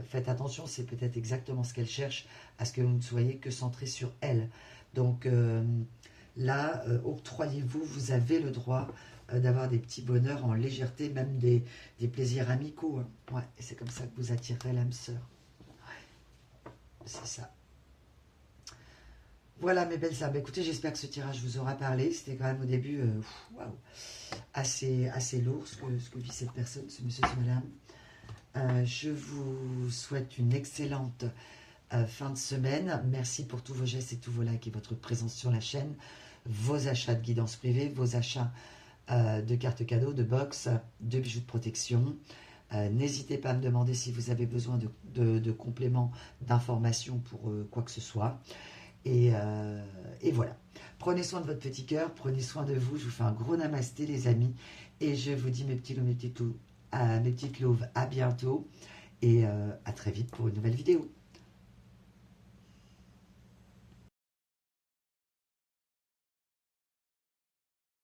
faites attention, c'est peut-être exactement ce qu'elle cherche, à ce que vous ne soyez que centré sur elle. Donc là, octroyez-vous, vous avez le droit d'avoir des petits bonheurs en légèreté, même des plaisirs amicaux. Hein. Ouais, et c'est comme ça que vous attirerez l'âme sœur. Ouais, c'est ça. Voilà mes belles âmes. Écoutez, j'espère que ce tirage vous aura parlé. C'était quand même au début waouh, assez lourd ce que vit cette personne, ce monsieur, ce madame. Je vous souhaite une excellente fin de semaine. Merci pour tous vos gestes et tous vos likes et votre présence sur la chaîne. Vos achats de guidance privée, vos achats de cartes cadeaux, de box, de bijoux de protection. N'hésitez pas à me demander si vous avez besoin de compléments d'informations pour quoi que ce soit. Et voilà. Prenez soin de votre petit cœur, prenez soin de vous. Je vous fais un gros namasté les amis. Et je vous dis mes petits loups, mes petites louves, à bientôt. Et à très vite pour une nouvelle vidéo.